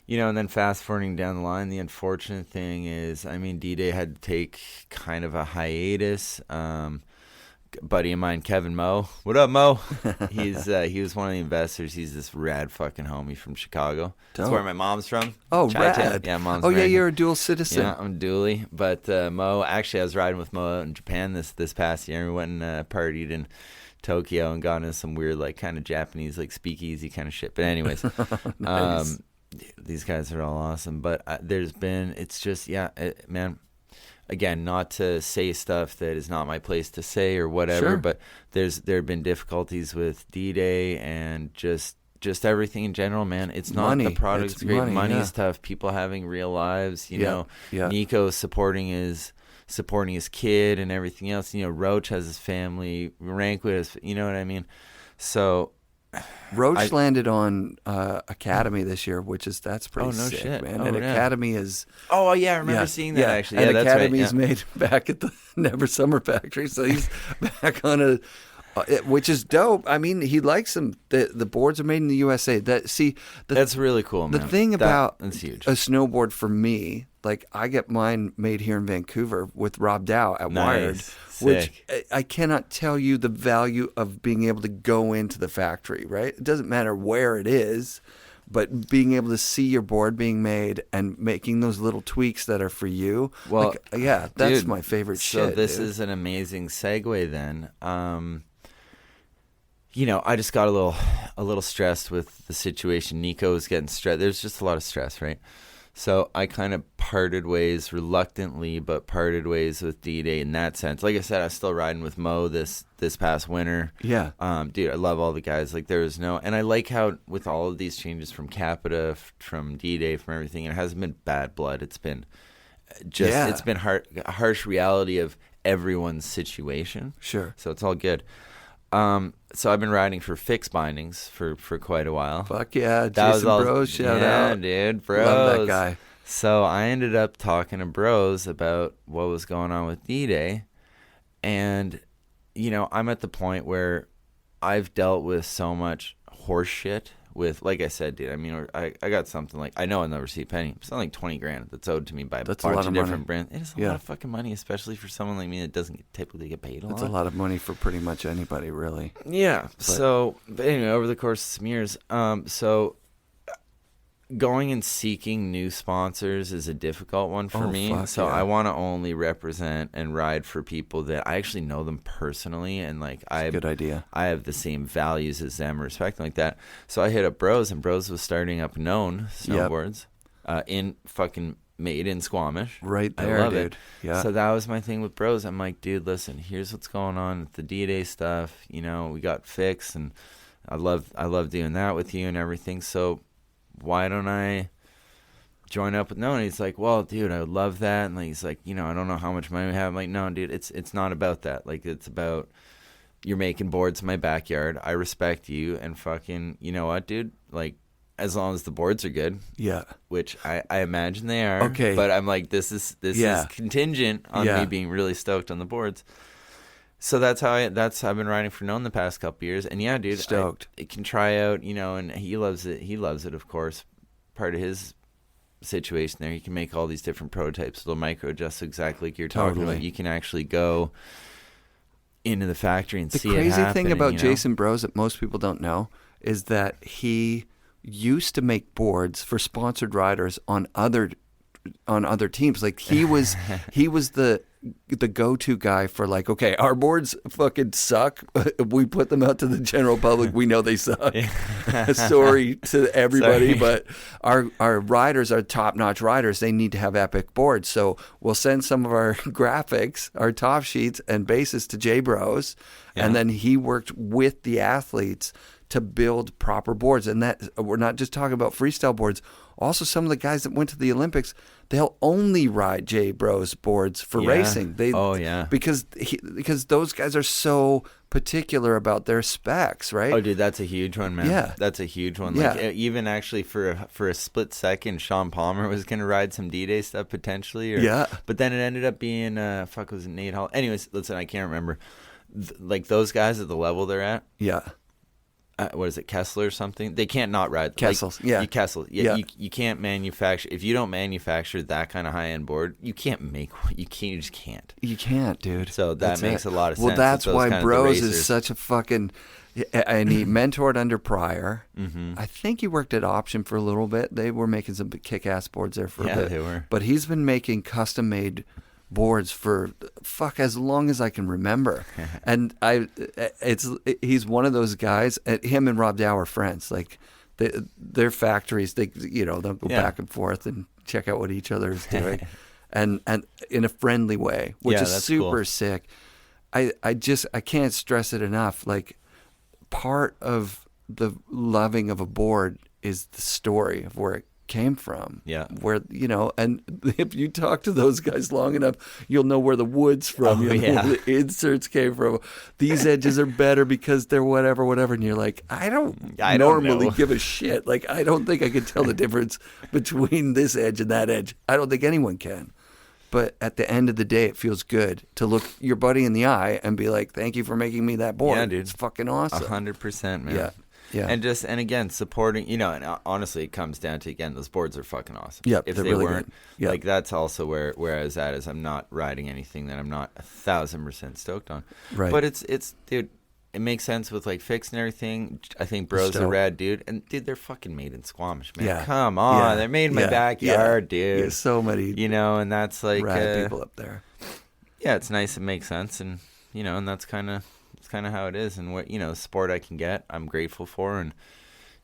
You know, and then fast forwarding down the line, the unfortunate thing is, I mean, D-Day had to take kind of a hiatus. Buddy of mine, Kevin Moe. What up, Mo? He was one of the investors. He's this rad fucking homie from Chicago. That's where my mom's from. Oh, Chi-town. rad. Yeah, mom's Oh, yeah, American. you're a dual citizen. Yeah, I'm dually. But Mo, actually, I was riding with Mo out in Japan this past year. We went and partied in Tokyo and got into some weird, like, kind of Japanese, like, speakeasy kind of shit. But anyways, Nice. these guys are all awesome. But it's just, man. Again, not to say stuff that is not my place to say or whatever, Sure. but there have been difficulties with D-Day and just everything in general, man. It's not Money. the product's It's great. money, Money yeah. stuff, people having real lives, you Yeah, know. yeah. Nico supporting his kid and everything else. You know, Roach has his family, Rankwit has, you know what I mean? So Roach landed on Academy this year, that's pretty Oh, no sick, shit. man. Oh, and yeah. Academy is oh yeah, I remember seeing that actually. And Yeah, that's right. Academy's Yeah. made back at the Never Summer Factory, so he's back on which is dope. I mean, he likes them. The boards are made in the USA. That's really cool, man. The thing about that's huge. a snowboard for me, like I get mine made here in Vancouver with Rob Dow at Nice. Wired, Sick. which I cannot tell you the value of being able to go into the factory, right? It doesn't matter where it is, but being able to see your board being made and making those little tweaks that are for you. Well, like, yeah, that's dude, my favorite so shit. this dude. is an amazing segue then. You know, I just got a little stressed with the situation. Nico was getting stressed. There's just a lot of stress, right? So I kind of parted ways reluctantly, but parted ways with D-Day in that sense. Like I said, I was still riding with Mo this past winter. Yeah. Dude, I love all the guys. Like and I like how with all of these changes from Capita, from D-Day, from everything, it hasn't been bad blood. It's been it's been a harsh reality of everyone's situation. Sure. So it's all good. So I've been riding for fixed bindings for quite a while. Fuck yeah, That was Jason all, Bros, shout yeah, out. dude, Bros. Love that guy. So I ended up talking to Bros about what was going on with D-Day. And, you know, I'm at the point where I've dealt with so much horse shit with, like I said, dude, I mean, I got something like, I know I'll never see a penny. It's something like 20 grand that's owed to me by a That's a bunch lot of of different money. brands. It is a Yeah. lot of fucking money, especially for someone like me that doesn't typically get paid a lot. That's a lot of money for pretty much anybody, really. Yeah. But anyway, over the course of some years, so going and seeking new sponsors is a difficult one for me. Fuck So yeah. I want to only represent and ride for people that I actually know them personally, and like Good idea. I have the same values as them, respect them like that. So I hit up Bros, and Bros was starting up Anon Snowboards, in fucking made in Squamish. Right I there, love dude. it. Yeah. So that was my thing with Bros. I'm like, dude, listen, here's what's going on with the D-Day stuff. You know, we got fixed, and I love doing that with you and everything. So why don't I join up with Anon? He's like, well, dude, I would love that. And like, he's like, you know, I don't know how much money we have. I'm like, no, dude, it's not about that. Like, it's about you're making boards in my backyard. I respect you, and fucking, you know what, dude? Like, as long as the boards are good. Yeah. Which I imagine they are. Okay. But I'm like, this is contingent on me being really stoked on the boards. So that's how I've been riding for Anon the past couple years. And yeah, dude, Stoked. I can try out, you know, and he loves it. He loves it, of course. Part of his situation there, he can make all these different prototypes, little micro adjusts, exactly like you're talking Totally. about. You can actually go into the factory and The see it crazy happen, thing about you know? Jason Bros that most people don't know is that he used to make boards for sponsored riders on other teams. Like he was the the go-to guy for like, okay, our boards fucking suck. We put them out to the general public. We know they suck. Sorry to everybody, but our riders are top-notch riders. They need to have epic boards. So we'll send some of our graphics, our top sheets, and bases to J Bros, and then he worked with the athletes to build proper boards. And that we're not just talking about freestyle boards. Also, some of the guys that went to the Olympics, they'll only ride J Bros boards for racing. Because those guys are so particular about their specs, right? Oh, dude, that's a huge one, man. Yeah, that's a huge one. Yeah. Like, even actually for a split second, Sean Palmer was going to ride some D-Day stuff potentially. But then it ended up being was it Nate Hall? Anyways, listen, I can't remember. Like those guys at the level they're at. Yeah. What is it, Kessler or something? They can't not ride. Kessels, Kessel. Yeah. You can't manufacture. If you don't manufacture that kind of high-end board, you can't make one. You just can't. You can't, dude. So that makes a lot of sense. Well, that's why Bros is such a fucking... And he mentored under Pryor. Mm-hmm. I think he worked at Option for a little bit. They were making some kick-ass boards there for a bit. Yeah, they were. But he's been making custom-made boards for as long as I can remember. And he's one of those guys. Him and Rob Dow are friends. Like their factories, they'll go back and forth and check out what each other is doing, and in a friendly way, which is super cool. Sick. I can't stress it enough. Like part of the loving of a board is the story of where it came from. Yeah. Where, and if you talk to those guys long enough, you'll know where the wood's from. You'll know where the inserts came from. These edges are better because they're whatever. And you're like, I don't normally give a shit. Like, I don't think I can tell the difference between this edge and that edge. I don't think anyone can. But at the end of the day, it feels good to look your buddy in the eye and be like, thank you for making me that board. Yeah, dude. It's fucking awesome. 100%, man. Yeah. Yeah. And again, supporting, and honestly, it comes down to, again, those boards are fucking awesome. Yeah, if they're they really weren't, good. Yep. like, that's also where I was at, is I'm not riding anything that I'm not 1,000% stoked on. Right. But it's dude, it makes sense with, like, fix and everything. I think Bro's a rad dude. And, dude, they're fucking made in Squamish, man. Yeah. Come on. Yeah. They're made in my backyard, dude. There's so many and that's, like... rad people up there. Yeah, it's nice. It makes sense. And, and that's kind of how it is. And, what sport I can get, I'm grateful for. And...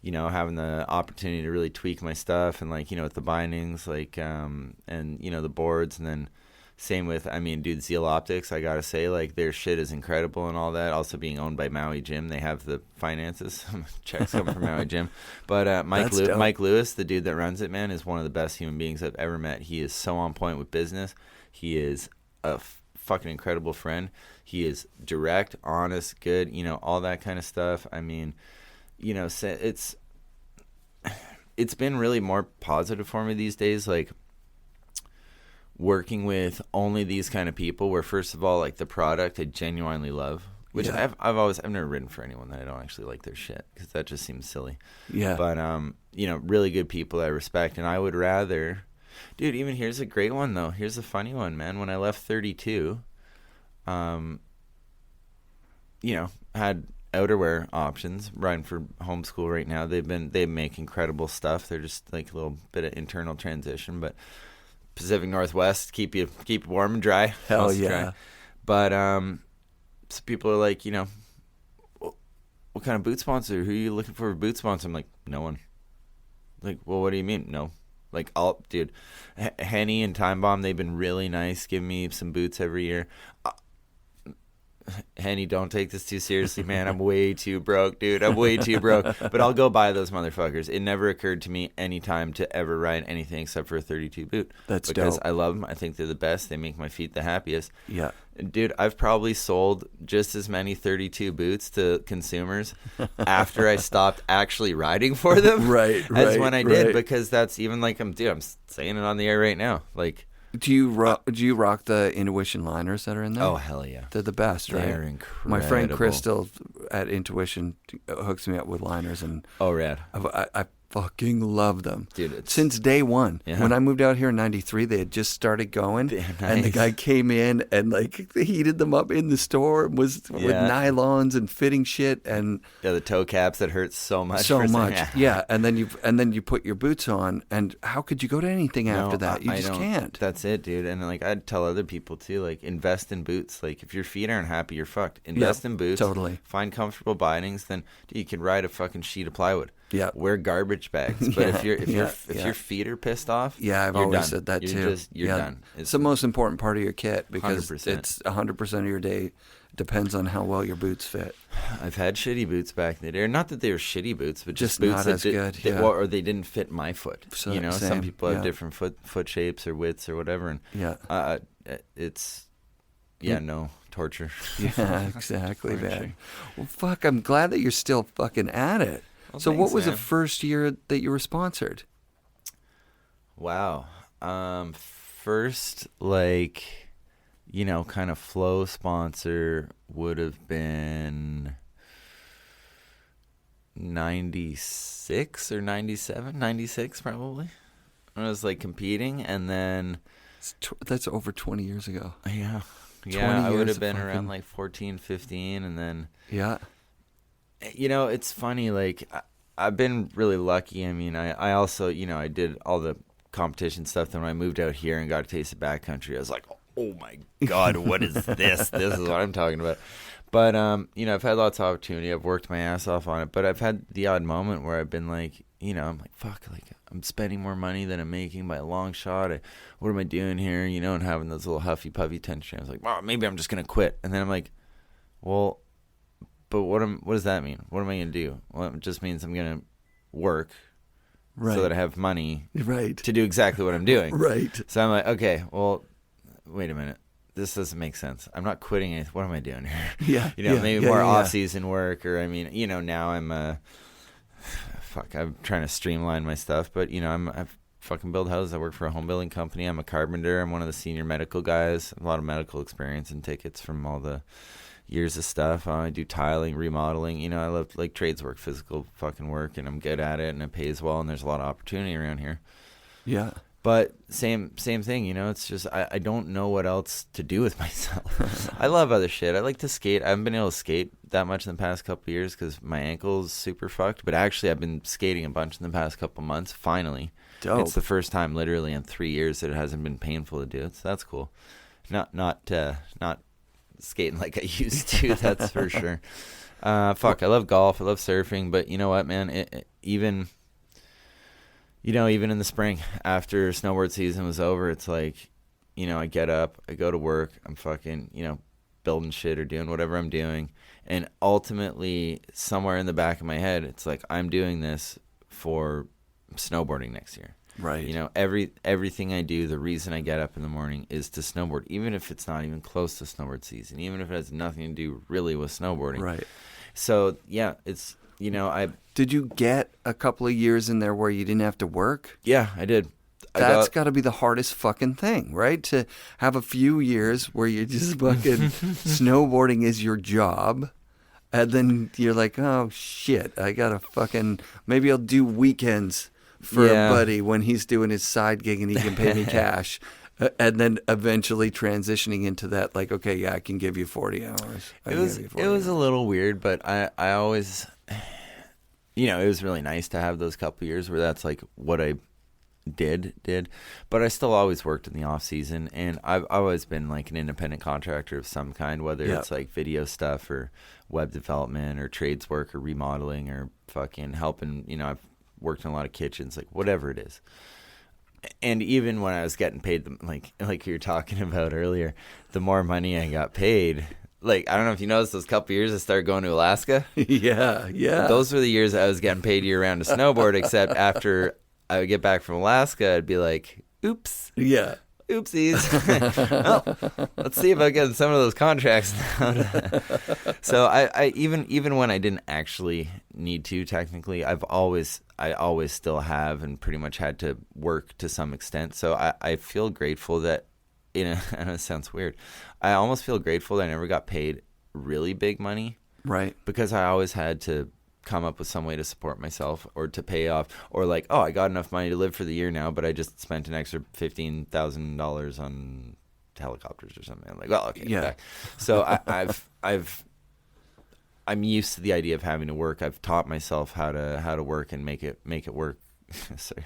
having the opportunity to really tweak my stuff and, like, with the bindings, like, and, the boards. And then same with, dude, Zeal Optics, I got to say, like, their shit is incredible and all that. Also being owned by Maui Jim. They have the finances. Checks come from Maui Jim. But Mike Lewis, the dude that runs it, man, is one of the best human beings I've ever met. He is so on point with business. He is a fucking incredible friend. He is direct, honest, good, all that kind of stuff. It's been really more positive for me these days, like working with only these kind of people where, first of all, like, the product I genuinely love, which I've never ridden for anyone that I don't actually like their shit, because that just seems silly. Yeah. But really good people I respect, and I would rather, dude, even here's a great one though. Here's a funny one, man. When I left 32, had outerwear options, riding for homeschool right now. They make incredible stuff. They're just like a little bit of internal transition, but Pacific Northwest, keep you warm and dry. Hell yeah. Dry. But so people are like, what kind of boot sponsor? Who are you looking for a boot sponsor? I'm like, no one. Like, well, what do you mean? No. Like, dude, Henny and Time Bomb, they've been really nice, giving me some boots every year. Henny, don't take this too seriously, man. I'm way too broke, dude. I'm way too broke. But I'll go buy those motherfuckers. It never occurred to me any time to ever ride anything except for a 32 boot. That's because dope. I love them. I think they're the best. They make my feet the happiest. Yeah. Dude, I've probably sold just as many 32 boots to consumers after I stopped actually riding for them as when I did, because that's even like, I'm saying it on the air right now. Like, Do you rock the Intuition liners that are in there? Oh, hell yeah. They're the best, right? They're incredible. My friend Crystal at Intuition hooks me up with liners. And oh, rad. fucking love them. Dude, since day one. Yeah. When I moved out here in 93, they had just started going. Nice. And the guy came in and like heated them up in the store with nylons and fitting shit and the toe caps that hurt so much. Yeah. And then you put your boots on, and how could you go to anything after that? You just can't. That's it, dude. And like I'd tell other people too, like invest in boots. Like if your feet aren't happy, you're fucked. Invest in boots. Totally. Find comfortable bindings. Then you can ride a fucking sheet of plywood. Yeah. Wear garbage bags. But if your feet are pissed off, I've always said that too. You're done. It's the most important part of your kit because 100%. it's 100% of your day depends on how well your boots fit. I've had shitty boots back in the day. Not that they were shitty boots, but just not boots as good. or they didn't fit my foot. Same, some people have different foot shapes or widths or whatever, and it's no torture. Yeah, exactly, man. Well, fuck, I'm glad that you're still fucking at it. Well, so thanks, what was man. the first year that you were sponsored? Wow. First, like, kind of flow sponsor would have been 96 or 97, 96 probably. I was like competing, and then that's over 20 years ago. Yeah, I would have been around like 14, 15, and then it's funny. Like I've been really lucky. I mean, I also I did all the competition stuff. Then when I moved out here and got a taste of backcountry, I was like, oh my god, what is this? This is what I'm talking about. But I've had lots of opportunity. I've worked my ass off on it. But I've had the odd moment where I've been like, I'm like, fuck, like I'm spending more money than I'm making by a long shot. What am I doing here? And having those little huffy puffy tension. I was like, oh, maybe I'm just gonna quit. And then I'm like, well, but what does that mean? What am I gonna do? Well, it just means I'm gonna work. Right. So that I have money to do exactly what I'm doing. Right. So I'm like, okay, well, wait a minute. This doesn't make sense. I'm not quitting it. What am I doing here? Maybe more off-season work, or now I'm I'm trying to streamline my stuff, but I fucking build houses. I work for a home building company. I'm a carpenter. I'm one of the senior medical guys. A lot of medical experience and tickets from all the years of stuff. I do tiling, remodeling. I love like trades work, physical fucking work, and I'm good at it, and it pays well, and there's a lot of opportunity around here. Yeah. But same thing, it's just I don't know what else to do with myself. I love other shit. I like to skate. I haven't been able to skate that much in the past couple of years because my ankle's super fucked. But actually, I've been skating a bunch in the past couple of months, finally. Dope. It's the first time literally in 3 years that it hasn't been painful to do it, so that's cool. Not skating like I used to, that's for sure. I love golf. I love surfing. But you know what, man? Even in the spring, after snowboard season was over, it's like, I get up, I go to work, I'm fucking, building shit or doing whatever I'm doing. And ultimately, somewhere in the back of my head, it's like, I'm doing this for snowboarding next year. Right. Everything I do, the reason I get up in the morning is to snowboard, even if it's not even close to snowboard season, even if it has nothing to do really with snowboarding. Right. So, yeah, it's, Did you get a couple of years in there where you didn't have to work? Yeah, I did. That's got to be the hardest fucking thing, right? To have a few years where you're just fucking snowboarding is your job, and then you're like, oh, shit, I got to fucking, maybe I'll do weekends for a buddy when he's doing his side gig and he can pay me cash. And then eventually transitioning into that, like, okay, yeah, I can give you 40 hours. It was a little weird, but I always, it was really nice to have those couple years where that's like what I did. But I still always worked in the off season, and I've always been like an independent contractor of some kind, whether it's like video stuff or web development or trades work or remodeling or fucking helping. I've worked in a lot of kitchens, like whatever it is. And even when I was getting paid, like you were talking about earlier, the more money I got paid, like, I don't know if you noticed those couple years I started going to Alaska. Yeah. Those were the years I was getting paid year round to snowboard, except after I would get back from Alaska, I'd be like, oops. Yeah. Oopsies. Well, let's see if I get some of those contracts now. So I even when I didn't actually need to, technically, I always still have and pretty much had to work to some extent. So I feel grateful that, and it sounds weird, I almost feel grateful that I never got paid really big money. Right. Because I always had to come up with some way to support myself or to pay off, or like, oh, I got enough money to live for the year now, but I just spent an extra $15,000 on helicopters or something. I'm like, well, okay, Yeah. back. So I'm used to the idea of having to work. I've taught myself how to work and make it work. Sorry,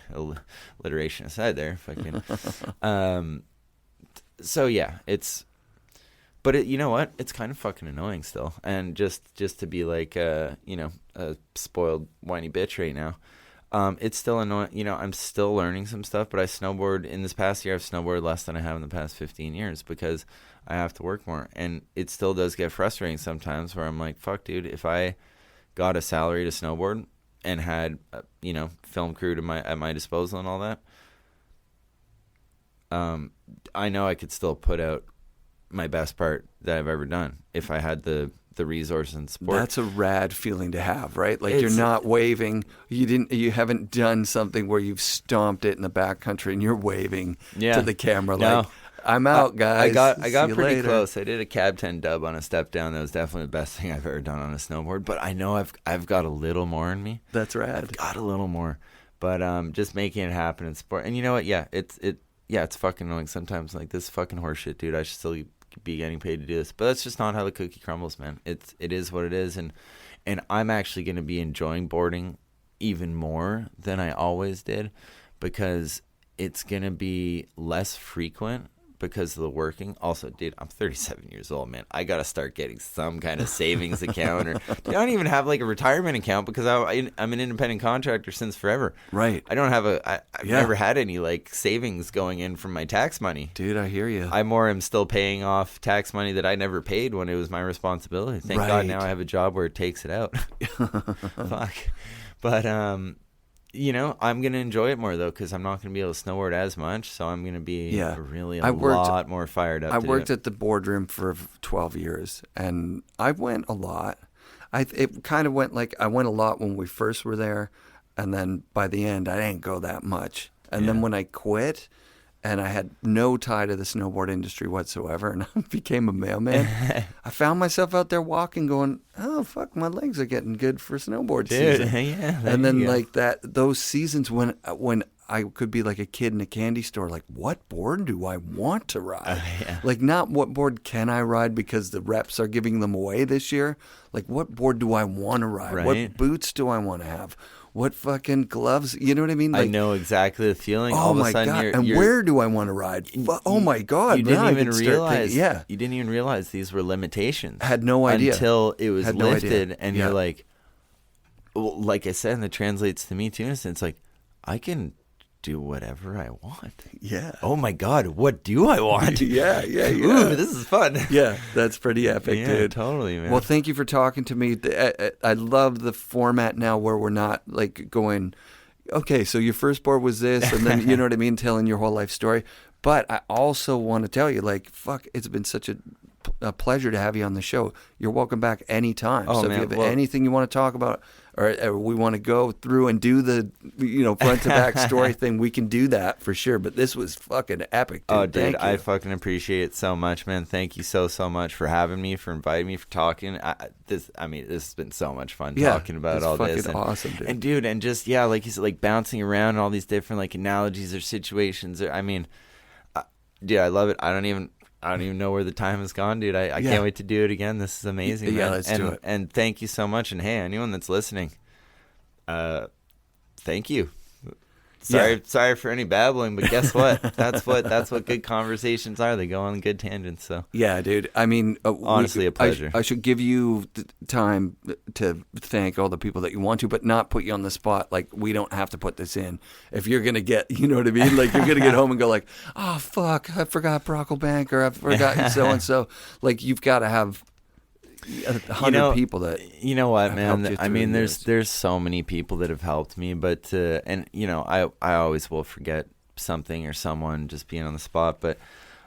alliteration aside there, fucking. So yeah, but you know what? It's kind of fucking annoying still, and just to be like, a spoiled whiny bitch right now. It's still annoying. I'm still learning some stuff, but I snowboard in this past year. I've snowboarded less than I have in the past 15 years because I have to work more, and it still does get frustrating sometimes. Where I'm like, fuck, dude, if I got a salary to snowboard and had film crew at my disposal and all that, I know I could still put out my best part that I've ever done if I had the resources and support. That's a rad feeling to have, right? Like you're not waving. You haven't done something where you've stomped it in the backcountry and you're waving to the camera like, I'm out, guys. I got pretty close. I did a cab 10 dub on a step down. That was definitely the best thing I've ever done on a snowboard. But I know I've got a little more in me. That's rad. I've got a little more. But just making it happen in sport. And you know what? Yeah, it's fucking annoying sometimes. Like, this fucking horseshit, dude. I should still be getting paid to do this, but that's just not how the cookie crumbles, man. It is what it is, and I'm actually going to be enjoying boarding even more than I always did, because it's going to be less frequent because of the working. Also, dude, I'm 37 years old, man. I got to start getting some kind of savings account, or dude, I don't even have like a retirement account because I'm an independent contractor since forever. Right. I don't have I've never had any like savings going in from my tax money. Dude, I hear you. I more am still paying off tax money that I never paid when it was my responsibility. Thank God now I have a job where it takes it out. Fuck. But I'm going to enjoy it more, though, because I'm not going to be able to snowboard as much, so I'm going to be really a lot more fired up. I worked at the boardroom for 12 years, and I went a lot. It kind of went like I went a lot when we first were there, and then by the end, I didn't go that much. And then when I quit, and I had no tie to the snowboard industry whatsoever, and I became a mailman, I found myself out there walking going, oh, fuck, my legs are getting good for snowboard season. Yeah, and then like those seasons when I could be like a kid in a candy store, like, what board do I want to ride? Like, not what board can I ride because the reps are giving them away this year. Like, what board do I want to ride? Right. What boots do I want to have? What fucking gloves? You know what I mean? Like, I know exactly the feeling. Oh all my of a sudden God. you're, where do I want to ride? Oh my God. You didn't even realize. You didn't even realize these were limitations. Had no idea. Until it was lifted, and you're like, well, like I said, and it translates to me too. It's like, I can do whatever I want. Yeah. Oh my God, what do I want? Yeah. Ooh, this is fun. Yeah, that's pretty epic, dude. Totally, man. Well, thank you for talking to me. I love the format now where we're not like going, okay, so your first board was this, and then, you know what I mean, telling your whole life story. But I also want to tell you, like, fuck, it's been such a pleasure to have you on the show. You're welcome back anytime. Oh, so man, if you have anything you want to talk about, or we want to go through and do the, front to back story thing, we can do that for sure. But this was fucking epic, dude. Oh, dude, Thank you. I fucking appreciate it so much, man. Thank you so much for having me, for inviting me, for talking. This has been so much fun talking about all this. It's fucking awesome, dude. And just, like you said, like bouncing around and all these different like analogies or situations. I mean, dude, I love it. I don't even know where the time has gone, dude. I can't wait to do it again. This is amazing, man. Let's do it. And thank you so much. And hey, anyone that's listening, thank you. Sorry for any babbling, but guess what? That's what good conversations are. They go on good tangents. So yeah, dude. I mean, honestly, a pleasure. I should give you time to thank all the people that you want to, but not put you on the spot. Like, we don't have to put this in. If you're gonna get, you know what I mean? Like, you're gonna get home and go like, oh fuck, I forgot Brocklebank, or I forgot so and so. Like, you've got to have 100 people that what, man. helped you I mean, through there's so many people that have helped me, but I always will forget something or someone just being on the spot. But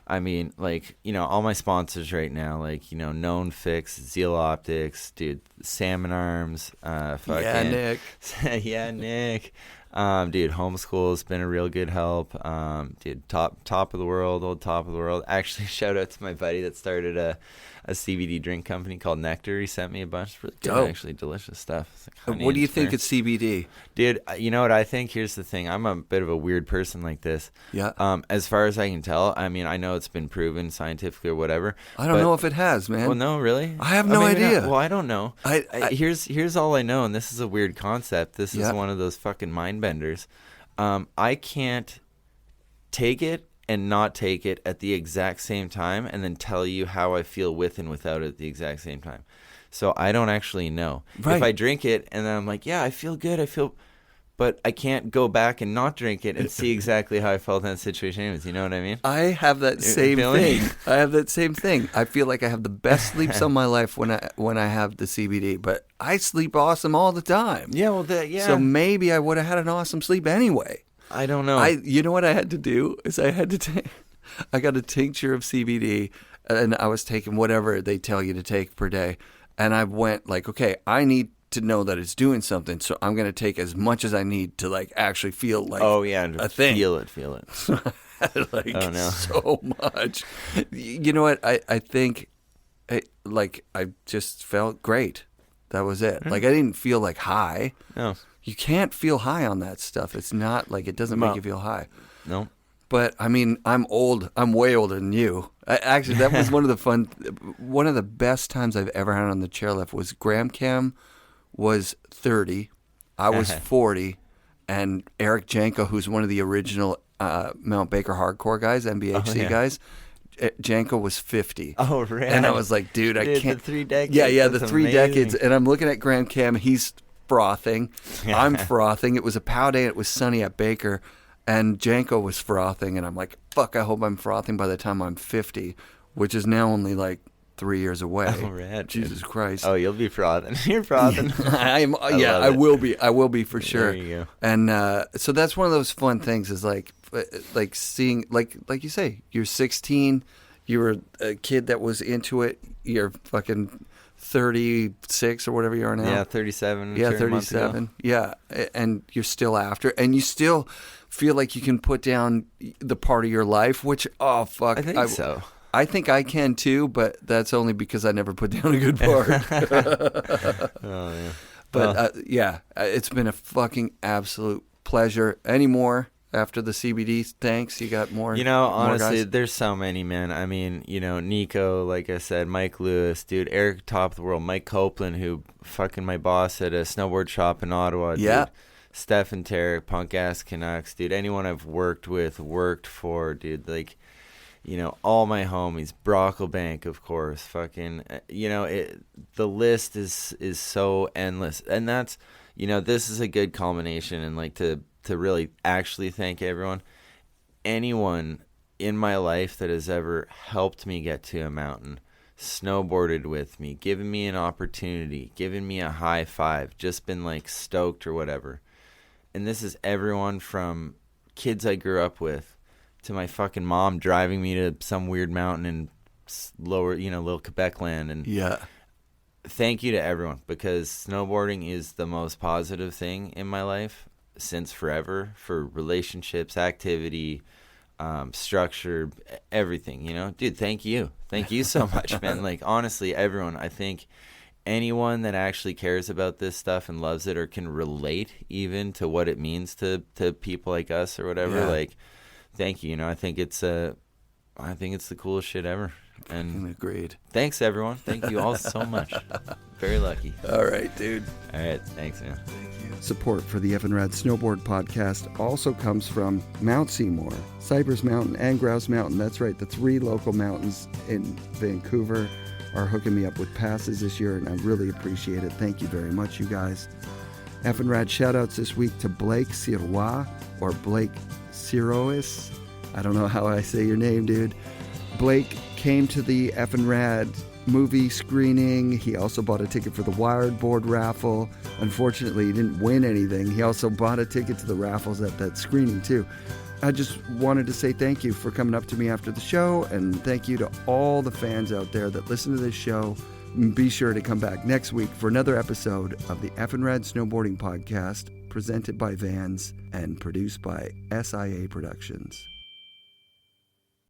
I mean, like, all my sponsors right now, like, Known Fix, Zeal Optics, dude, Salmon Arms, Nick. Yeah, Nick. Dude, Homeschool has been a real good help. Dude, top of the world, old top of the world. Actually, shout out to my buddy that started a a CBD drink company called Nectar. He sent me a bunch of really good, Dope. actually delicious stuff. It's like honey What do you and think pear. it's CBD? Dude, you know what I think? Here's the thing. I'm a bit of a weird person like this. Yeah. As far as I can tell, I mean, I know it's been proven scientifically or whatever. I don't but- know if it has, man. Well, no, really? I have no maybe not. idea. Well, I don't know. I- Here's all I know, and this is a weird concept. This Yeah. is one of those fucking mind benders. I can't take it and not take it at the exact same time and then tell you how I feel with and without it at the exact same time. So I don't actually know. Right. If I drink it and then I'm like, yeah, I feel good, but I can't go back and not drink it and see exactly how I felt in that situation anyways. You know what I mean? I have that same feel me? thing. I have that same thing. I feel like I have the best sleeps of my life when I have the CBD, but I sleep awesome all the time. Yeah, well, So maybe I would have had an awesome sleep anyway. I don't know. You know what I had to do is I got a tincture of CBD, and I was taking whatever they tell you to take per day, and I went like, okay, I need to know that it's doing something, so I'm going to take as much as I need to like actually feel like a thing. Feel it. Like Oh, no. so much. You know what? I think I just felt great. That was it. Like I didn't feel like high. No. You can't feel high on that stuff. It's not like it doesn't make you feel high. No. But I mean, I'm old. I'm way older than you. Actually, that was one of the best times I've ever had on the chairlift was Graham Cam was 30, I was 40, and Eric Janko, who's one of the original Mount Baker hardcore guys, MBHC guys, Janko was 50. Oh, right. And I was like, dude, I can't. The 3 decades. Yeah, the that's 3 amazing. decades. And I'm looking at Graham Cam. He's frothing. I'm frothing. It was a pow day. It was sunny at Baker. And Janko was frothing. And I'm like, fuck, I hope I'm frothing by the time I'm 50, which is now only like 3 years away. Oh, rad, Jesus Christ. Oh, you'll be frothing. You're frothing. I love it. will be. I will be for sure. There you go. And so that's one of those fun things is like seeing, like you say, you're 16, you were a kid that was into it, you're fucking 36 or whatever you are now. Yeah, 37. Yeah, sure, a month ago. 37. Yeah, and you're still after, and you still feel like you can put down the part of your life, which, oh, fuck. I think so. I think I can too, but that's only because I never put down a good part. Oh, yeah. But it's been a fucking absolute pleasure. Any more after the CBD? Thanks. You got more? You know, more honestly, guys? there's so many, man. I mean, you know, Nico, like I said, Mike Lewis, dude, Eric Top of the World, Mike Copeland, who fucking my boss at a snowboard shop in Ottawa, Yeah. dude. Stephen Tarek, Punk Ass Canucks, dude. Anyone I've worked for, dude. Like, you know, all my homies, Brocklebank, of course, fucking, you know, the list is so endless. And that's, you know, this is a good culmination and like to really actually thank everyone. Anyone in my life that has ever helped me get to a mountain, snowboarded with me, given me an opportunity, given me a high five, just been like stoked or whatever. And this is everyone from kids I grew up with to my fucking mom driving me to some weird mountain in lower, you know, little Quebec land. And Yeah. thank you to everyone, because snowboarding is the most positive thing in my life since forever, for relationships, activity, structure, everything, you know. Dude, thank you so much, man. Like, honestly, everyone, I think anyone that actually cares about this stuff and loves it or can relate even to what it means to people like us or whatever, like, thank you. You know, I think it's the coolest shit ever. And Agreed. thanks, everyone. Thank you all so much. Very lucky. All right, dude. All right. Thanks, man. Support for the FNRad Snowboard podcast also comes from Mount Seymour, Cypress Mountain, and Grouse Mountain. That's right, the 3 local mountains in Vancouver are hooking me up with passes this year, and I really appreciate it. Thank you very much, you guys. FNRad shout-outs this week to Blake Sirois, or Blake Sirois. I don't know how I say your name, dude. Blake came to the FNRad movie screening. He also bought a ticket for the Wired Board raffle. Unfortunately, he didn't win anything. He also bought a ticket to the raffles at that screening, too. I just wanted to say thank you for coming up to me after the show, and thank you to all the fans out there that listen to this show. Be sure to come back next week for another episode of the FNRad Snowboarding Podcast, presented by Vans and produced by SIA Productions.